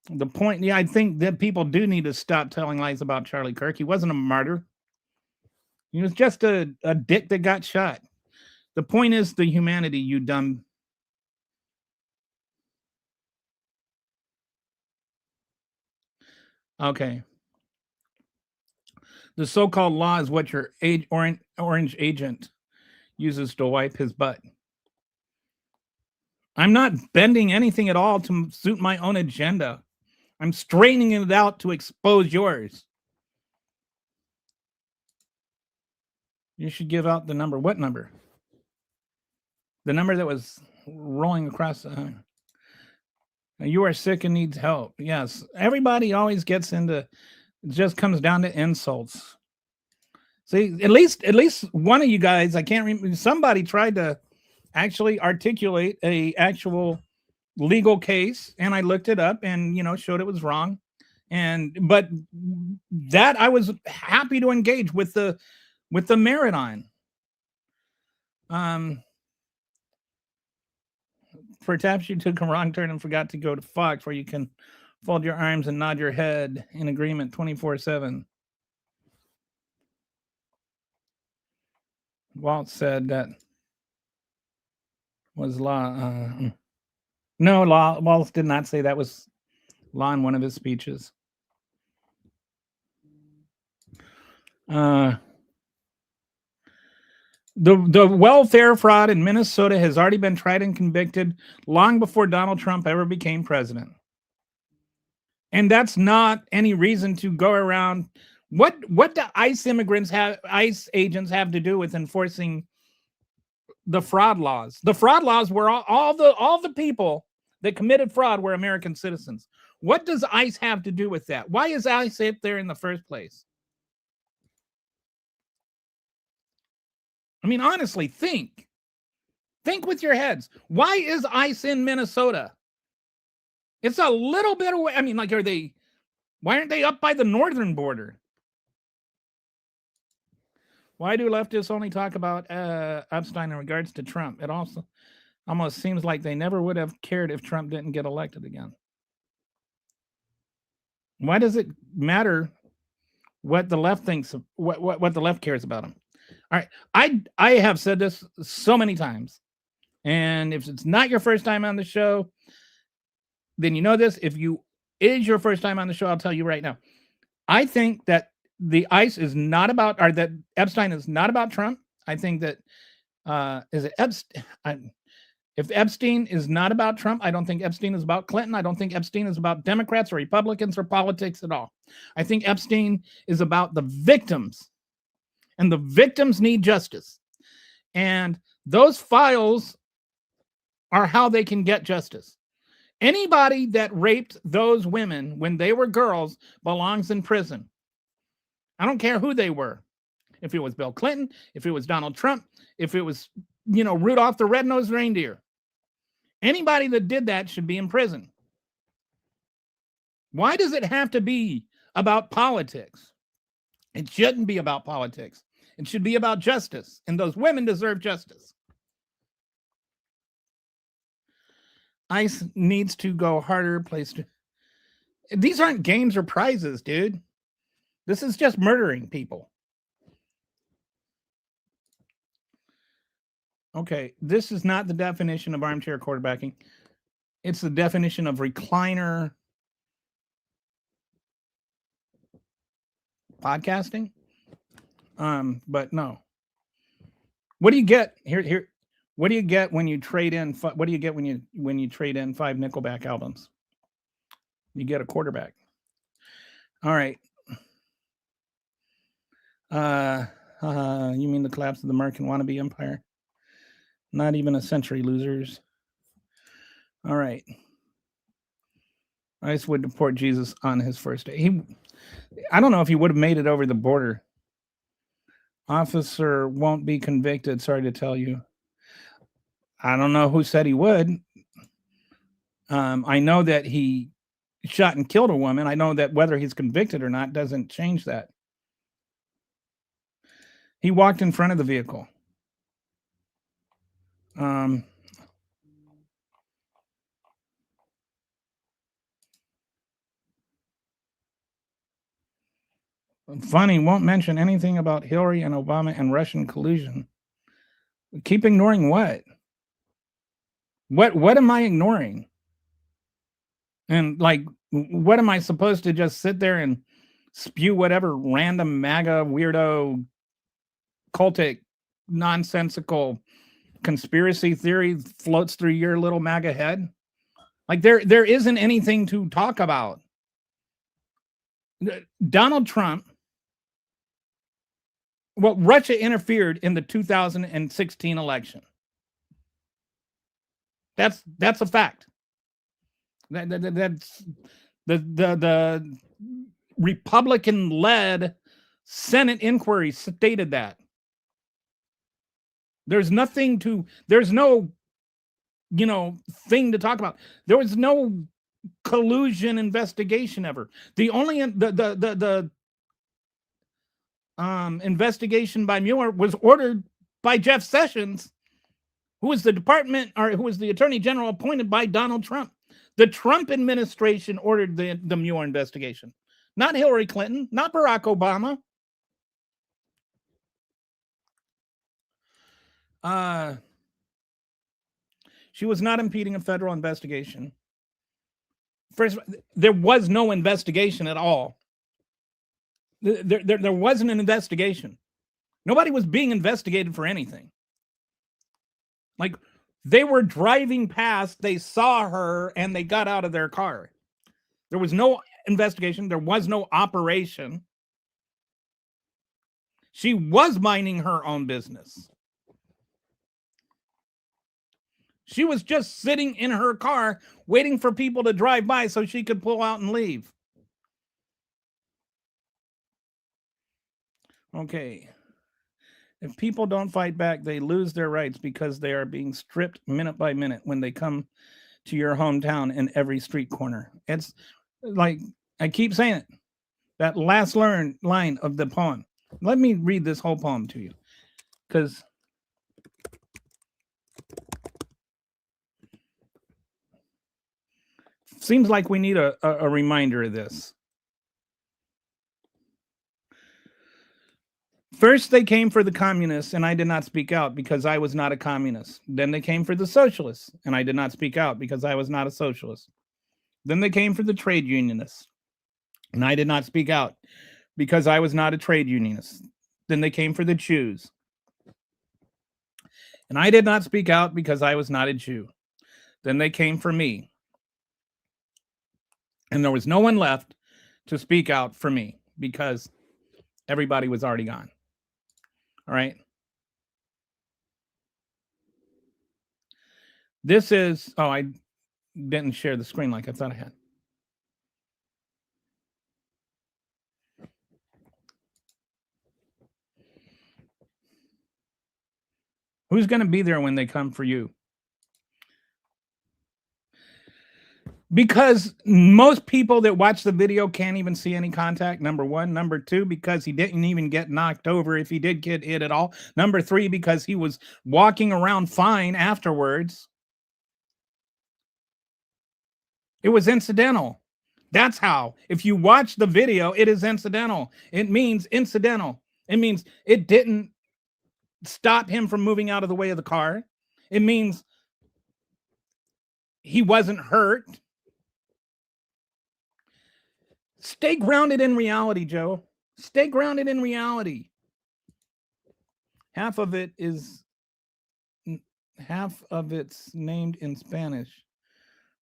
The point, I think that people do need to stop telling lies about Charlie Kirk. He wasn't a martyr. He was just a dick that got shot. The point is the humanity, you dumb. Okay. The so-called law is what your orange agent uses to wipe his butt. I'm not bending anything at all to suit my own agenda. I'm straightening it out to expose yours. You should give out the number. What number? The number that was rolling across. You are sick and needs help. Yes. Everybody always gets into, it just comes down to insults. See, at least one of you guys, I can't remember, somebody tried to actually articulate a actual legal case, and I looked it up and, showed it was wrong. But that I was happy to engage with the merit on. Perhaps you took a wrong turn and forgot to go to Fox, where you can fold your arms and nod your head in agreement 24/7. Walt said that was law. No, Walt did not say that was law in one of his speeches. The welfare fraud in Minnesota has already been tried and convicted long before Donald Trump ever became president. And that's not any reason to go around. What do ICE agents have to do with enforcing the fraud laws? The fraud laws were all the people that committed fraud were American citizens. What does ICE have to do with that? Why is ICE up there in the first place? I mean, honestly, think with your heads. Why is ICE in Minnesota? It's a little bit away. I mean, like, why aren't they up by the northern border? Why do leftists only talk about Epstein in regards to Trump? It also almost seems like they never would have cared if Trump didn't get elected again. Why does it matter what the left thinks, what the left cares about him? All right, I have said this so many times, and if it's not your first time on the show, then you know this. If it is your first time on the show, I'll tell you right now. I think that the ICE is not about, or that Epstein is not about Trump. I think that if Epstein is not about Trump, I don't think Epstein is about Clinton. I don't think Epstein is about Democrats or Republicans or politics at all. I think Epstein is about the victims, and the victims need justice. And those files are how they can get justice. Anybody that raped those women when they were girls belongs in prison. I don't care who they were. If it was Bill Clinton, if it was Donald Trump, if it was, Rudolph the Red-Nosed Reindeer. Anybody that did that should be in prison. Why does it have to be about politics? It shouldn't be about politics. It should be about justice. And those women deserve justice. ICE needs to go harder. These aren't games or prizes, dude. This is just murdering people. Okay, this is not the definition of armchair quarterbacking. It's the definition of recliner podcasting. But no. What do you get here? What do you get when you trade in? What do you get when you trade in 5 Nickelback albums? You get a quarterback. All right. You mean the collapse of the American wannabe empire? Not even a century, losers. All right. ICE would deport Jesus on his first day. I don't know if he would have made it over the border. Officer won't be convicted. Sorry to tell you. I don't know who said he would. I know that he shot and killed a woman. I know that whether he's convicted or not doesn't change that. He walked in front of the vehicle. Funny, won't mention anything about Hillary and Obama and Russian collusion. Keep ignoring what? What am I ignoring? And like, what am I supposed to just sit there and spew whatever random MAGA weirdo cultic nonsensical conspiracy theory floats through your little MAGA head? Like there isn't anything to talk about. Donald Trump, well, Russia interfered in the 2016 election. That's a fact. That's the Republican-led Senate inquiry stated that. There's no thing to talk about. There was no collusion investigation ever. The only investigation by Mueller was ordered by Jeff Sessions who was the attorney general appointed by Donald Trump. The Trump administration ordered the Mueller investigation, not Hillary Clinton, not Barack Obama. She was not impeding a federal investigation. First, there was no investigation at all. There wasn't an investigation. Nobody was being investigated for anything. Like, they were driving past, they saw her, and they got out of their car. There was no investigation. There was no operation. She was minding her own business. She was just sitting in her car waiting for people to drive by so she could pull out and leave. Okay. If people don't fight back, they lose their rights because they are being stripped minute by minute when they come to your hometown in every street corner. It's like, I keep saying it, that last line of the poem. Let me read this whole poem to you, because seems like we need a reminder of this. First, they came for the communists, and I did not speak out because I was not a communist. Then they came for the socialists, and I did not speak out because I was not a socialist. Then they came for the trade unionists, and I did not speak out because I was not a trade unionist. Then they came for the Jews, and I did not speak out because I was not a Jew. Then they came for me, and there was no one left to speak out for me because everybody was already gone. All right. This is, I didn't share the screen like I thought I had. Who's going to be there when they come for you? Because most people that watch the video can't even see any contact, number one. Number two, because he didn't even get knocked over if he did get hit at all. Number three, because he was walking around fine afterwards. It was incidental. That's how. If you watch the video, it is incidental. It means incidental. It means it didn't stop him from moving out of the way of the car. It means he wasn't hurt. Stay grounded in reality, Joe. Stay grounded in reality. Half of it's named in Spanish.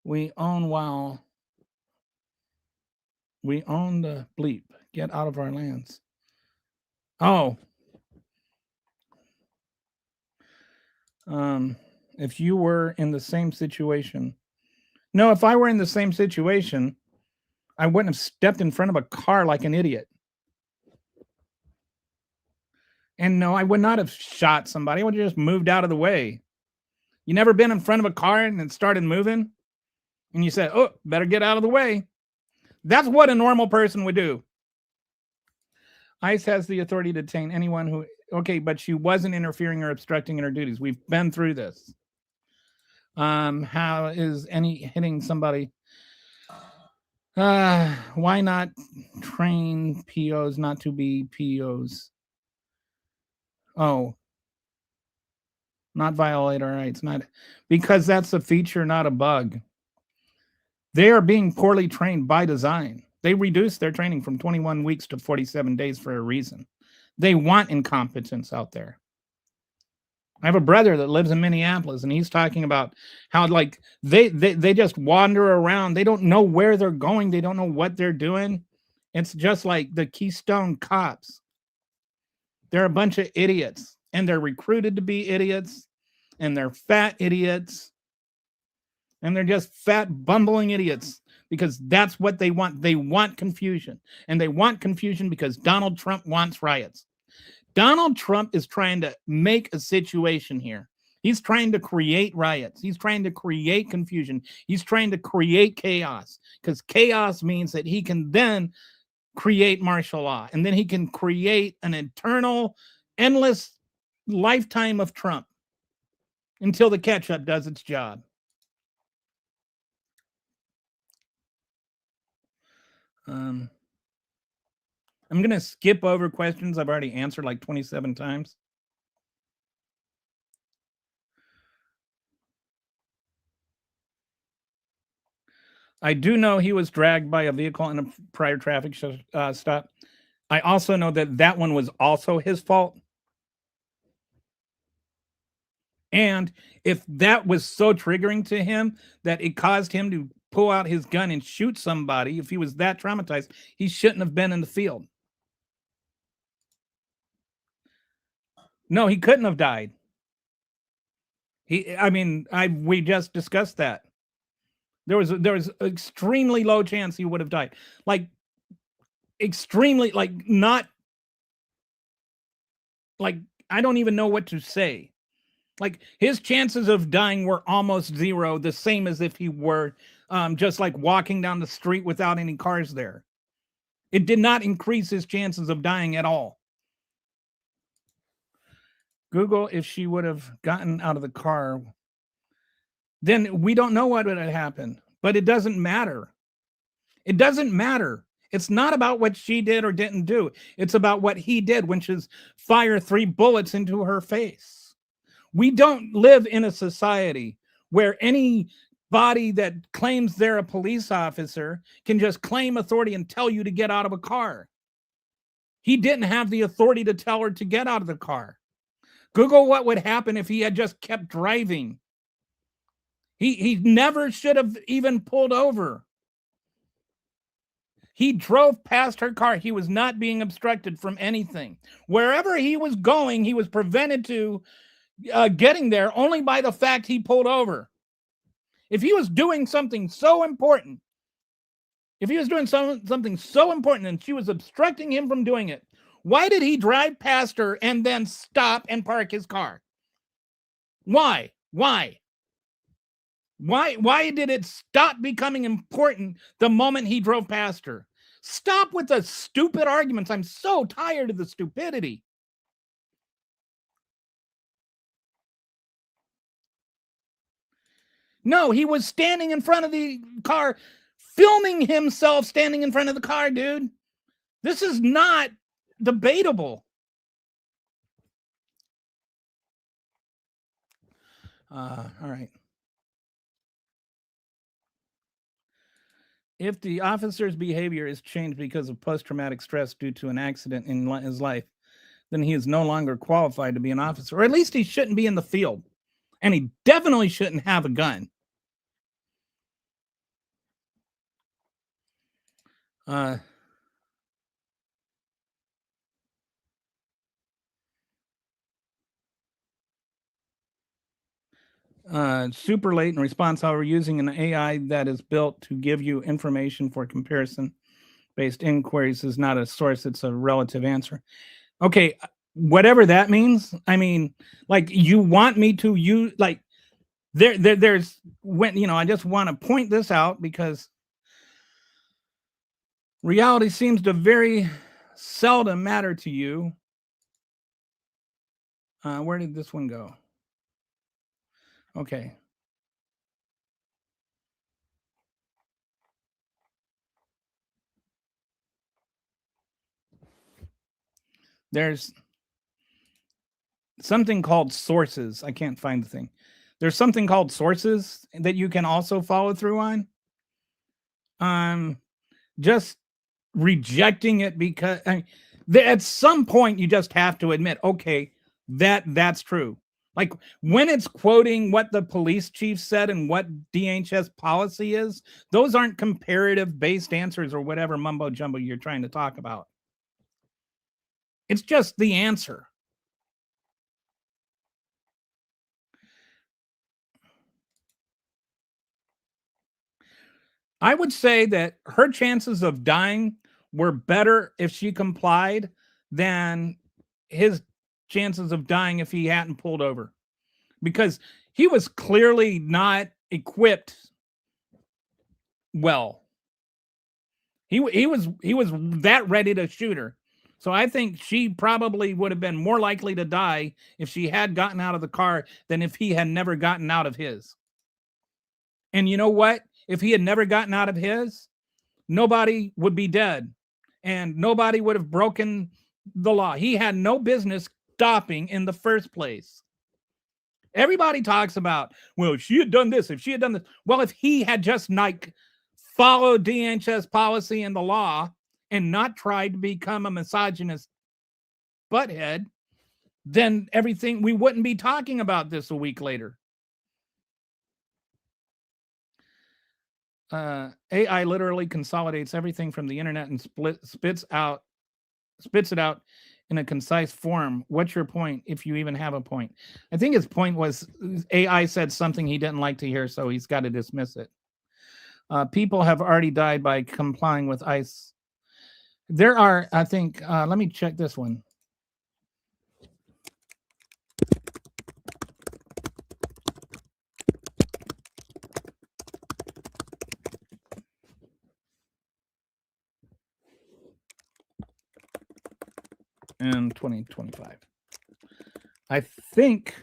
We own the bleep. Get out of our lands. Oh. If you were in the same situation. No, if I were in the same situation, I wouldn't have stepped in front of a car like an idiot. And no, I would not have shot somebody. I would have just moved out of the way. You never been in front of a car and it started moving? And you said, oh, better get out of the way. That's what a normal person would do. ICE has the authority to detain anyone who... Okay, but she wasn't interfering or obstructing in her duties. We've been through this. How is any hitting somebody... why not train POs not to be POs? Oh, not violate our rights, not because that's a feature, not a bug. They are being poorly trained by design. They reduced their training from 21 weeks to 47 days for a reason. They want incompetence out there. I have a brother that lives in Minneapolis, and he's talking about how like they just wander around. They don't know where they're going. They don't know what they're doing. It's just like the Keystone Cops. They're a bunch of idiots, and they're recruited to be idiots, and they're fat idiots, and they're just fat bumbling idiots because that's what they want. They want confusion, and they want confusion because Donald Trump wants riots. Donald Trump is trying to make a situation here. He's trying to create riots. He's trying to create confusion. He's trying to create chaos because chaos means that he can then create martial law, and then he can create an eternal, endless lifetime of Trump. until the ketchup does its job. I'm going to skip over questions I've already answered like 27 times. I do know he was dragged by a vehicle in a prior traffic stop. I also know that one was also his fault. And if that was so triggering to him that it caused him to pull out his gun and shoot somebody, if he was that traumatized, he shouldn't have been in the field. No, he couldn't have died. We just discussed that. There was extremely low chance he would have died. Like extremely, not like, I don't even know what to say. Like his chances of dying were almost zero, the same as if he were just like walking down the street without any cars there. It did not increase his chances of dying at all. Google if she would have gotten out of the car. Then we don't know what would have happened, but it doesn't matter. It doesn't matter. It's not about what she did or didn't do. It's about what he did, which is fire 3 bullets into her face. We don't live in a society where anybody that claims they're a police officer can just claim authority and tell you to get out of a car. He didn't have the authority to tell her to get out of the car. Google what would happen if he had just kept driving. He never should have even pulled over. He drove past her car. He was not being obstructed from anything. Wherever he was going, he was prevented to getting there only by the fact he pulled over. If he was doing something so important, something so important and she was obstructing him from doing it, why did he drive past her and then stop and park his car? Why? Why did it stop becoming important the moment he drove past her? Stop with the stupid arguments. I'm so tired of the stupidity. No, he was standing in front of the car, filming himself standing in front of the car, dude. This is not debatable. All right. If the officer's behavior is changed because of post-traumatic stress due to an accident in his life, then he is no longer qualified to be an officer, or at least he shouldn't be in the field. And he definitely shouldn't have a gun. Super late in response, however, using an AI that is built to give you information for comparison-based inquiries is not a source, it's a relative answer. Okay, whatever that means. I mean, like, you want me to use, like, there's when, I just want to point this out because reality seems to very seldom matter to you. Where did this one go? Okay. There's something called sources. I can't find the thing. There's something called sources that you can also follow through on. Just rejecting it because at some point you just have to admit, okay, that's true. Like when it's quoting what the police chief said and what DHS policy is, those aren't comparative based answers or whatever mumbo jumbo you're trying to talk about. It's just the answer. I would say that her chances of dying were better if she complied than his chances of dying if he hadn't pulled over, because he was clearly not equipped well. He was that ready to shoot her. So I think she probably would have been more likely to die if she had gotten out of the car than if he had never gotten out of his. And you know what? If he had never gotten out of his, nobody would be dead and nobody would have broken the law. He had no business stopping in the first place. Everybody talks about, well, if she had done this, if she had done this. Well, if he had just like followed DHS policy and the law and not tried to become a misogynist butthead, then everything, we wouldn't be talking about this a week later. AI literally consolidates everything from the internet and spits it out in a concise form. What's your point, if you even have a point? I think his point was AI said something he didn't like to hear, so he's got to dismiss it. People have already died by complying with ICE. There are, I think, let me check this one. In 2025. I think,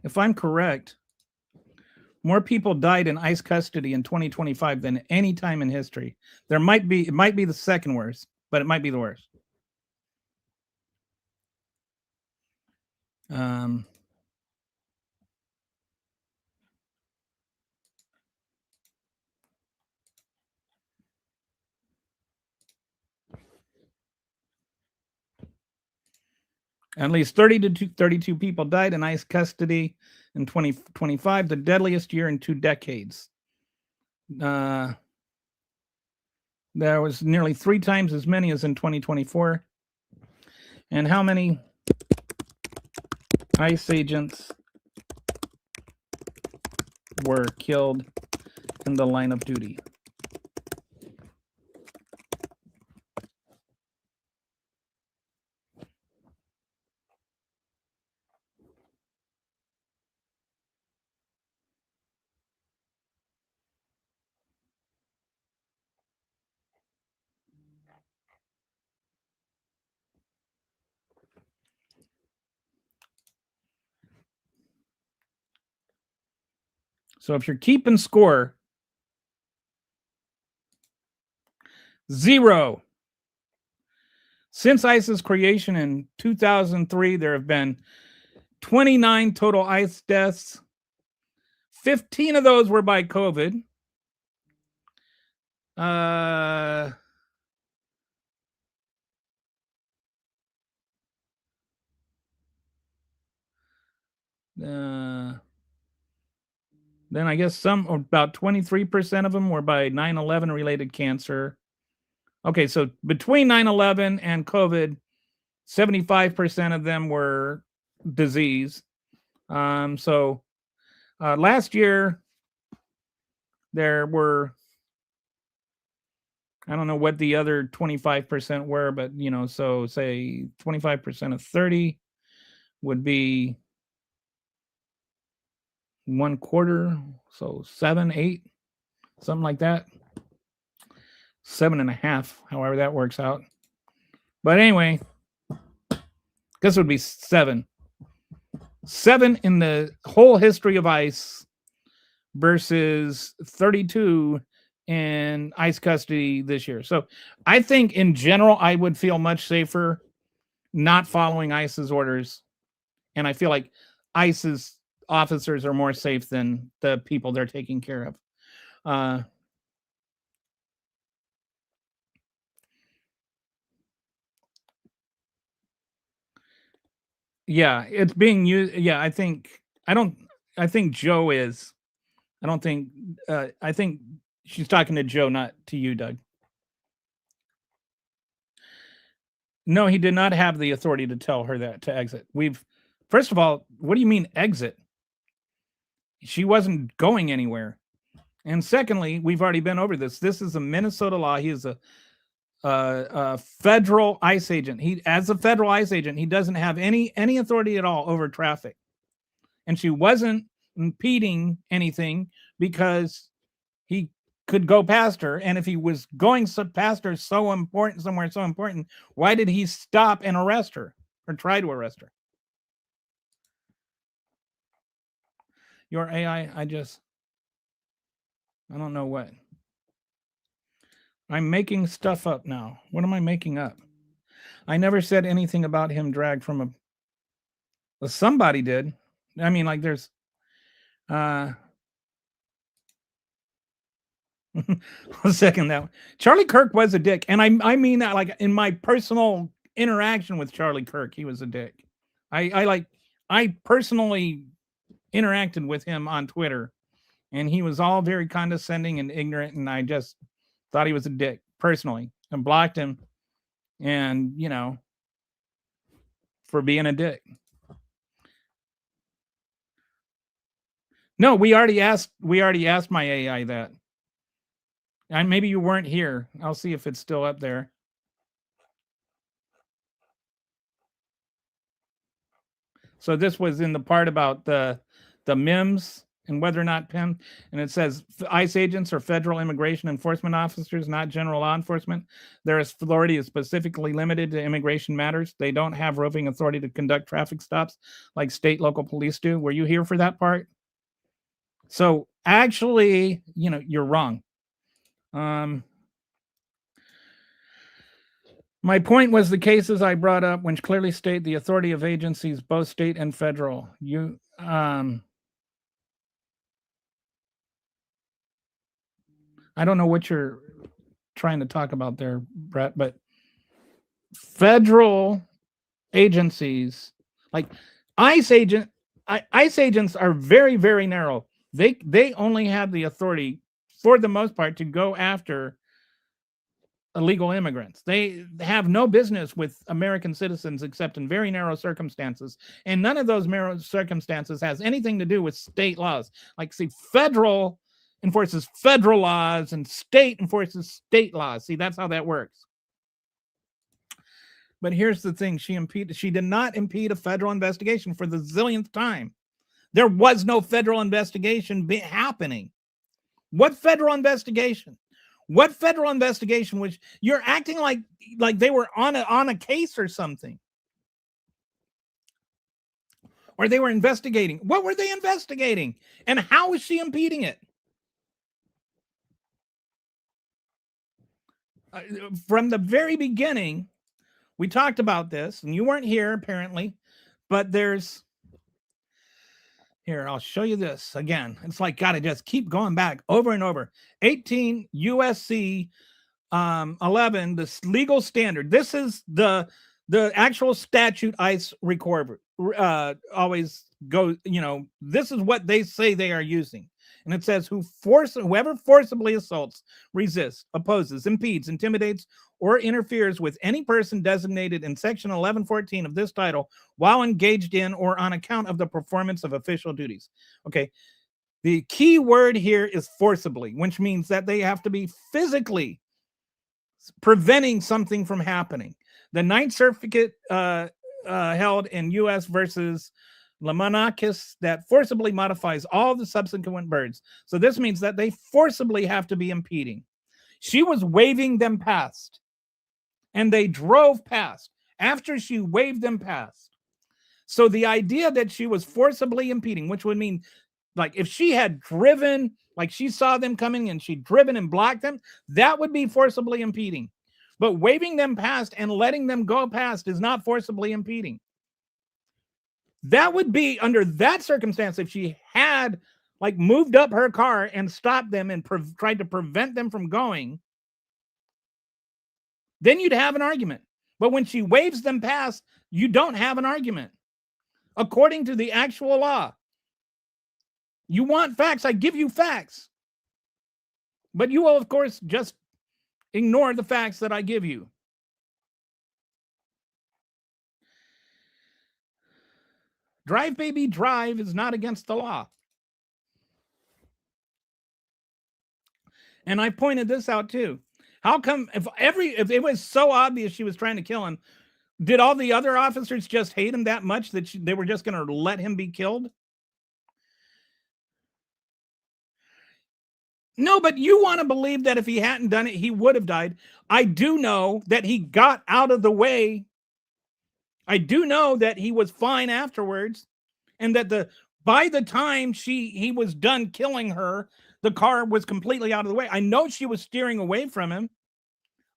if I'm correct, more people died in ICE custody in 2025 than any time in history. It might be the second worst, but it might be the worst. At least 30 to 32 people died in ICE custody in 2025, the deadliest year in 2 decades. There was nearly 3 times as many as in 2024. And how many ICE agents were killed in the line of duty? So if you're keeping score, 0. Since ICE's creation in 2003, there have been 29 total ICE deaths. 15 of those were by COVID. Then I guess about 23% of them were by 9/11 related cancer. Okay, so between 9/11 and COVID, 75% of them were disease. So last year, there were, I don't know what the other 25% were, but, so say 25% of 30 would be 1/4, so 7, 8, something like that. 7.5, however that works out. But anyway, this would be 7. 7 in the whole history of ICE versus 32 in ICE custody this year. So I think in general, I would feel much safer not following ICE's orders. And I feel like ICE's officers are more safe than the people they're taking care of. Yeah, it's being used. Yeah, I think Joe is. I think she's talking to Joe, not to you, Doug. No, he did not have the authority to tell her that to exit. First of all, what do you mean exit? She wasn't going anywhere. And secondly, we've already been over this. This is a Minnesota law. He is a federal ICE agent. As a federal ICE agent, he doesn't have any authority at all over traffic. And she wasn't impeding anything because he could go past her, and if he was going past her somewhere so important, why did he stop and arrest her or try to arrest her? Your AI, I don't know what. I'm making stuff up now. What am I making up? I never said anything about him dragged from a. Well, somebody did. I mean, like there's. I'll second that one. Charlie Kirk was a dick, and I mean that like in my personal interaction with Charlie Kirk, he was a dick. I personally interacted with him on Twitter, and he was all very condescending and ignorant, and I just thought he was a dick personally and blocked him, and for being a dick. No, we already asked my AI that. And maybe you weren't here. I'll see if it's still up there. So this was in the part about the MIMS and whether or not PIM. And it says ICE agents are federal immigration enforcement officers, not general law enforcement. Their authority is specifically limited to immigration matters. They don't have roving authority to conduct traffic stops like state local police do. Were you here for that part? So actually, you're wrong. My point was the cases I brought up, which clearly state the authority of agencies, both state and federal. I don't know what you're trying to talk about there, Brett, but federal agencies, like ICE agents are very, very narrow. They only have the authority, for the most part, to go after illegal immigrants. They have no business with American citizens except in very narrow circumstances. And none of those narrow circumstances has anything to do with state laws. Like, see, federal enforces federal laws and state enforces state laws. See, that's how that works. But here's the thing. She did not impede a federal investigation for the zillionth time. There was no federal investigation happening. What federal investigation? What federal investigation? Which you're acting like they were on a case or something, or they were investigating. What were they investigating, and how is she impeding it? From the very beginning, we talked about this, and you weren't here apparently, but there's. Here, I'll show you this again. It's like, gotta just keep going back over and over. 18 USC 11, this legal standard. This is the actual statute ICE always goes, this is what they say they are using. And it says, whoever forcibly assaults, resists, opposes, impedes, intimidates, or interferes with any person designated in section 1114 of this title while engaged in or on account of the performance of official duties. Okay. The key word here is forcibly, which means that they have to be physically preventing something from happening. The Ninth Circuit held in U.S. versus Lamanakis that forcibly modifies all the subsequent words. So this means that they forcibly have to be impeding. She was waving them past, and they drove past after she waved them past. So the idea that she was forcibly impeding, which would mean, like, if she had driven, like she saw them coming and she'd driven and blocked them, that would be forcibly impeding. But waving them past and letting them go past is not forcibly impeding. That would be, under that circumstance, if she had like moved up her car and stopped them and tried to prevent them from going, then you'd have an argument. But when she waves them past, you don't have an argument. According to the actual law. You want facts, I give you facts. But you will, of course, just ignore the facts that I give you. Drive, baby, drive is not against the law. And I pointed this out too. How come if it was so obvious she was trying to kill him, did all the other officers just hate him that much that they were just going to let him be killed? No, but you want to believe that if he hadn't done it, he would have died. I do know that he got out of the way. I do know that he was fine afterwards, and that by the time he was done killing her, the car was completely out of the way. I know she was steering away from him.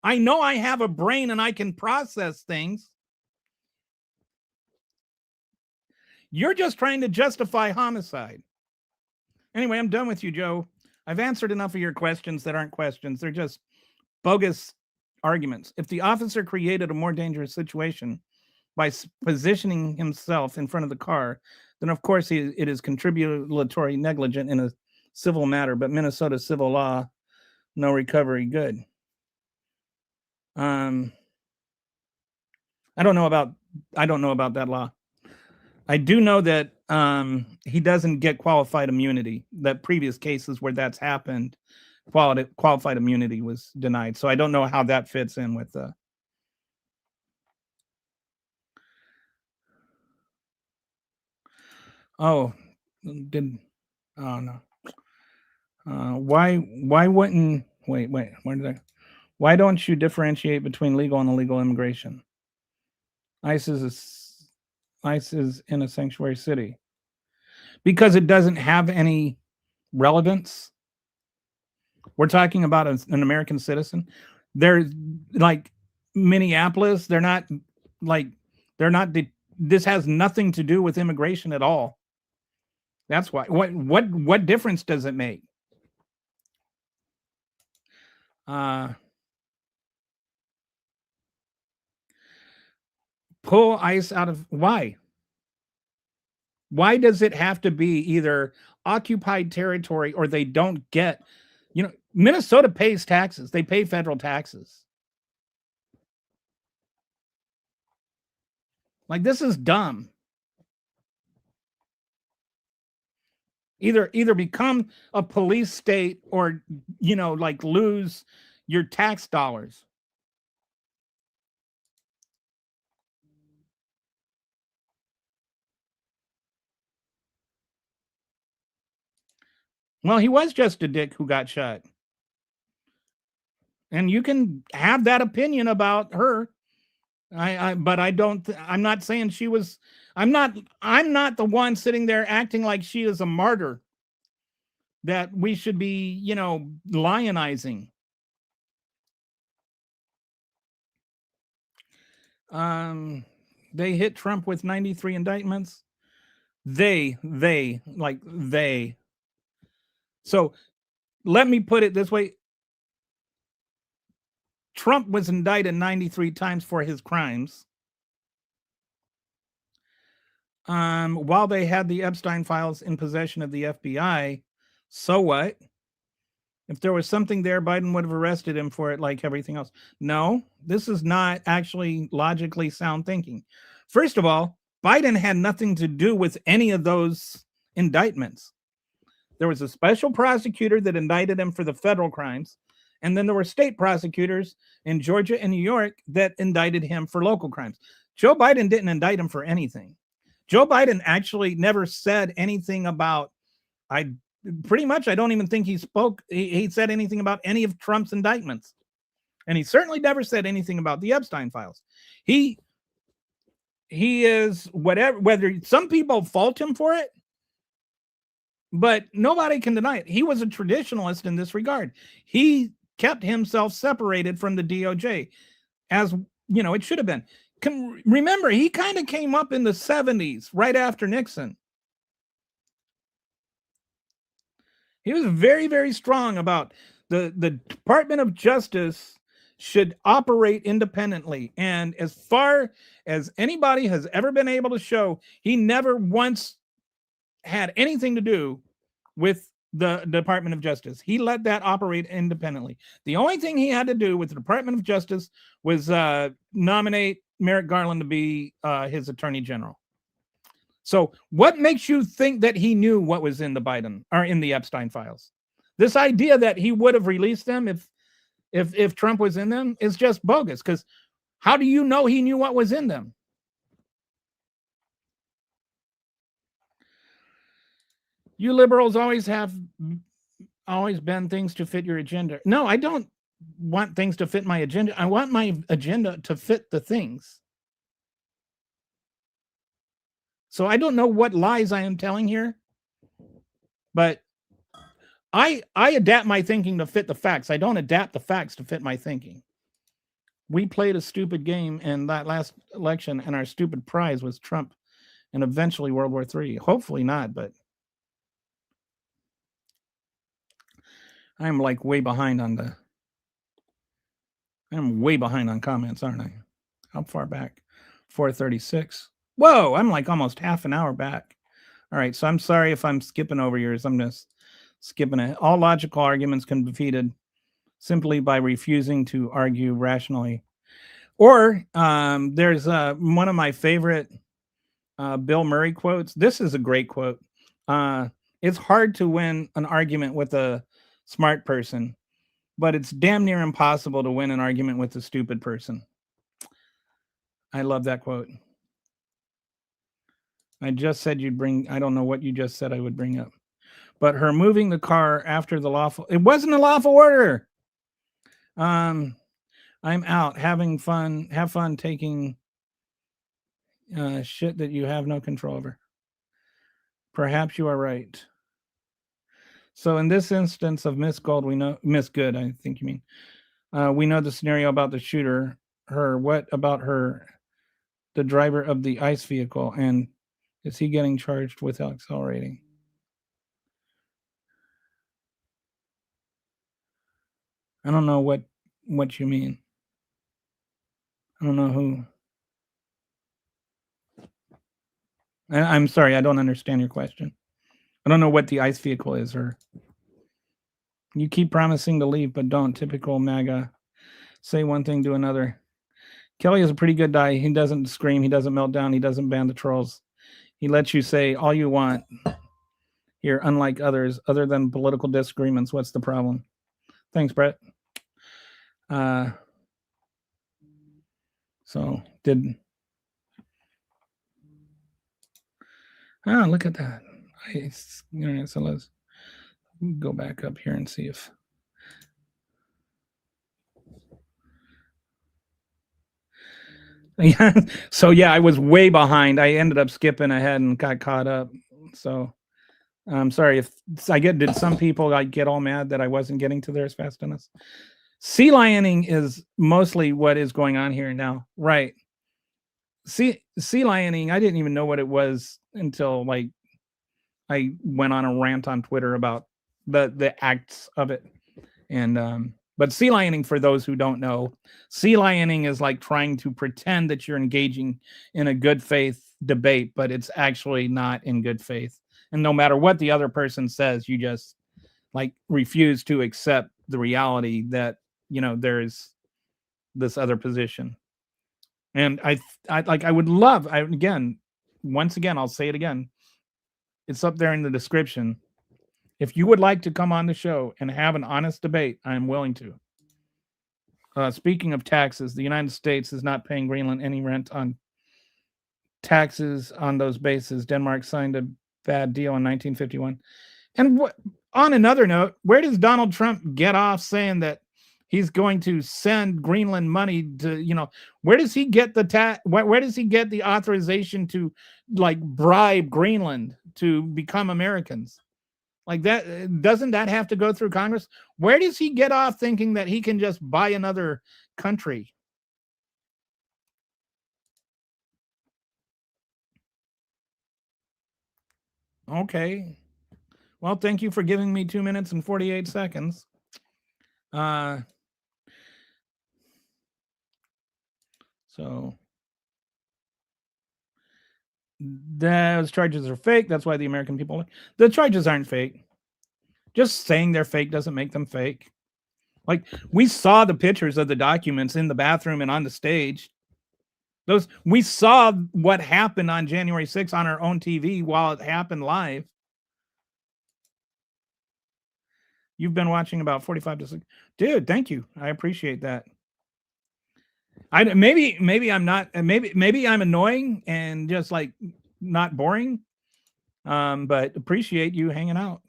I know I have a brain and I can process things. You're just trying to justify homicide. Anyway, I'm done with you, Joe. I've answered enough of your questions that aren't questions. They're just bogus arguments. If the officer created a more dangerous situation by positioning himself in front of the car, then of course it is contributory negligent in a civil matter, but Minnesota civil law, no recovery, good. I don't know about that law. I do know that he doesn't get qualified immunity. That previous cases where that's happened, qualified immunity was denied. So I don't know how that fits in with the. Oh no. Why wouldn't wait? Why don't you differentiate between legal and illegal immigration? ICE is in a sanctuary city because it doesn't have any relevance. We're talking about an American citizen. They're like Minneapolis. They're not. This has nothing to do with immigration at all. That's why. What difference does it make? Pull ICE out of why? Why does it have to be either occupied territory or they don't get, Minnesota pays taxes. They pay federal taxes. Like, this is dumb. Either become a police state or, lose your tax dollars. Well, he was just a dick who got shot. And you can have that opinion about her. But I don't. I'm not saying she was. I'm not the one sitting there acting like she is a martyr that we should be, lionizing. They hit Trump with 93 indictments. They. So let me put it this way. Trump was indicted 93 times for his crimes. While they had the Epstein files in possession of the FBI, so what? If there was something there, Biden would have arrested him for it like everything else. No, this is not actually logically sound thinking. First of all, Biden had nothing to do with any of those indictments. There was a special prosecutor that indicted him for the federal crimes. And then there were state prosecutors in Georgia and New York that indicted him for local crimes. Joe Biden didn't indict him for anything. Joe Biden actually never said anything about, I don't even think he said anything about any of Trump's indictments. And he certainly never said anything about the Epstein files. He is whether some people fault him for it, but nobody can deny it. He was a traditionalist in this regard. He kept himself separated from the DOJ, as it should have been. Remember, he kind of came up in the 70s, right after Nixon. He was very, very strong about the Department of Justice should operate independently. And as far as anybody has ever been able to show, he never once had anything to do with the Department of Justice. He let that operate independently. The only thing he had to do with the Department of Justice was nominate Merrick Garland to be his attorney general. So what makes you think that he knew what was in the Biden or in the Epstein files? This idea that he would have released them if Trump was in them is just bogus, because how do you know he knew what was in them? You liberals always have always bend things to fit your agenda. No, I don't want things to fit my agenda. I want my agenda to fit the things. So I don't know what lies I am telling here, but I adapt my thinking to fit the facts. I don't adapt the facts to fit my thinking. We played a stupid game in that last election, and our stupid prize was Trump and eventually World War III. Hopefully not, but I'm like way behind on comments, aren't I? How far back? 436. Whoa, I'm like almost half an hour back. All right, so I'm sorry if I'm skipping over yours. I'm just skipping it. All logical arguments can be defeated simply by refusing to argue rationally. Or there's one of my favorite Bill Murray quotes. This is a great quote. It's hard to win an argument with a smart person, but it's damn near impossible to win an argument with a stupid person. I love that quote. I just said you'd bring, I don't know what you just said I would bring up. But her moving the car after the lawful, it wasn't a lawful order. I'm out having fun. Have fun taking shit that you have no control over. Perhaps you are right. So in this instance of Miss Gold, we know Miss Good, I think you mean. We know the scenario about the shooter. Her, what about her, the driver of the ICE vehicle, and is he getting charged with accelerating? I don't know what you mean. I don't know who. I'm sorry, I don't understand your question. I don't know what the ICE vehicle is, or you keep promising to leave, but don't. Typical MAGA. Say one thing, do another. Kelly is a pretty good guy. He doesn't scream. He doesn't melt down. He doesn't ban the trolls. He lets you say all you want here, unlike others, other than political disagreements. What's the problem? Thanks, Brett. So did... Oh, look at that. So let's go back up here and see if... Yeah. So yeah, I was way behind. I ended up skipping ahead and got caught up. So I'm sorry if did some people like get all mad that I wasn't getting to theirs fast enough? Sea lioning is mostly what is going on here now. Right. Sea lioning, I didn't even know what it was until like I went on a rant on Twitter about the acts of it. And but sea lioning, for those who don't know, sea lioning is like trying to pretend that you're engaging in a good faith debate, but it's actually not in good faith. And no matter what the other person says, you just like refuse to accept the reality that, you know, there's this other position. And I would love, once again, I'll say it again. It's up there in the description. If you would like to come on the show and have an honest debate, I'm willing to. Speaking of taxes, the United States is not paying Greenland any rent on taxes on those bases. Denmark signed a bad deal in 1951. And on another note, where does Donald Trump get off saying that he's going to send Greenland money to, you know, where does he get the where does he get the authorization to like bribe Greenland to become Americans? Like that, doesn't that have to go through Congress? Where does he get off thinking that he can just buy another country? Okay. Well, thank you for giving me 2 minutes and 48 seconds. So those charges are fake. That's why the American people... The charges aren't fake. Just saying they're fake doesn't make them fake. Like, we saw the pictures of the documents in the bathroom and on the stage. We saw what happened on January 6th on our own TV while it happened live. You've been watching about 45 to 6. Dude, thank you. I appreciate that. Maybe I'm not, maybe I'm annoying and just like not boring. But appreciate you hanging out.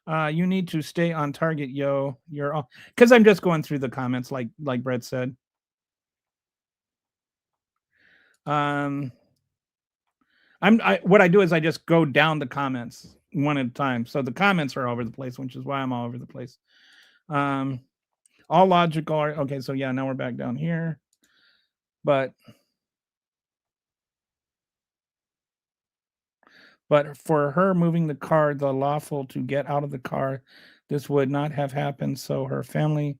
You need to stay on target, yo. You're all because I'm just going through the comments, like Brett said. What I do is I just go down the comments one at a time. So the comments are all over the place, which is why I'm all over the place. All logical are okay. So yeah, now we're back down here. But for her moving the car, the lawful to get out of the car, this would not have happened. So her family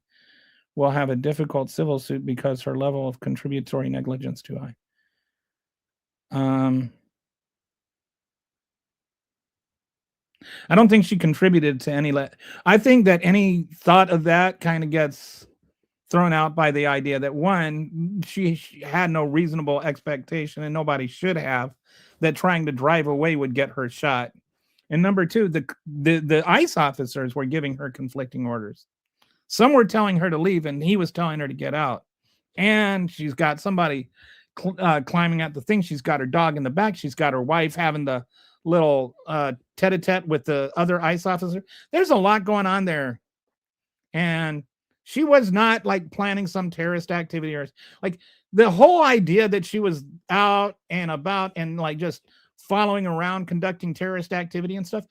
will have a difficult civil suit because her level of contributory negligence too high. I don't think she contributed to any. I think that any thought of that kind of gets thrown out by the idea that one, she had no reasonable expectation, and nobody should have, that trying to drive away would get her shot. And number two, the ICE officers were giving her conflicting orders. Some were telling her to leave, and he was telling her to get out. And she's got somebody climbing at the thing. She's got her dog in the back. She's got her wife having the little tete-a-tete with the other ICE officer. There's a lot going on there. And she was not like planning some terrorist activity, or like the whole idea that she was out and about and like just following around conducting terrorist activity and stuff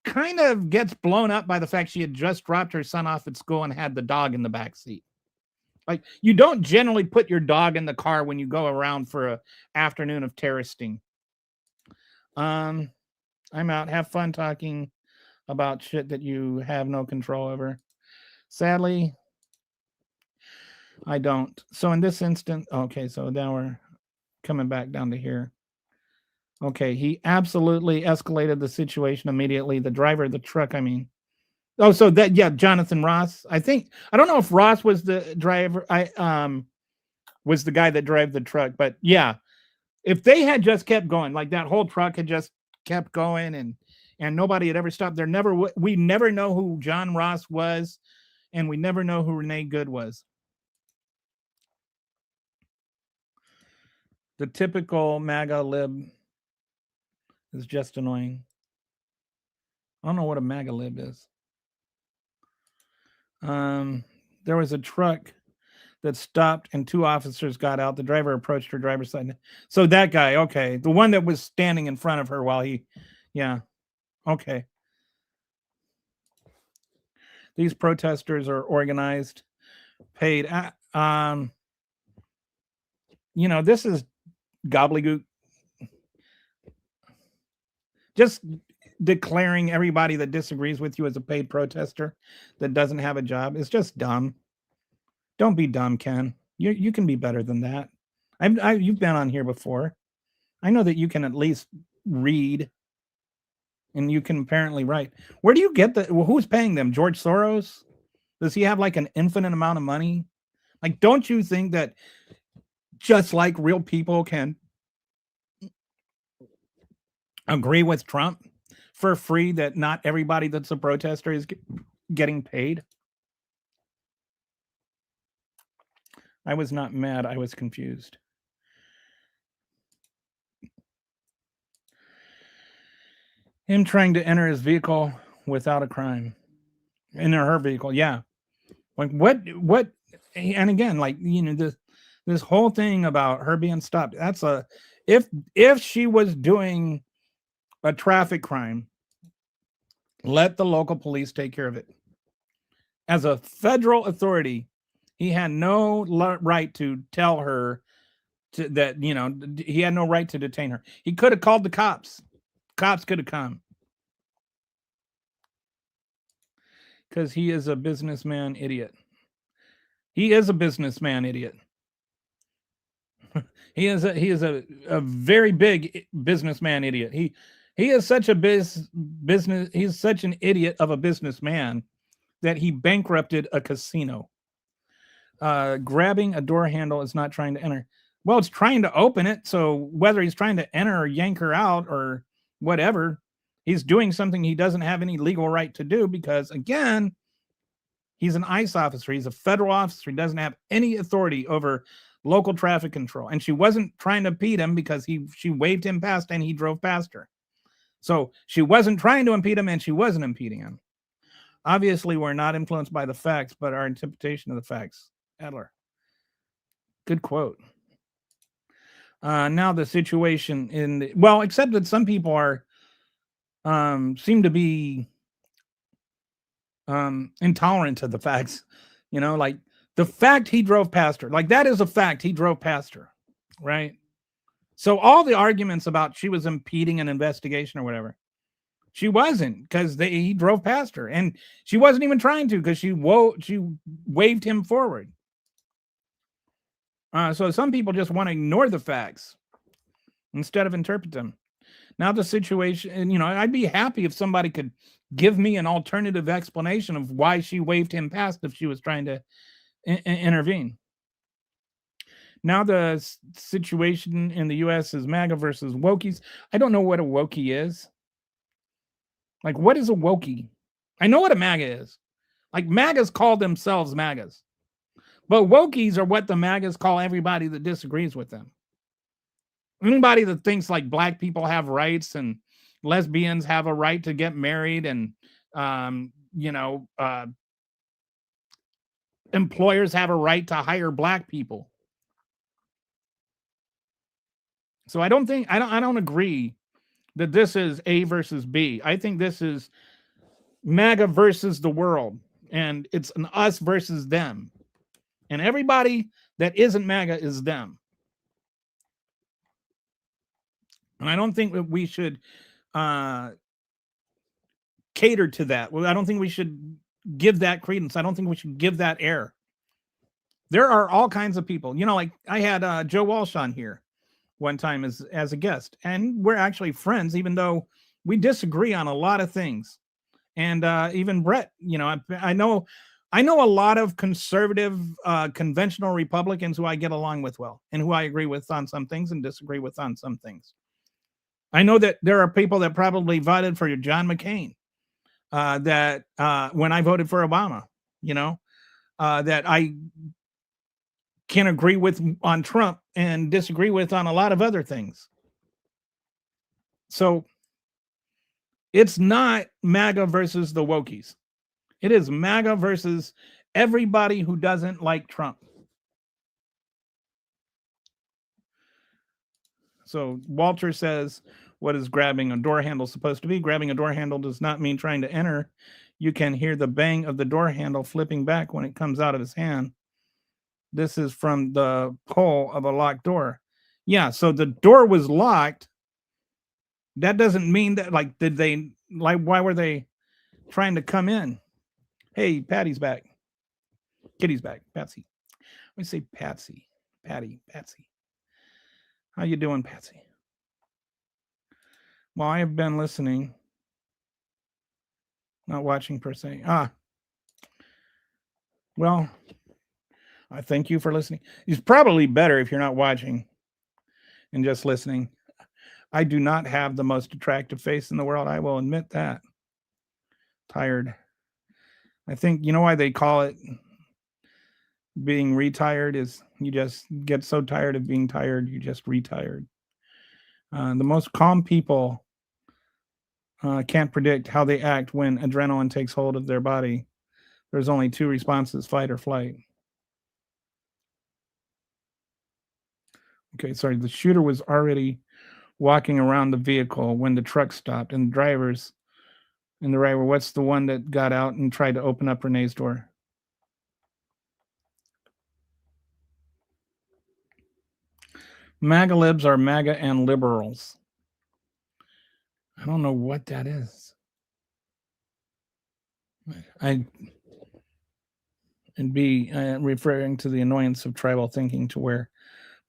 kind of gets blown up by the fact she had just dropped her son off at school and had the dog in the back seat. Like, you don't generally put your dog in the car when you go around for an afternoon of terroristing. I'm out. Have fun talking about shit that you have no control over. Sadly, I don't. So in this instant, okay, so now we're coming back down to here. Okay, he absolutely escalated the situation immediately. The driver of the truck, I mean. Oh, so that, yeah, Jonathan Ross. I don't know if Ross was the driver. Was the guy that drove the truck, but yeah, if they had just kept going, like that whole truck had just kept going and nobody had ever stopped, we never know who John Ross was, and we never know who Renee Good was. The typical MAGA lib is just annoying. I don't know what a MAGA lib is. There was a truck that stopped and two officers got out. The driver approached her driver's side. So that guy, okay. The one that was standing in front of her while yeah. Okay. These protesters are organized, paid. This is gobbledygook. Just declaring everybody that disagrees with you as a paid protester that doesn't have a job is just dumb. Don't be dumb, Ken. You can be better than that. You've been on here before. I know that you can at least read, and you can apparently write. Where do you get who's paying them? George Soros? Does he have like an infinite amount of money? Like, don't you think that just like real people can agree with Trump for free that not everybody that's a protester is getting paid? I was not mad. I was confused. Him trying to enter his vehicle without a crime. In her vehicle, yeah. Like what? And again, like, this whole thing about her being stopped. That's if she was doing a traffic crime, let the local police take care of it. As a federal authority, he had no right to tell her that, he had no right to detain her. He could have called the cops. Cops could have come. Because he is a businessman idiot. He is a businessman idiot. He is a very big businessman idiot. He is such a business. He's such an idiot of a businessman that he bankrupted a casino. Grabbing a door handle is not trying to enter. Well, it's trying to open it. So whether he's trying to enter or yank her out or whatever, he's doing something he doesn't have any legal right to do, because, again, he's an ICE officer. He's a federal officer. He doesn't have any authority over local traffic control. And she wasn't trying to impede him because she waved him past and he drove past her. So she wasn't trying to impede him, and she wasn't impeding him. Obviously, we're not influenced by the facts, but our interpretation of the facts. Adler. Good quote. Now the situation in the, well, except that some people are seem to be intolerant to the facts. Like the fact he drove past her, like that is a fact. He drove past her, right? So all the arguments about she was impeding an investigation or whatever, she wasn't, because he drove past her, and she wasn't even trying to, because she waved him forward. So some people just want to ignore the facts instead of interpret them. Now the situation, and I'd be happy if somebody could give me an alternative explanation of why she waved him past if she was trying to intervene. Now the situation in the U.S. is MAGA versus wokies. I don't know what a wokie is. Like, what is a wokie? I know what a MAGA is. Like, MAGAs call themselves MAGAs. But wokies are what the MAGAs call everybody that disagrees with them. Anybody that thinks like black people have rights and lesbians have a right to get married, and employers have a right to hire black people. So I don't agree that this is A versus B. I think this is MAGA versus the world, and it's an us versus them. And everybody that isn't MAGA is them. And I don't think that we should cater to that. Well, I don't think we should give that credence. I don't think we should give that air. There are all kinds of people. Like I had Joe Walsh on here one time as a guest, and we're actually friends, even though we disagree on a lot of things. And even Brett, I know a lot of conservative, conventional Republicans who I get along with well, and who I agree with on some things and disagree with on some things. I know that there are people that probably voted for John McCain, that when I voted for Obama, that I can agree with on Trump and disagree with on a lot of other things. So it's not MAGA versus the wokies. It is MAGA versus everybody who doesn't like Trump. So Walter says, what is grabbing a door handle supposed to be? Grabbing a door handle does not mean trying to enter. You can hear the bang of the door handle flipping back when it comes out of his hand. This is from the pull of a locked door. Yeah, so the door was locked. That doesn't mean that, like, why were they trying to come in? Hey, Patty's back. Kitty's back. Patsy. Let me say Patsy. Patsy. How you doing, Patsy? Well, I have been listening. Not watching per se. Well, I thank you for listening. It's probably better if you're not watching and just listening. I do not have the most attractive face in the world. I will admit that. Tired. I think, why they call it being retired is you just get so tired of being tired, you just retired. The most calm people can't predict how they act when adrenaline takes hold of their body. There's only two responses, fight or flight. Okay, sorry. The shooter was already walking around the vehicle when the truck stopped, and the drivers in the right were, what's the one that got out and tried to open up Renee's door? MAGA libs are MAGA and liberals. I don't know what that is. I'd be referring to the annoyance of tribal thinking, to where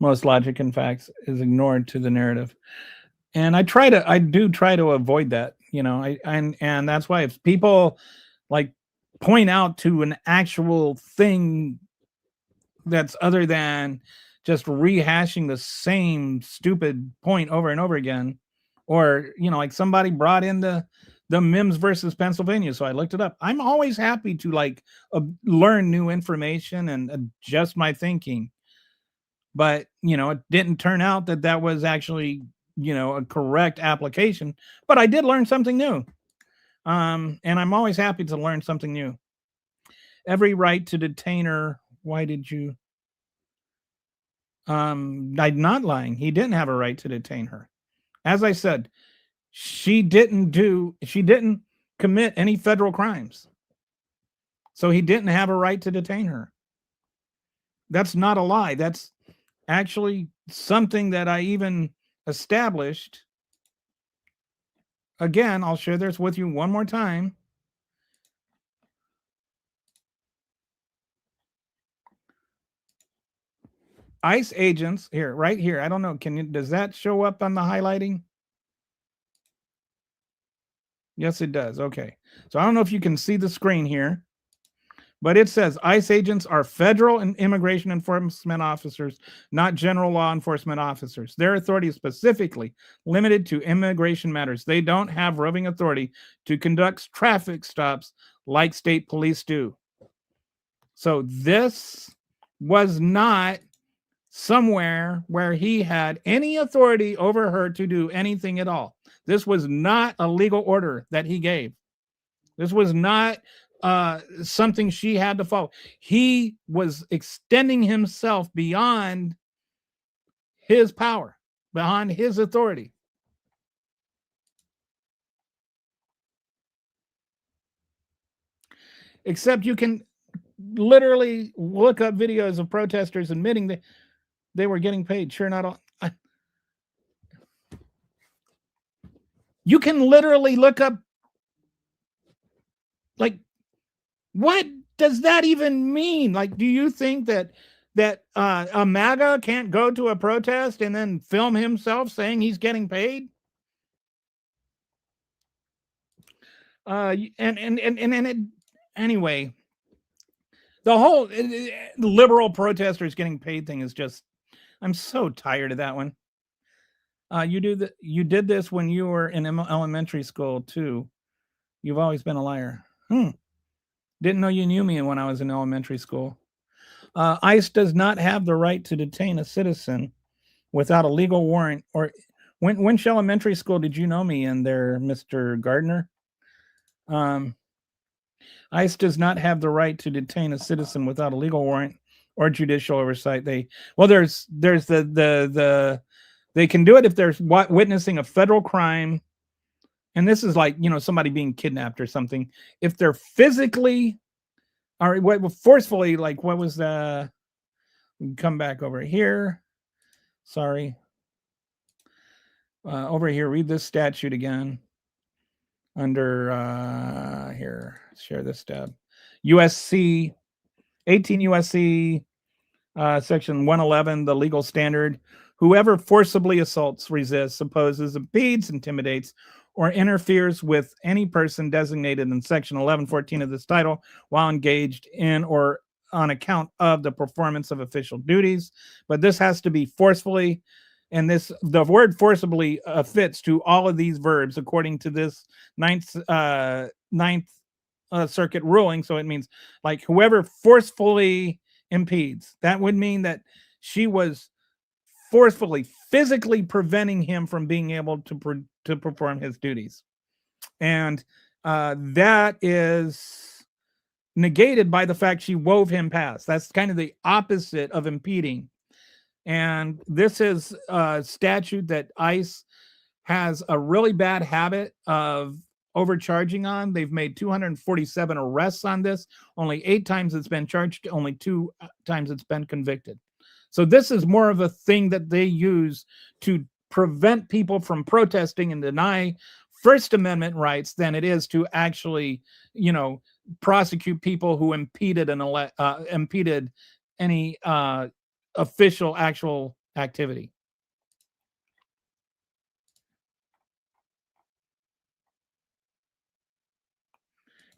most logic and facts is ignored to the narrative. And I do try to avoid that, and that's why if people like point out to an actual thing that's other than just rehashing the same stupid point over and over again, or, like somebody brought in the Mims versus Pennsylvania. So I looked it up. I'm always happy to learn new information and adjust my thinking. But, it didn't turn out that was actually a correct application, but I did learn something new. And I'm always happy to learn something new. Every right to detain her. Why did you? I'm not lying. He didn't have a right to detain her. As I said, she didn't commit any federal crimes. So he didn't have a right to detain her. That's not a lie. That's actually something that I even established. Again, I'll share this with you one more time. ICE agents here, right here. I don't know. Does that show up on the highlighting? Yes, it does. Okay. So I don't know if you can see the screen here, but it says ICE agents are federal and immigration enforcement officers, not general law enforcement officers. Their authority is specifically limited to immigration matters. They don't have roving authority to conduct traffic stops like state police do. So this was not somewhere where he had any authority over her to do anything at all. This was not a legal order that he gave. This was not something she had to follow. He was extending himself beyond his power, beyond his authority. Except you can literally look up videos of protesters admitting that they were getting paid. Sure, not all. You can literally look up, like, what does that even mean? Like, do you think that a MAGA can't go to a protest and then film himself saying he's getting paid? Anyway, the whole liberal protesters getting paid thing is just, I'm so tired of that one. You did this when you were in elementary school too. You've always been a liar. Didn't know you knew me when I was in elementary school. ICE does not have the right to detain a citizen without a legal warrant. Or which elementary school did you know me in there, Mr. Gardner? ICE does not have the right to detain a citizen without a legal warrant or judicial oversight. There's they can do it if they're witnessing a federal crime, and this is like, somebody being kidnapped or something. If they're physically or forcefully, like, what was the? Come back over here. Sorry. Over here, read this statute again. Under here, share this tab. USC 18 USC section 111, the legal standard. Whoever forcibly assaults, resists, opposes, impedes, intimidates, or interferes with any person designated in section 1114 of this title while engaged in or on account of the performance of official duties. But this has to be forcefully, and the word forcibly fits to all of these verbs according to this Ninth Circuit ruling. So it means, like, whoever forcefully impedes. That would mean that she was forcefully, physically preventing him from being able to perform his duties. And that is negated by the fact she wove him past. That's kind of the opposite of impeding. And this is a statute that ICE has a really bad habit of overcharging on. They've made 247 arrests on this. Only 8 times it's been charged. Only 2 times it's been convicted. So this is more of a thing that they use to prevent people from protesting and deny First Amendment rights than it is to actually, prosecute people who impeded any official actual activity.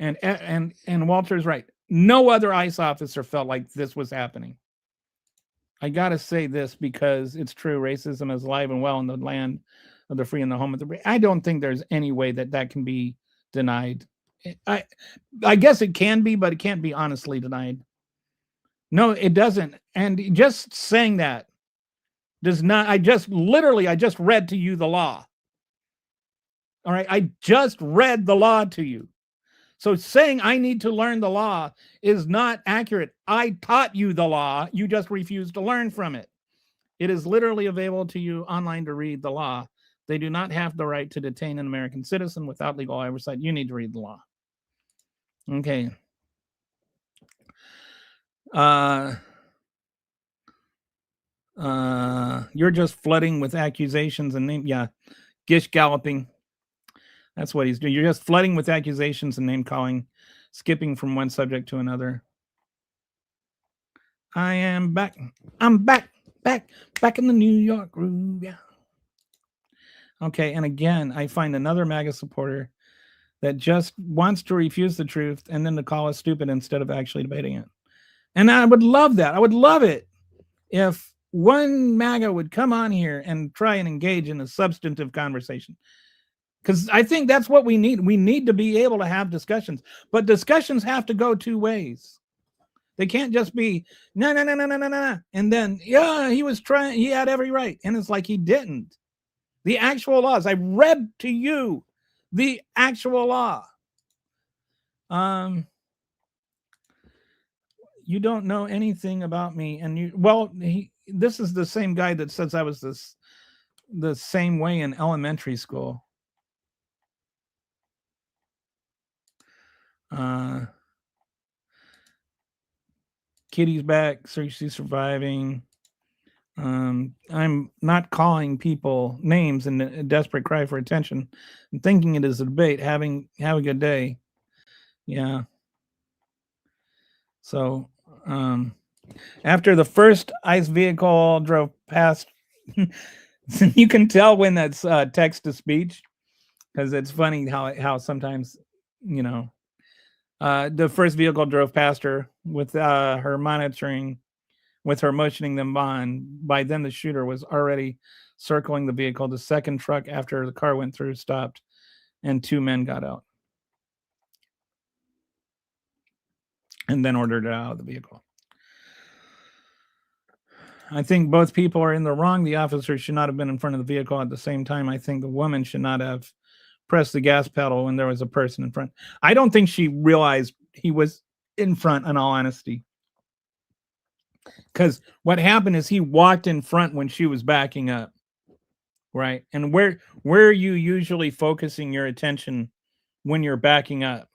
And Walter's right. No other ICE officer felt like this was happening. I gotta say this because it's true. Racism is alive and well in the land of the free and the home of the free. I don't think there's any way that can be denied. I guess it can be, but it can't be honestly denied. No, it doesn't. And just saying that does not, I just read to you the law. All right. I just read the law to you. So saying I need to learn the law is not accurate. I taught you the law. You just refused to learn from it. It is literally available to you online to read the law. They do not have the right to detain an American citizen without legal oversight. You need to read the law. Okay. You're just flooding with accusations and name. Yeah. Gish galloping. That's what he's doing. You're just flooding with accusations and name calling, skipping from one subject to another. I am back. I'm back in the New York groove. Yeah. Okay. And again, I find another MAGA supporter that just wants to refuse the truth and then to call us stupid instead of actually debating it. And I would love that. I would love it if one MAGA would come on here and try and engage in a substantive conversation. Because I think that's what we need. We need to be able to have discussions, but discussions have to go two ways. They can't just be no. And then, yeah, he had every right. And it's like he didn't. The actual laws. I read to you the actual law. You don't know anything about me. And this is the same guy that says I was the same way in elementary school. Kitty's back, seriously surviving. I'm not calling people names in a desperate cry for attention and thinking it is a debate. Have a good day. Yeah. So after the first ICE vehicle drove past, you can tell when that's text to speech, because it's funny how sometimes, the first vehicle drove past her with her motioning them on. By then, the shooter was already circling the vehicle. The second truck after the car went through stopped, and two men got out and then ordered it out of the vehicle. I think both people are in the wrong. The officer should not have been in front of the vehicle at the same time. I think the woman should not have pressed the gas pedal when there was a person in front. I don't think she realized he was in front, in all honesty. Because what happened is he walked in front when she was backing up. Right. And where are you usually focusing your attention when you're backing up?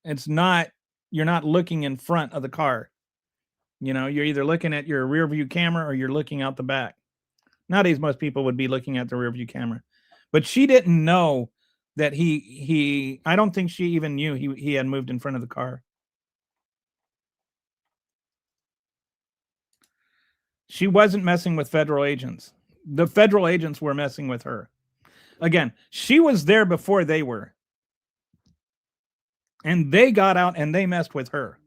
You're not looking in front of the car. You're either looking at your rear view camera or you're looking out the back. Nowadays, most people would be looking at the rear view camera. But she didn't know that I don't think she even knew he had moved in front of the car. She wasn't messing with federal agents. The federal agents were messing with her. Again, she was there before they were. And they got out and they messed with her.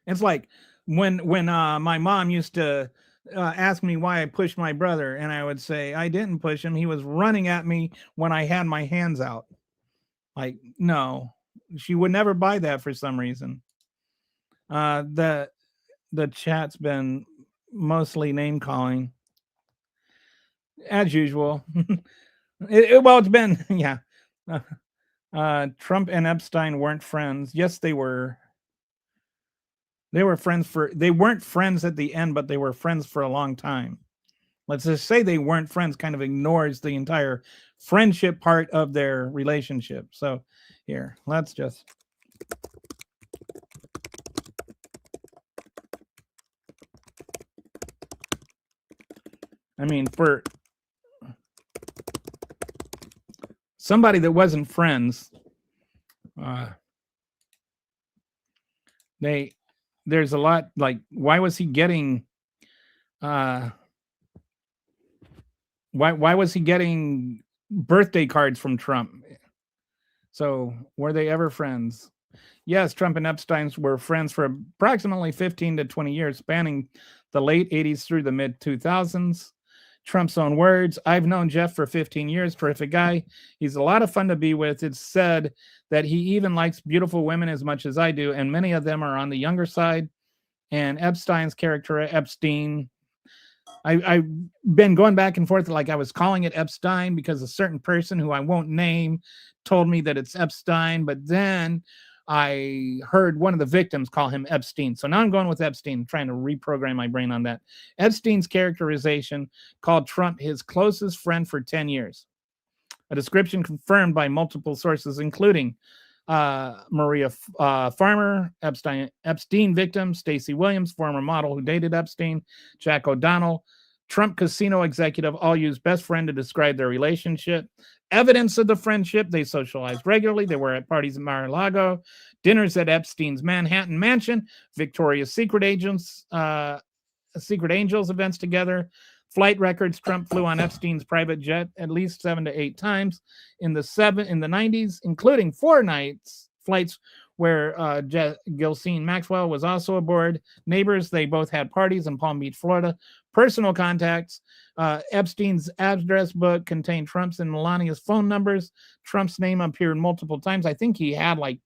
It's like when my mom used to ask me why I pushed my brother, and I would say, I didn't push him. He was running at me when I had my hands out. Like, no, she would never buy that for some reason. The chat's been mostly name calling as usual. It's been, yeah. Trump and Epstein weren't friends. Yes, they were. They weren't friends at the end, but they were friends for a long time. Let's just say they weren't friends kind of ignores the entire friendship part of their relationship. So here, let's just. I mean, for somebody that wasn't friends, there's a lot, like, why was he getting why was he getting birthday cards from Trump? So were they ever friends? Yes, Trump and Epstein were friends for approximately 15 to 20 years, spanning the late 80s through the mid 2000s. Trump's own words, I've known Jeff for 15 years, terrific guy. He's a lot of fun to be with. It's said that he even likes beautiful women as much as I do, and many of them are on the younger side. And Epstein's character, Epstein, I've been going back and forth, like I was calling it Epstein because a certain person who I won't name told me that it's Epstein, but then I heard one of the victims call him Epstein. So now I'm going with Epstein, trying to reprogram my brain on that. Epstein's characterization called Trump his closest friend for 10 years. A description confirmed by multiple sources, including Maria Farmer, Epstein victim, Stacey Williams, former model who dated Epstein, Jack O'Donnell, Trump casino executive, all use best friend to describe their relationship. Evidence of the friendship: they socialized regularly. They were at parties in Mar-a-Lago, dinners at Epstein's Manhattan mansion, Victoria's Secret Angels events together. Flight records: Trump flew on Epstein's private jet at least 7 to 8 times in the 90s, including 4 flights where Ghislaine Maxwell was also aboard. Neighbors: they both had parties in Palm Beach, Florida. Personal contacts: Epstein's address book contained Trump's and Melania's phone numbers. Trump's name appeared multiple times. I think he had like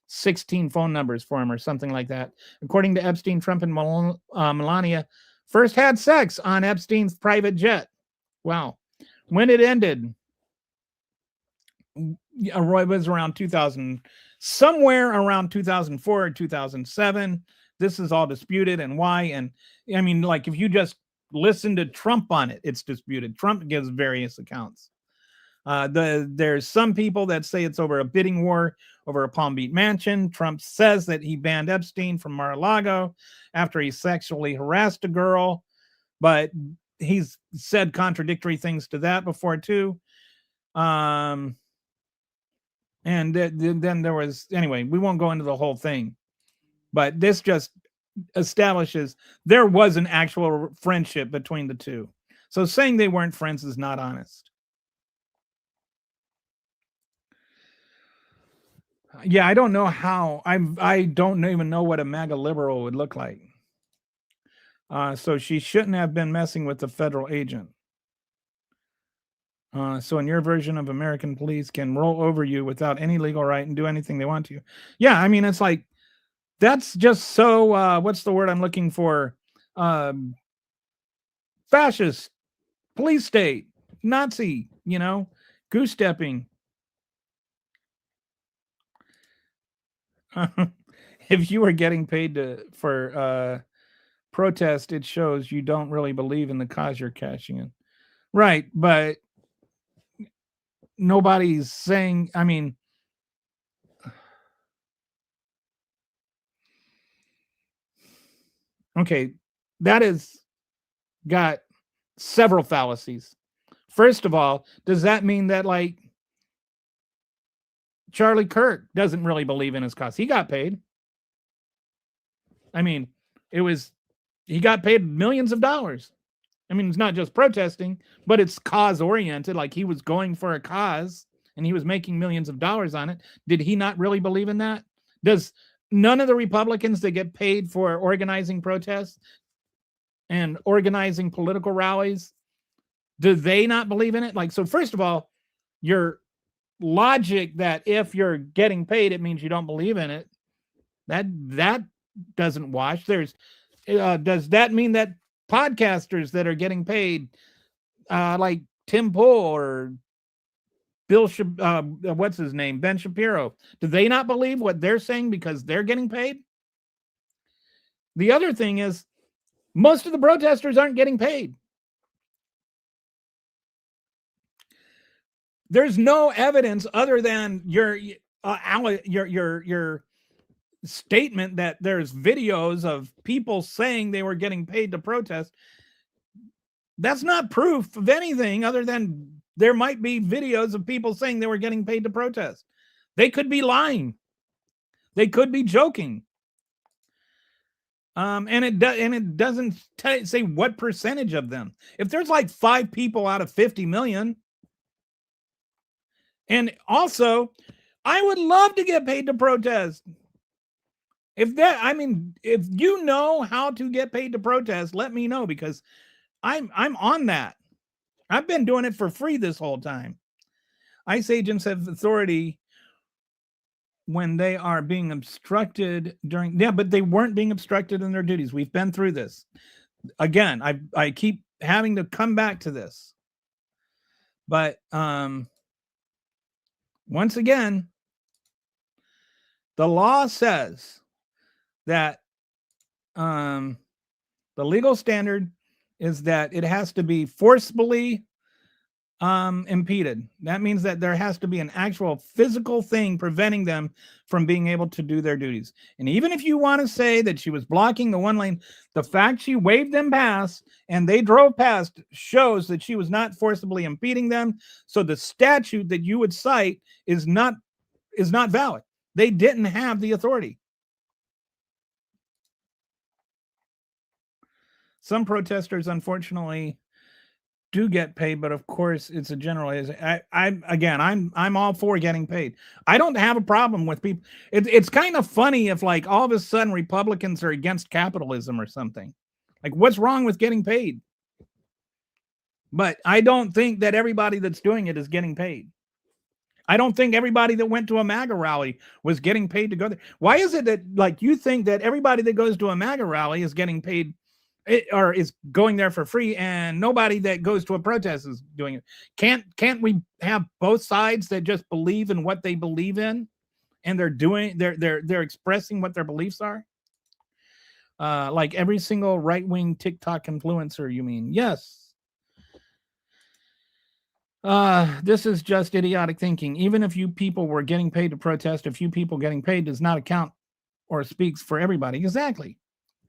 16 phone numbers for him or something like that. According to Epstein, Trump and Melania first had sex on Epstein's private jet. Wow. When it ended, it was around 2000, somewhere around 2004 or 2007. This is all disputed, and why. And I mean, like, if you just listen to Trump on it, it's disputed. Trump gives various accounts. There's some people that say it's over a bidding war over a Palm Beach mansion. Trump says that he banned Epstein from Mar-a-Lago after he sexually harassed a girl, but he's said contradictory things to that before too. And then there was, anyway, we won't go into the whole thing, but this just establishes there was an actual friendship between the two. So saying they weren't friends is not honest. Yeah, I don't know how. I don't even know what a MAGA liberal would look like. So she shouldn't have been messing with the federal agent. So in your version of American police can roll over you without any legal right and do anything they want to. Yeah, I mean, it's like, that's just so, what's the word I'm looking for? Fascist, police state, Nazi, goose stepping. If you were getting paid for protest, it shows you don't really believe in the cause you're cashing in. Right, but nobody's saying, I mean, okay, that has got several fallacies. First of all, does that mean that, like, Charlie Kirk doesn't really believe in his cause? He got paid. I mean, he got paid millions of dollars. I mean, it's not just protesting, but it's cause oriented. Like, he was going for a cause and he was making millions of dollars on it. Did he not really believe in that? Does none of the Republicans that get paid for organizing protests and organizing political rallies, do they not believe in it? Like, so first of all, your logic that if you're getting paid, it means you don't believe in it, that doesn't wash. Does that mean that podcasters that are getting paid, like Tim Pool or what's his name, Ben Shapiro, do they not believe what they're saying because they're getting paid? The other thing is, most of the protesters aren't getting paid. There's no evidence other than your statement that there's videos of people saying they were getting paid to protest. That's not proof of anything other than there might be videos of people saying they were getting paid to protest. They could be lying. They could be joking. And it doesn't say what percentage of them. If there's like 5 people out of 50 million. And also, I would love to get paid to protest. If you know how to get paid to protest, let me know, because I'm on that. I've been doing it for free this whole time. ICE agents have authority when they are being obstructed but they weren't being obstructed in their duties. We've been through this. again, I keep having to come back to this. But once again, the law says that the legal standard is that it has to be forcibly impeded. That means that there has to be an actual physical thing preventing them from being able to do their duties. And even if you want to say that she was blocking the one lane, the fact she waved them past and they drove past shows that she was not forcibly impeding them. So the statute that you would cite is not valid. They didn't have the authority. Some protesters, unfortunately, do get paid, but of course it's a generalization. I'm all for getting paid. I don't have a problem with people. It's kind of funny if like all of a sudden Republicans are against capitalism or something. Like, what's wrong with getting paid? But I don't think that everybody that's doing it is getting paid. I don't think everybody that went to a MAGA rally was getting paid to go there. Why is it that like you think that everybody that goes to a MAGA rally is getting paid or is going there for free, and nobody that goes to a protest is doing it? Can't we have both sides that just believe in what they believe in, and they're expressing what their beliefs are? Like every single right-wing TikTok influencer, you mean? Yes. This is just idiotic thinking. Even if you people were getting paid to protest, a few people getting paid does not account or speaks for everybody. Exactly.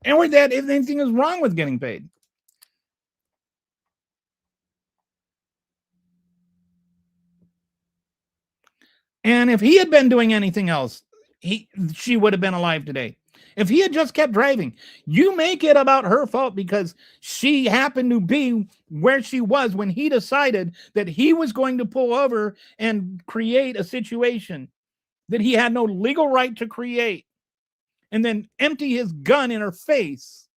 And with that, if anything is wrong with getting paid. And if he had been doing anything else, she would have been alive today. If he had just kept driving, you make it about her fault because she happened to be where she was when he decided that he was going to pull over and create a situation that he had no legal right to create and then empty his gun in her face.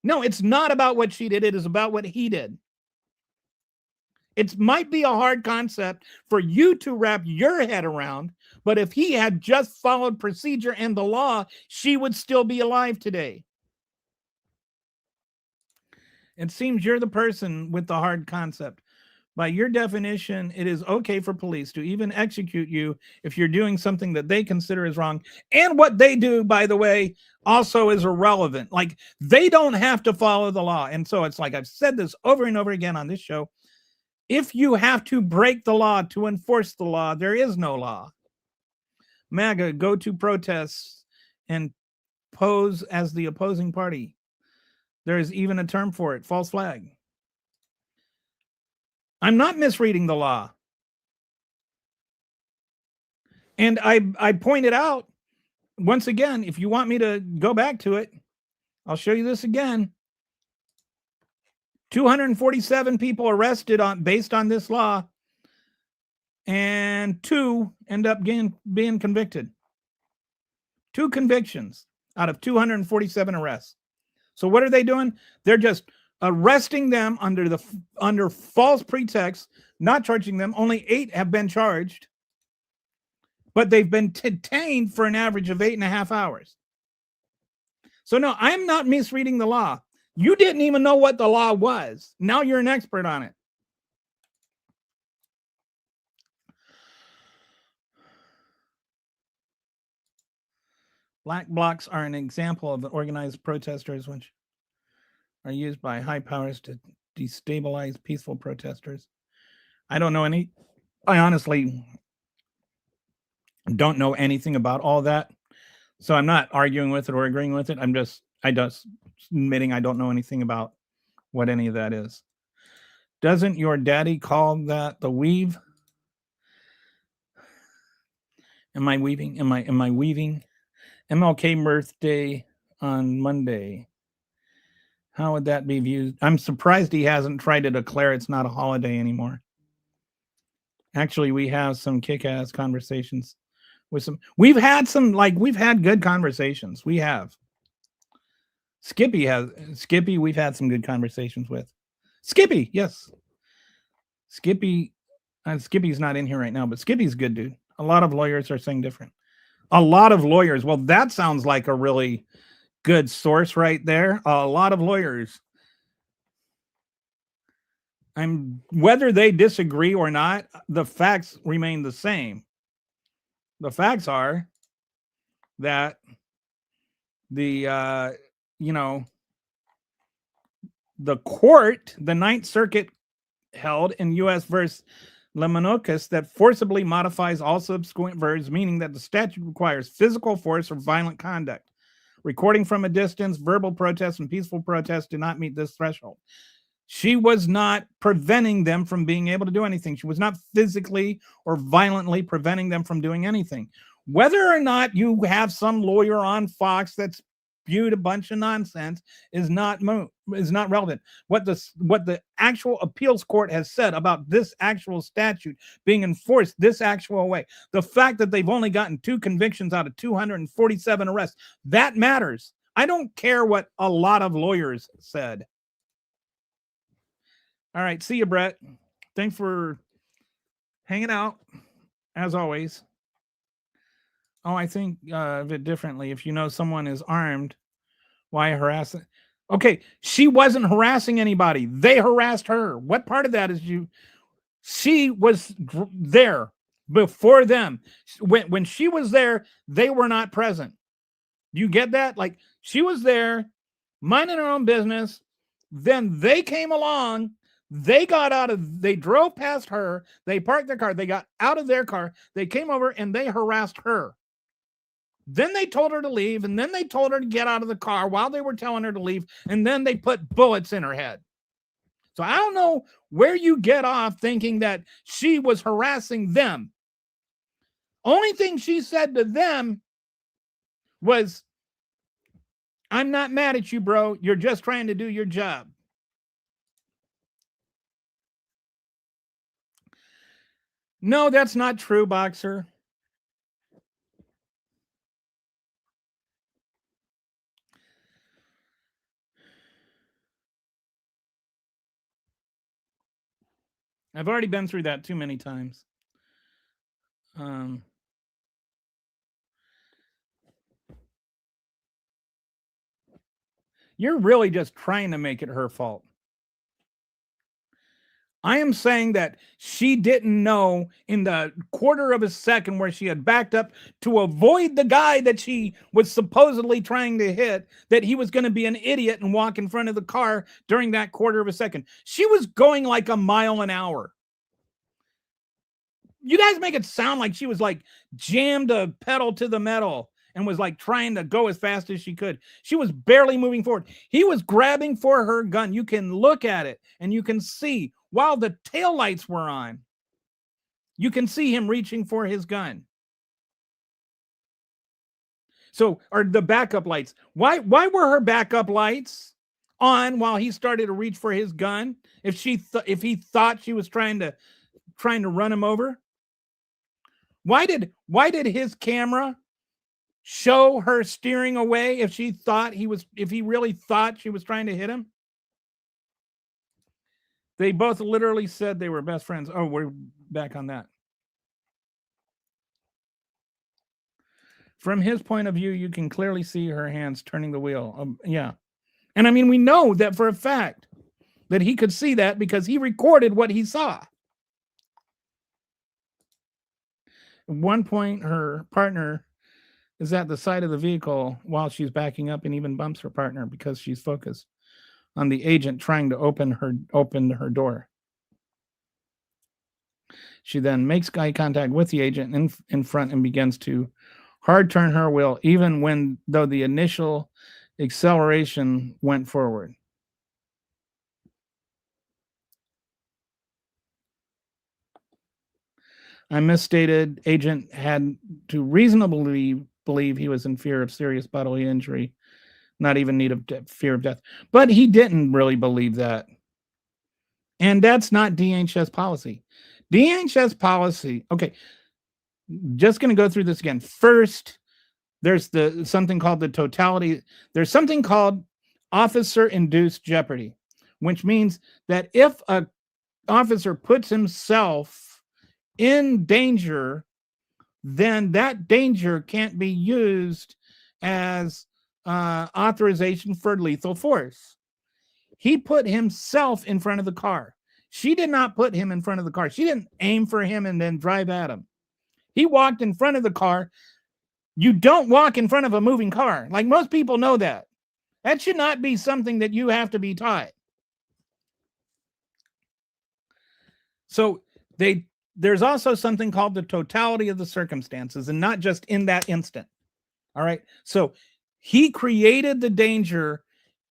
No, it's not about what she did. It is about what he did. It might be a hard concept for you to wrap your head around, but if he had just followed procedure and the law, she would still be alive today. It seems you're the person with the hard concept. By your definition, it is okay for police to even execute you if you're doing something that they consider is wrong. And what they do, by the way, also is irrelevant. Like, they don't have to follow the law. And so it's like I've said this over and over again on this show. If you have to break the law to enforce the law, there is no law. MAGA, go to protests and pose as the opposing party. There is even a term for it, false flag. I'm not misreading the law. And I pointed out, once again, if you want me to go back to it, I'll show you this again. 247 people arrested based on this law, and 2 end up being convicted. 2 convictions out of 247 arrests. So what are they doing? They're just arresting them under false pretext, not charging them. Only 8 have been charged, but they've been detained for an average of 8.5 hours. So no, I'm not misreading the law. You didn't even know what the law was. Now you're an expert on it. Black blocs are an example of the organized protesters which are used by high powers to destabilize peaceful protesters. I honestly don't know anything about all that. So I'm not arguing with it or agreeing with it. I just admitting I don't know anything about what any of that is. Doesn't your daddy call that the weave? Am I weaving? Am I weaving? MLK birthday on Monday. How would that be viewed? I'm surprised he hasn't tried to declare it's not a holiday anymore. Actually, we have some kick-ass conversations with some. We've had good conversations. We have. Skippy, we've had some good conversations with. Skippy, yes. Skippy's not in here right now, but Skippy's good, dude. A lot of lawyers are saying different. A lot of lawyers. Well, that sounds like a really Good source right there. A lot of lawyers. Whether they disagree or not, the facts remain the same. The facts are that the the court, the Ninth Circuit, held in U.S. versus Lemonocus that forcibly modifies all subsequent verbs, meaning that the statute requires physical force or violent conduct. Recording from a distance, verbal protests, and peaceful protests do not meet this threshold. She was not preventing them from being able to do anything. She was not physically or violently preventing them from doing anything. Whether or not you have some lawyer on Fox that's spewed a bunch of nonsense is not relevant. What the actual appeals court has said about this actual statute being enforced this actual way, the fact that they've only gotten 2 convictions out of 247 arrests, that matters. I don't care what a lot of lawyers said. All right. See you, Brett. Thanks for hanging out, as always. Oh, I think of it differently. If you know someone is armed, why harass it? Okay, she wasn't harassing anybody. They harassed her. What part of that is you? She was there before them. When she was there, they were not present. You get that? Like, she was there, minding her own business. Then they came along. They drove past her. They parked their car. They got out of their car. They came over and they harassed her. Then they told her to leave. And then they told her to get out of the car while they were telling her to leave. And then they put bullets in her head. So I don't know where you get off thinking that she was harassing them. Only thing she said to them was, "I'm not mad at you, bro. You're just trying to do your job." No, that's not true, Boxer. I've already been through that too many times. You're really just trying to make it her fault. I am saying that she didn't know in the quarter of a second where she had backed up to avoid the guy that she was supposedly trying to hit, that he was going to be an idiot and walk in front of the car during that quarter of a second. She was going like a mile an hour. You guys make it sound like she was like jammed a pedal to the metal and was like trying to go as fast as she could. She was barely moving forward. He was grabbing for her gun. You can look at it and you can see while the taillights were on, you can see him reaching for his gun. So, are the backup lights? Why were her backup lights on while he started to reach for his gun? If he thought she was trying to run him over? Why did his camera show her steering away if he really thought she was trying to hit him? They both literally said they were best friends. Oh, we're back on that. From his point of view, you can clearly see her hands turning the wheel. Yeah. And I mean, we know that for a fact that he could see that because he recorded what he saw. At one point, her partner is at the side of the vehicle while she's backing up and even bumps her partner because she's focused on the agent trying to open her door. She then makes eye contact with the agent in front and begins to hard turn her wheel, even though the initial acceleration went forward. I misstated. Agent had to reasonably believe he was in fear of serious bodily injury, not even fear of death. But he didn't really believe that. And that's not DHS policy. DHS policy, okay, just going to go through this again. First, there's something called the totality. There's something called officer-induced jeopardy, which means that if an officer puts himself in danger, then that danger can't be used as authorization for lethal force. He put himself in front of the car. She did not put him in front of the car. She didn't aim for him and then drive at him. He walked in front of the car. You don't walk in front of a moving car. Like, most people know that. That should not be something that you have to be taught. So there's also something called the totality of the circumstances, and not just in that instant. All right. So he created the danger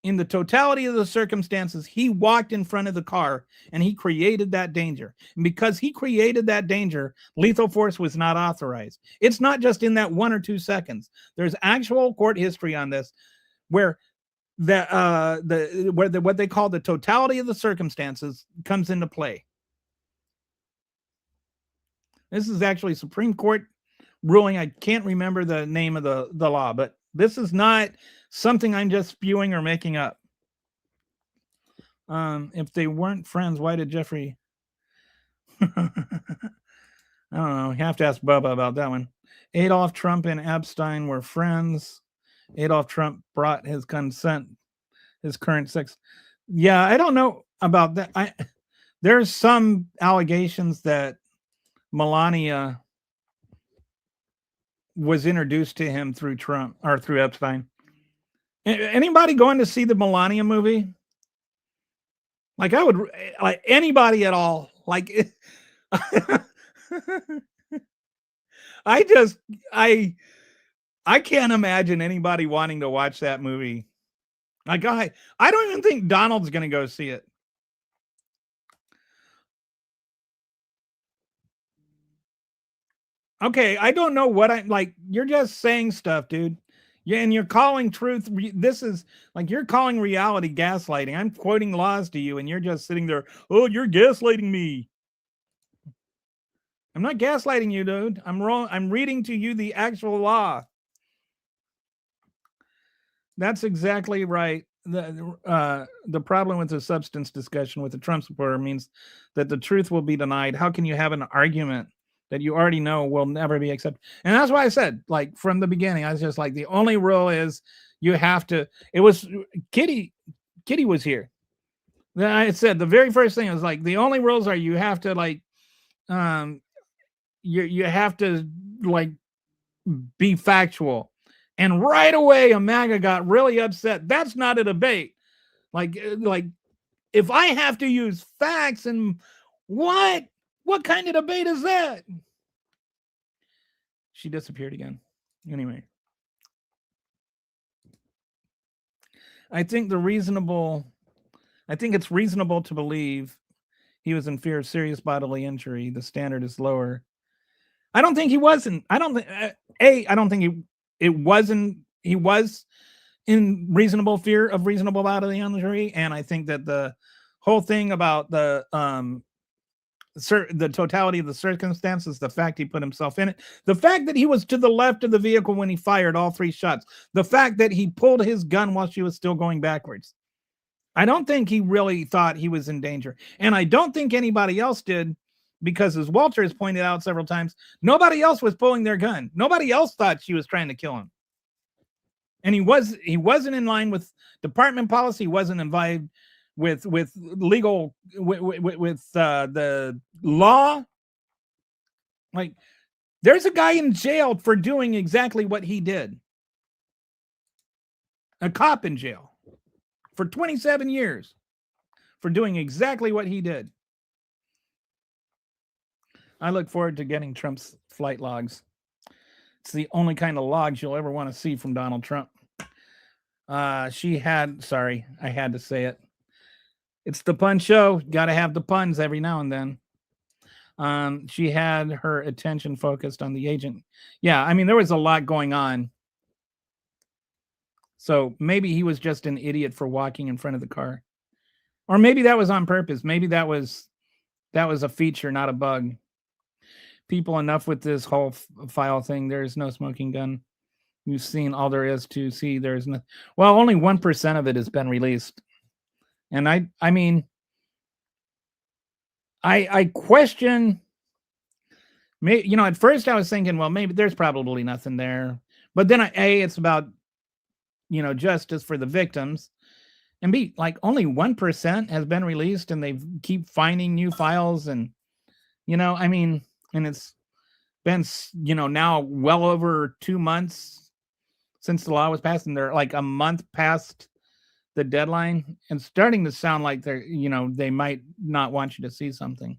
in the totality of the circumstances. He walked in front of the car and he created that danger. And because he created that danger, lethal force was not authorized. It's not just in that 1 or 2 seconds. There's actual court history on this where what they call the totality of the circumstances comes into play. This is actually Supreme Court ruling. I can't remember the name of the law, but this is not something I'm just spewing or making up. If they weren't friends, why did Jeffrey? I don't know. You have to ask Bubba about that one. Adolf Trump and Epstein were friends. Adolf Trump brought his consent, his current sex. Yeah, I don't know about that. There's some allegations that Melania was introduced to him through Trump or through Epstein. Anybody going to see the Melania movie? Like, I would, like, anybody at all. Like, I can't imagine anybody wanting to watch that movie. Like, I don't even think Donald's going to go see it. Okay, I don't know what I'm like. You're just saying stuff, dude. Yeah, and you're calling truth. This is like you're calling reality gaslighting. I'm quoting laws to you, and you're just sitting there. Oh, you're gaslighting me. I'm not gaslighting you, dude. I'm wrong. I'm reading to you the actual law. That's exactly right. The problem with the substance discussion with the Trump supporter means that the truth will be denied. How can you have an argument that you already know will never be accepted? And that's why I said, like, from the beginning, I was just like, the only rule is you have to. It was Kitty was here. Then I said the very first thing was like, the only rules are you have to like, you have to like be factual. And right away, a MAGA got really upset. That's not a debate. Like if I have to use facts and what kind of debate is that? She disappeared again. Anyway, I think it's reasonable to believe he was in fear of serious bodily injury. The standard is lower. I don't think he wasn't. I don't think he was in reasonable fear of reasonable bodily injury. And I think that the whole thing about the totality of the circumstances, the fact he put himself in it, the fact that he was to the left of the vehicle when he fired all 3 shots, the fact that he pulled his gun while she was still going backwards. I don't think he really thought he was in danger. And I don't think anybody else did, because as Walter has pointed out several times, nobody else was pulling their gun. Nobody else thought she was trying to kill him. And he wasn't in line with department policy. He wasn't involved with legal, with the law. Like, there's a guy in jail for doing exactly what he did. A cop in jail for 27 years for doing exactly what he did. I look forward to getting Trump's flight logs. It's the only kind of logs you'll ever want to see from Donald Trump. I had to say it. It's the pun show. Got to have the puns every now and then. She had her attention focused on the agent. Yeah, I mean, there was a lot going on. So maybe he was just an idiot for walking in front of the car. Or maybe that was on purpose. Maybe that was a feature, not a bug. People, enough with this whole file thing. There is no smoking gun. You've seen all there is to see. There's no. Well, only 1% of it has been released, and I mean, I question. At first I was thinking, well, maybe there's probably nothing there, but then it's about justice for the victims. And B, like only 1% has been released, and they keep finding new files, and I mean, and it's been now well over 2 months since the law was passed, and they're like a month past the deadline, and starting to sound like they're they might not want you to see something.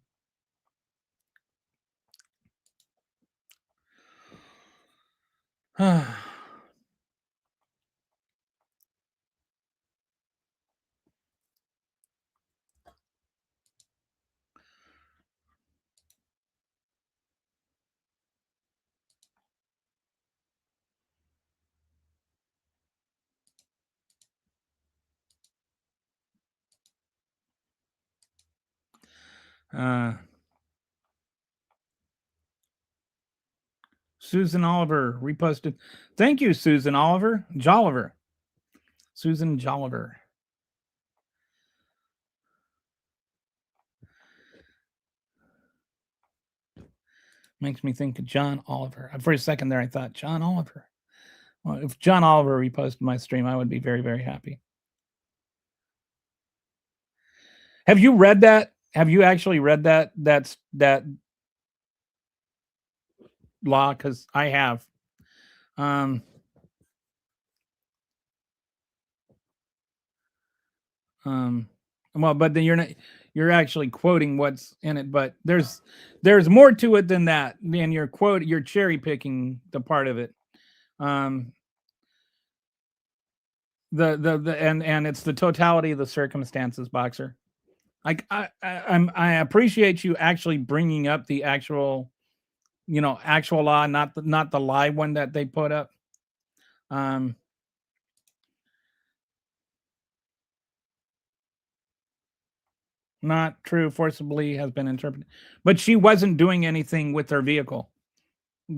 Susan Oliver reposted. Thank you, Susan Oliver. Jolliver. Susan Jolliver. Makes me think of John Oliver. For a second there, I thought John Oliver. Well, if John Oliver reposted my stream, I would be very, very happy. Have you read that? Have you actually read that? That law? Because I have. Well, but then you're actually quoting what's in it, but there's more to it than that. And you're cherry picking the part of it. And it's the totality of the circumstances, Boxer. Like I appreciate you actually bringing up the actual law, not the live one that they put up. Not true. Forcibly has been interpreted, but she wasn't doing anything with her vehicle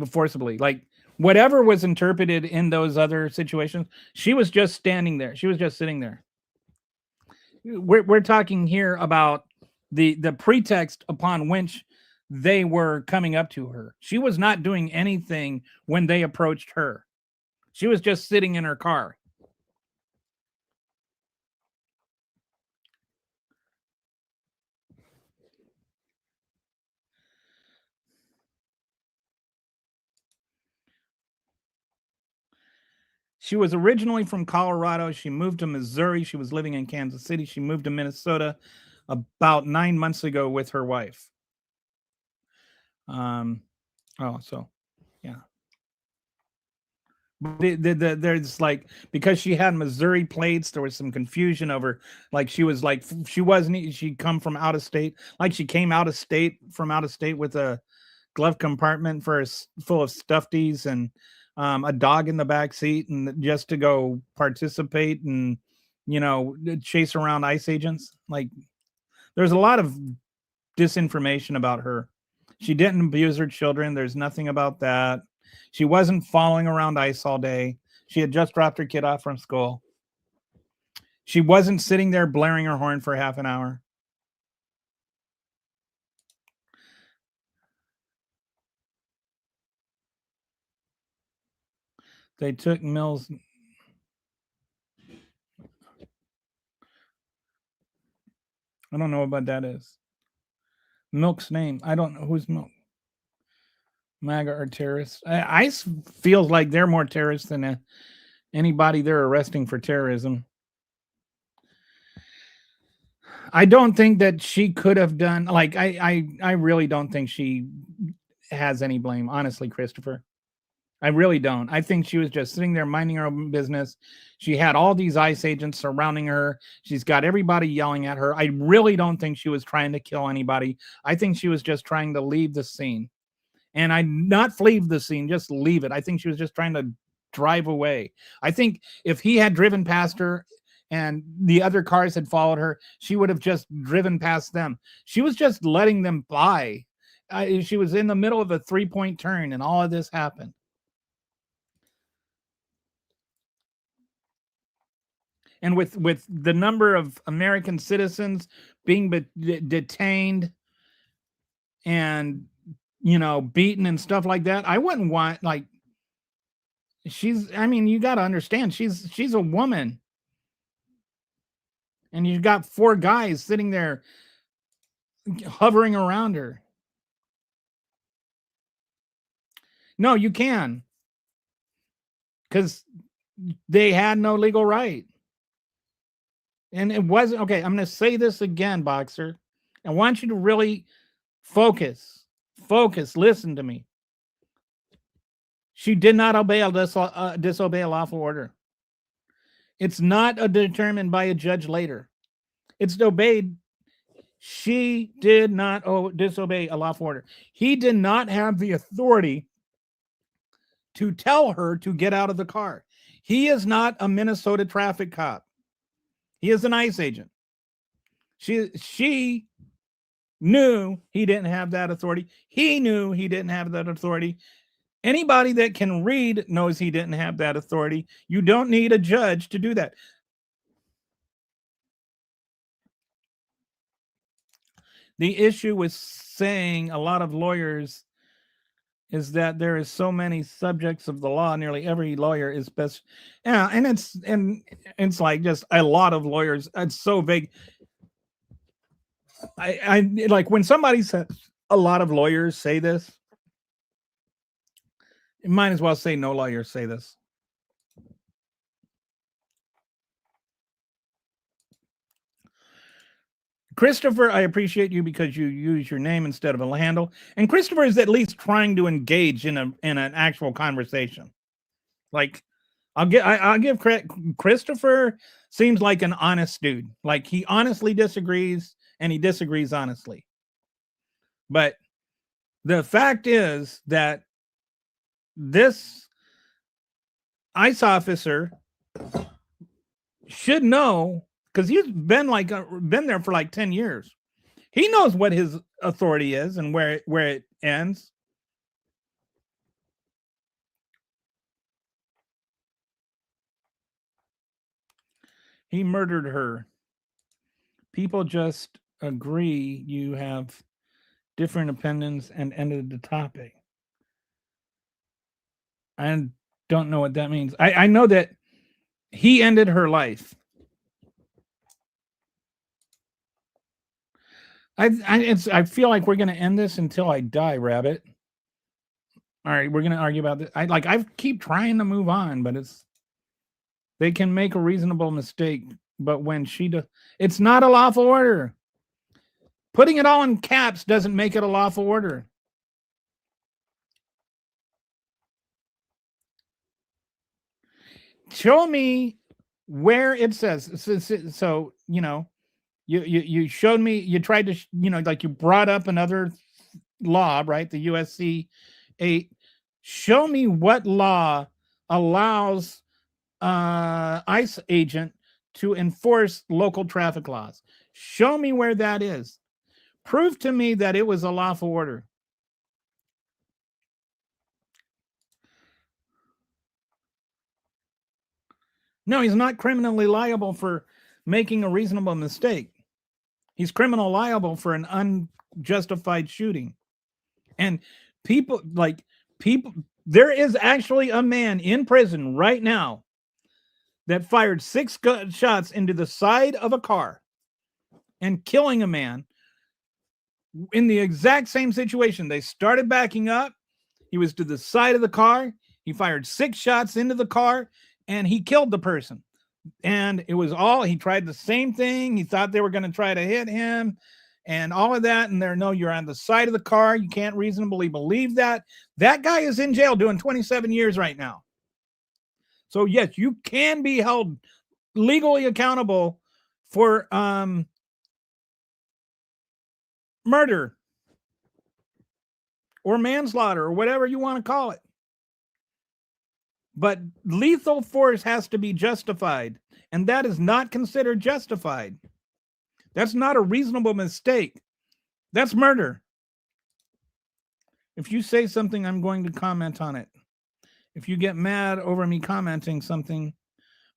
forcibly. Like whatever was interpreted in those other situations, she was just standing there. She was just sitting there. We're talking here about the pretext upon which they were coming up to her. She was not doing anything when they approached her. She was just sitting in her car. She was originally from Colorado. She moved to Missouri. She was living in Kansas City. She moved to Minnesota about 9 months ago with her wife. So yeah. There's like, because she had Missouri plates, there was some confusion over, like she'd come from out of state, like she came from out of state with a glove compartment full of stuffies and a dog in the back seat, and just to go participate and chase around ICE agents. Like there's a lot of disinformation about her. She didn't abuse her children. There's nothing about that. She wasn't following around ICE all day. She had just dropped her kid off from school. She wasn't sitting there blaring her horn for half an hour. They took Mills. I don't know what that is. Milk's name. I don't know who's Milk. MAGA are terrorists. ICE feels like they're more terrorists than anybody they're arresting for terrorism. I don't think that she could have done, like, I really don't think she has any blame, honestly, Christopher. I really don't. I think she was just sitting there minding her own business. She had all these ICE agents surrounding her. She's got everybody yelling at her. I really don't think she was trying to kill anybody. I think she was just trying to leave the scene. And not leave the scene, just leave it. I think she was just trying to drive away. I think if he had driven past her and the other cars had followed her, she would have just driven past them. She was just letting them by. She was in the middle of a 3-point turn, and all of this happened. And with the number of American citizens being detained and beaten and stuff like that, I wouldn't want, like, I mean, you got to understand, she's a woman. And you've got 4 guys sitting there hovering around her. No, you can. Because they had no legal right. And it wasn't okay. I'm going to say this again, Boxer. I want you to really focus. Listen to me. She did not disobey a lawful order. It's not determined by a judge later. It's obeyed. She did not disobey a lawful order. He did not have the authority to tell her to get out of the car. He is not a Minnesota traffic cop. He is an ICE agent. She knew he didn't have that authority. He knew he didn't have that authority. Anybody that can read knows he didn't have that authority. You don't need a judge to do that. The issue with saying a lot of lawyers is that there is so many subjects of the law. Nearly every lawyer is best. Yeah, and it's like just a lot of lawyers. It's so vague. I like when somebody says a lot of lawyers say this. You might as well say no lawyers say this. Christopher, I appreciate you because you use your name instead of a handle. And Christopher is at least trying to engage in an actual conversation. Like, I'll give credit. Christopher seems like an honest dude. Like, he honestly disagrees, and he disagrees honestly. But the fact is that this ICE officer should know, because he's been there for like 10 years. He knows what his authority is and where it ends. He murdered her. People just agree you have different opinions and ended the topic. I don't know what that means. I know that he ended her life. I feel like we're going to end this until I die, Rabbit. All right, we're going to argue about this. I keep trying to move on, but they can make a reasonable mistake, but when she does, it's not a lawful order. Putting it all in caps doesn't make it a lawful order. Show me where it says. So you know, you showed me. You tried to, like you brought up another law, right? The USC 8. Show me what law allows ICE agent to enforce local traffic laws. Show me where that is. Prove to me that it was a lawful order. No, he's not criminally liable for making a reasonable mistake. He's criminal liable for an unjustified shooting. And people, there is actually a man in prison right now that fired 6 shots into the side of a car and killing a man in the exact same situation. They started backing up. He was to the side of the car. He fired 6 shots into the car and he killed the person. And it was he tried the same thing. He thought they were going to try to hit him and all of that. And no, you're on the side of the car. You can't reasonably believe that. That guy is in jail doing 27 years right now. So yes, you can be held legally accountable for murder or manslaughter or whatever you want to call it. But lethal force has to be justified, and that is not considered justified. That's not a reasonable mistake. That's murder. If you say something, I'm going to comment on it. If you get mad over me commenting something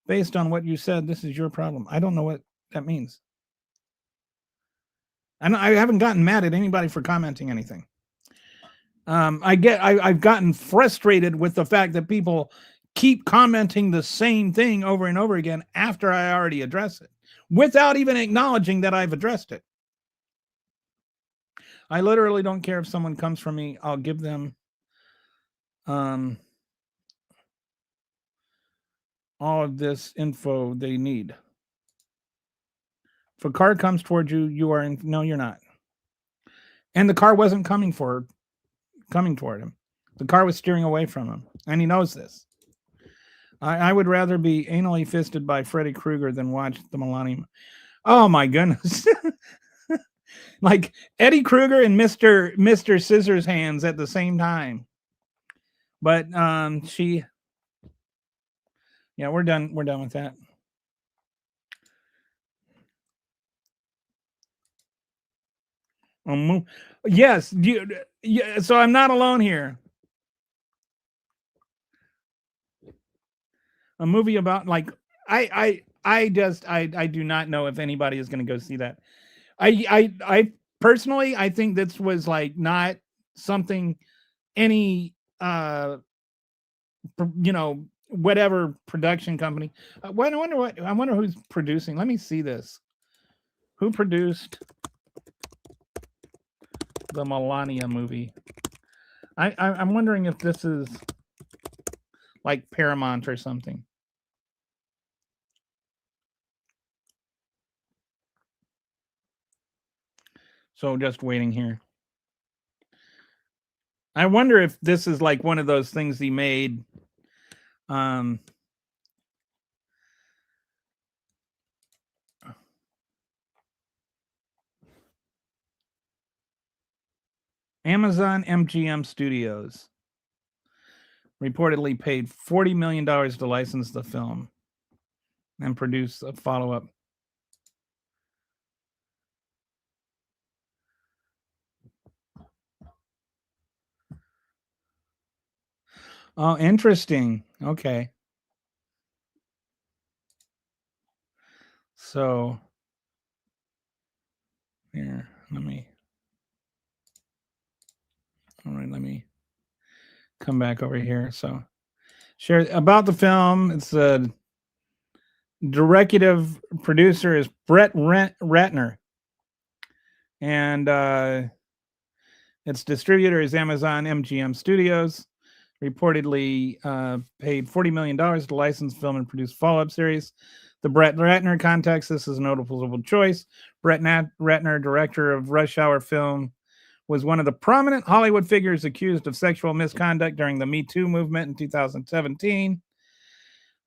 based on what you said, this is your problem. I don't know what that means. I haven't gotten mad at anybody for commenting anything. I've gotten frustrated with the fact that people keep commenting the same thing over and over again after I already address it, without even acknowledging that I've addressed it. I literally don't care if someone comes from me. I'll give them all of this info they need. If a car comes towards you, you are in. No, you're not. And the car wasn't coming toward him. The car was steering away from him, and he knows this. I would rather be anally fisted by Freddy Krueger than watch the Melania. Oh my goodness. Like Eddie Krueger and Mr. Scissors Hands at the same time. But we're done with that. Yes, so I'm not alone here. A movie about, like, I do not know if anybody is going to go see that. I personally, I think this was like not something any whatever production company. I wonder who's producing. Let me see this. Who produced the Melania movie? I'm wondering if this is like Paramount or something. So just waiting here. I wonder if this is like one of those things he made. Amazon MGM Studios reportedly paid $40 million to license the film and produce a follow-up. Oh, interesting. Okay. So here, let me come back over here. So share about the film. It's a directive producer is Brett Ratner. And its distributor is Amazon MGM Studios. Reportedly paid $40 million to license, film, and produce follow-up series. The Brett Ratner context, this is a notable choice. Brett Ratner, director of Rush Hour film, was one of the prominent Hollywood figures accused of sexual misconduct during the Me Too movement in 2017.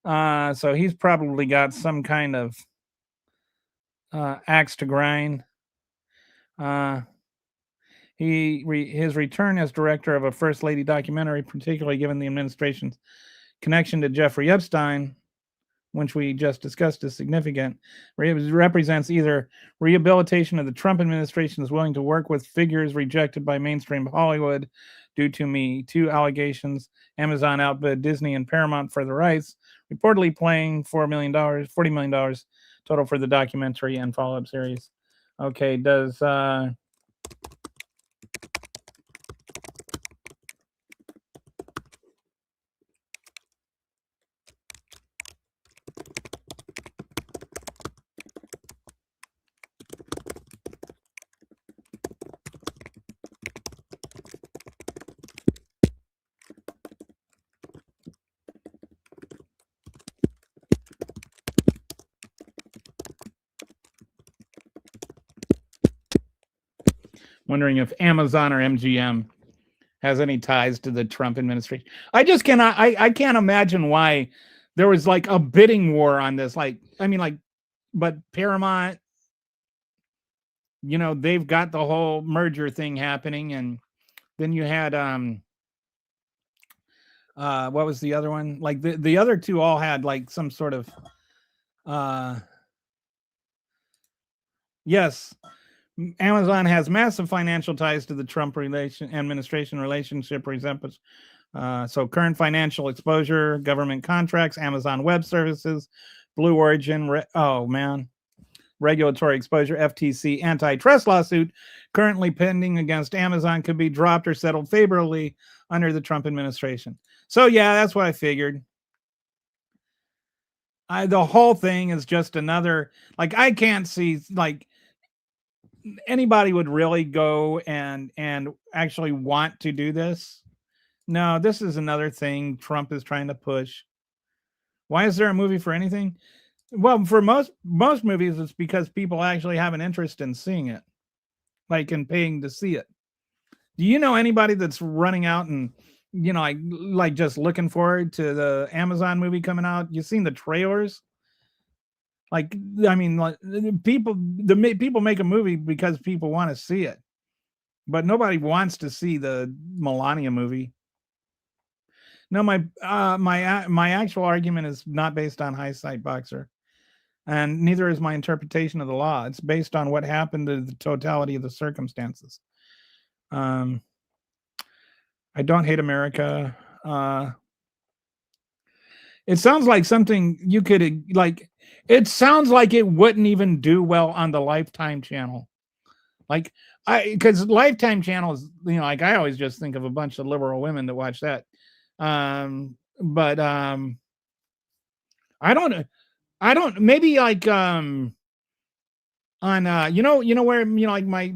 So he's probably got some kind of axe to grind. His return as director of a First Lady documentary, particularly given the administration's connection to Jeffrey Epstein, which we just discussed, is significant. Represents either rehabilitation of the Trump administration is willing to work with figures rejected by mainstream Hollywood due to Me Too allegations. Amazon outbid Disney and Paramount for the rights, reportedly paying $40 million total for the documentary and follow-up series. Okay, does wondering if Amazon or MGM has any ties to the Trump administration. I just cannot. I can't imagine why there was like a bidding war on this. But Paramount, they've got the whole merger thing happening, and then you had what was the other one? Like the other two all had like some sort of yes. Amazon has massive financial ties to the Trump administration relationship resembles. So current financial exposure, government contracts, Amazon Web Services, Blue Origin, regulatory exposure, FTC antitrust lawsuit currently pending against Amazon could be dropped or settled favorably under the Trump administration. So yeah, that's what I figured. The whole thing is just another, like, I can't see, like, anybody would really go and actually want to do this. No, this is another thing Trump is trying to push. Why is there a movie for anything? Well, for most movies, it's because people actually have an interest in seeing it, like, and paying to see it. Do you know anybody that's running out and, like just looking forward to the Amazon movie coming out? You've seen the trailers? Like, I mean, like, people make a movie because people want to see it, but nobody wants to see the Melania movie. No, my actual argument is not based on hindsight, Boxer, and neither is my interpretation of the law. It's based on what happened to the totality of the circumstances. I don't hate America. It sounds like something you could, like. It sounds like it wouldn't even do well on the Lifetime channel. Like, because Lifetime channel is, like, I always just think of a bunch of liberal women that watch that. But I don't, maybe like, on, where, like my,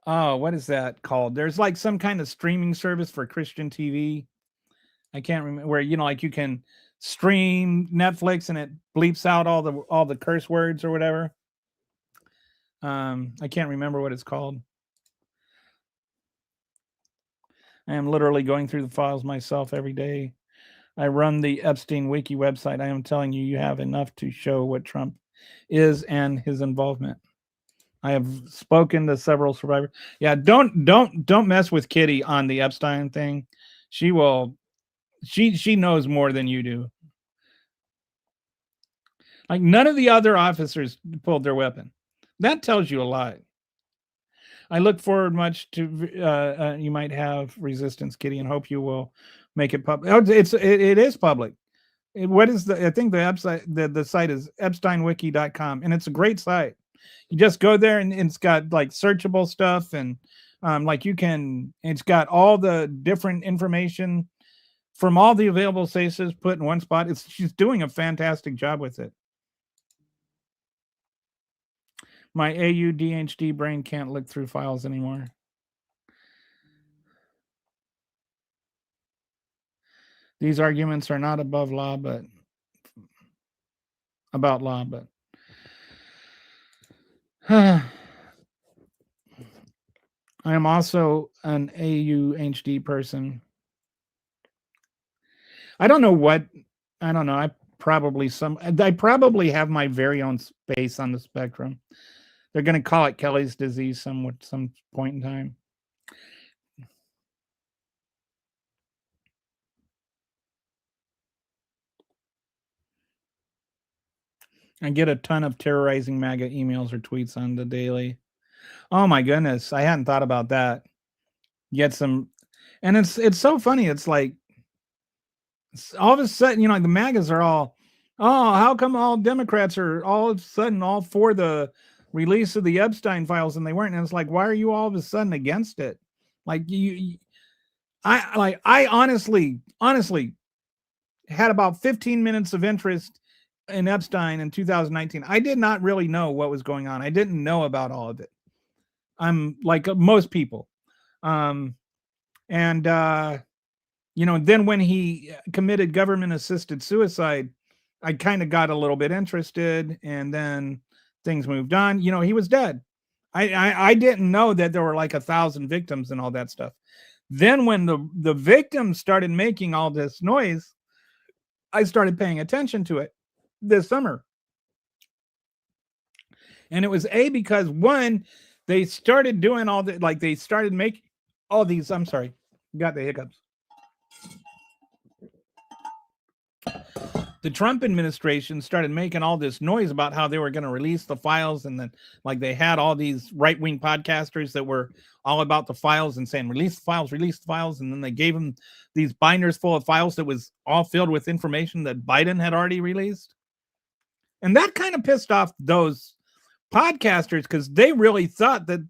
oh, what is that called? There's like some kind of streaming service for Christian TV. I can't remember, where, like, you can stream Netflix and it bleeps out all the curse words or whatever. I can't remember what it's called. I am literally going through the files myself every day. I run the Epstein Wiki website. I am telling you, you have enough to show what Trump is and his involvement. I have spoken to several survivors. Yeah, don't mess with Kitty on the Epstein thing. She will. She knows more than you do. Like, none of the other officers pulled their weapon. That tells you a lot. I look forward much to you might have resistance, Kitty, and hope you will make it public. Oh, it is public. What is I think the website, the site is epsteinwiki.com, and it's a great site. You just go there and it's got like searchable stuff, and like it's got all the different information from all the available sources put in one spot. She's doing a fantastic job with it. My AUDHD brain can't look through files anymore. These arguments are not about law, but I am also an AUHD person. I don't know. I probably have my very own space on the spectrum. They're going to call it Kelly's disease some point in time. I get a ton of terrorizing MAGA emails or tweets on the daily. Oh my goodness, I hadn't thought about that. Get some, and it's so funny. It's like, all of a sudden, the MAGAs are all, oh, how come all Democrats are all of a sudden all for the release of the Epstein files and they weren't? And it's like, why are you all of a sudden against it? Like, I honestly had about 15 minutes of interest in Epstein in 2019. I did not really know what was going on. I didn't know about all of it. I'm like most people. And then when he committed government assisted suicide, I kind of got a little bit interested, and then things moved on. He was dead. I didn't know that there were like 1,000 victims and all that stuff. Then when the victims started making all this noise, I started paying attention to it this summer. And it was because one, they started doing all the, like, they started making all these, I'm sorry, got the hiccups. The Trump administration started making all this noise about how they were going to release the files, and then, like, they had all these right-wing podcasters that were all about the files and saying, release the files, and then they gave them these binders full of files that was all filled with information that Biden had already released. And that kind of pissed off those podcasters, because they really thought that,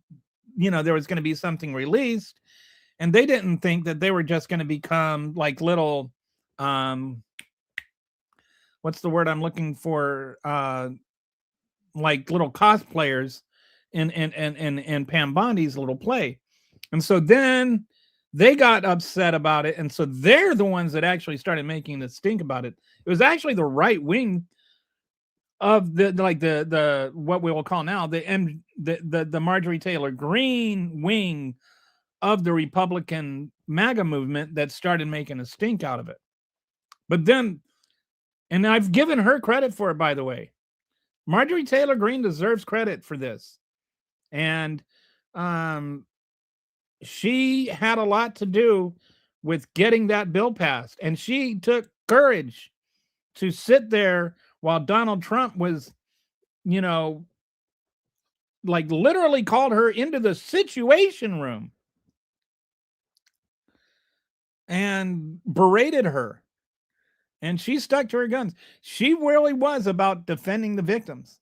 there was going to be something released. And they didn't think that they were just going to become like little, what's the word I'm looking for? Like little cosplayers in Pam Bondi's little play. And so then they got upset about it. And so they're the ones that actually started making the stink about it. It was actually the right wing of the what we will call now the Marjorie Taylor Greene wing of the Republican MAGA movement that started making a stink out of it. But then, and I've given her credit for it, by the way. Marjorie Taylor Greene deserves credit for this. And she had a lot to do with getting that bill passed. And she took courage to sit there while Donald Trump was, like literally called her into the Situation Room and berated her. And she stuck to her guns. She really was about defending the victims.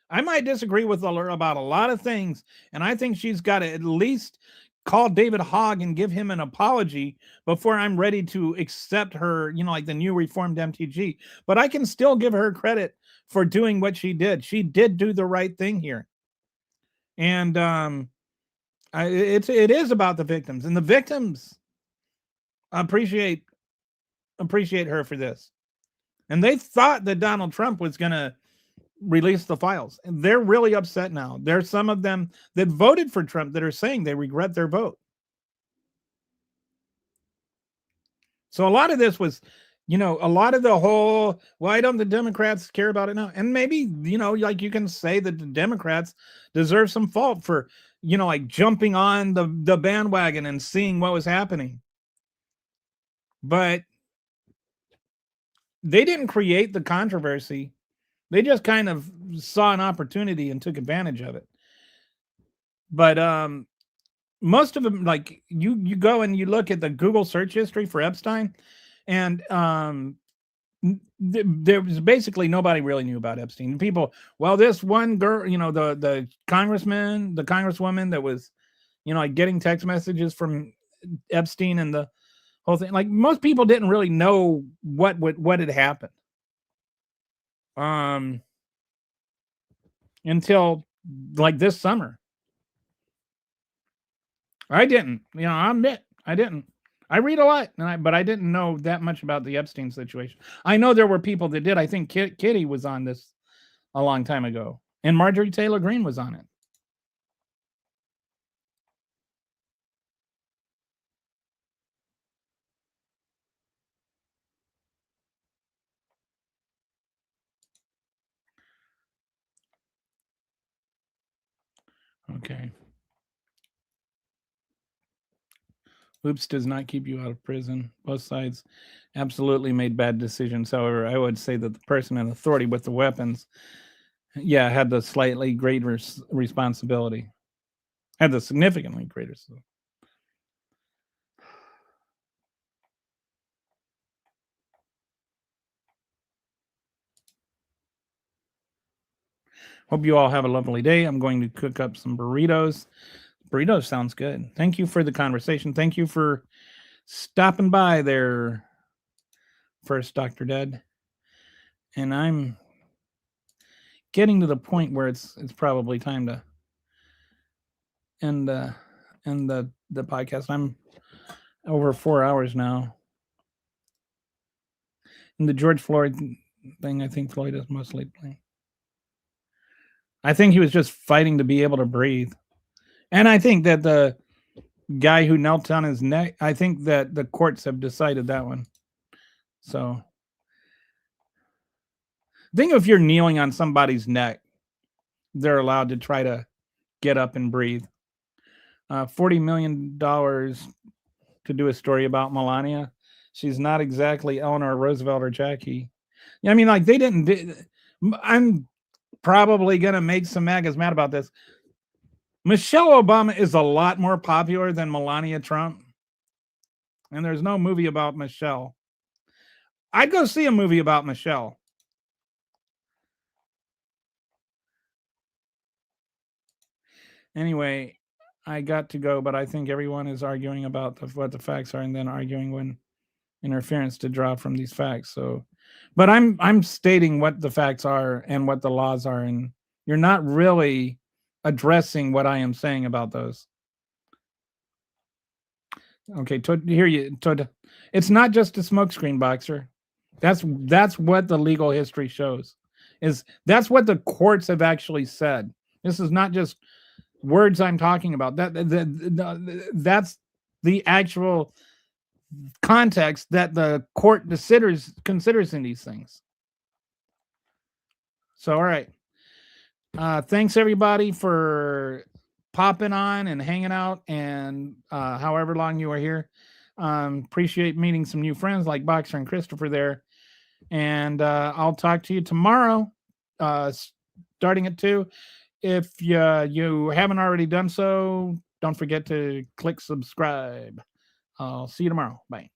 I might disagree with her about a lot of things, and I think she's got to at least call David Hogg and give him an apology before I'm ready to accept her, like the new reformed MTG. But I can still give her credit for doing what she did. She did do the right thing here. And it is about the victims, and the victims appreciate her for this. And they thought that Donald Trump was going to release the files, and they're really upset now. There's some of them that voted for Trump that are saying they regret their vote. So a lot of this was, a lot of the whole, why don't the Democrats care about it now? And maybe, like you can say that the Democrats deserve some fault for, like jumping on the bandwagon and seeing what was happening. But they didn't create the controversy. They just kind of saw an opportunity and took advantage of it. But most of them, like you go and you look at the Google search history for Epstein, and there was basically nobody really knew about Epstein. People, well, this one girl, the congresswoman that was, like getting text messages from Epstein and the whole thing. Like most people didn't really know what had happened. Until like this summer. I didn't, I admit I didn't. I read a lot, but I didn't know that much about the Epstein situation. I know there were people that did. I think Kitty was on this a long time ago, and Marjorie Taylor Greene was on it. Okay. Oops does not keep you out of prison. Both sides absolutely made bad decisions. However, I would say that the person in authority with the weapons, had the slightly greater responsibility. Had the significantly greater. Hope you all have a lovely day. I'm going to cook up some burritos. Burritos sounds good. Thank you for the conversation. Thank you for stopping by there, First Dr. Dead. And I'm getting to the point where it's probably time to end the podcast. I'm over 4 hours now. And the George Floyd thing, I think Floyd is mostly playing. I think he was just fighting to be able to breathe. And I think that the guy who knelt on his neck, I think that the courts have decided that one. So think if you're kneeling on somebody's neck, they're allowed to try to get up and breathe. $40 million to do a story about Melania. She's not exactly Eleanor Roosevelt or Jackie. I mean, like they didn't. I'm probably going to make some MAGAs mad about this. Michelle Obama is a lot more popular than Melania Trump. And there's no movie about Michelle. I'd go see a movie about Michelle. Anyway, I got to go, but I think everyone is arguing about what the facts are, and then arguing when interference to draw from these facts. So, but I'm stating what the facts are and what the laws are, and you're not really addressing what I am saying about those. Okay, here you. It's not just a smokescreen, Boxer. That's what the legal history shows. That's what the courts have actually said. This is not just words I'm talking about. That's the actual context that the court considers in these things. So, all right. Thanks everybody for popping on and hanging out, and however long you are here. Appreciate meeting some new friends like Boxer and Christopher there. And I'll talk to you tomorrow, starting at 2. If you haven't already done so, don't forget to click subscribe. I'll see you tomorrow. Bye.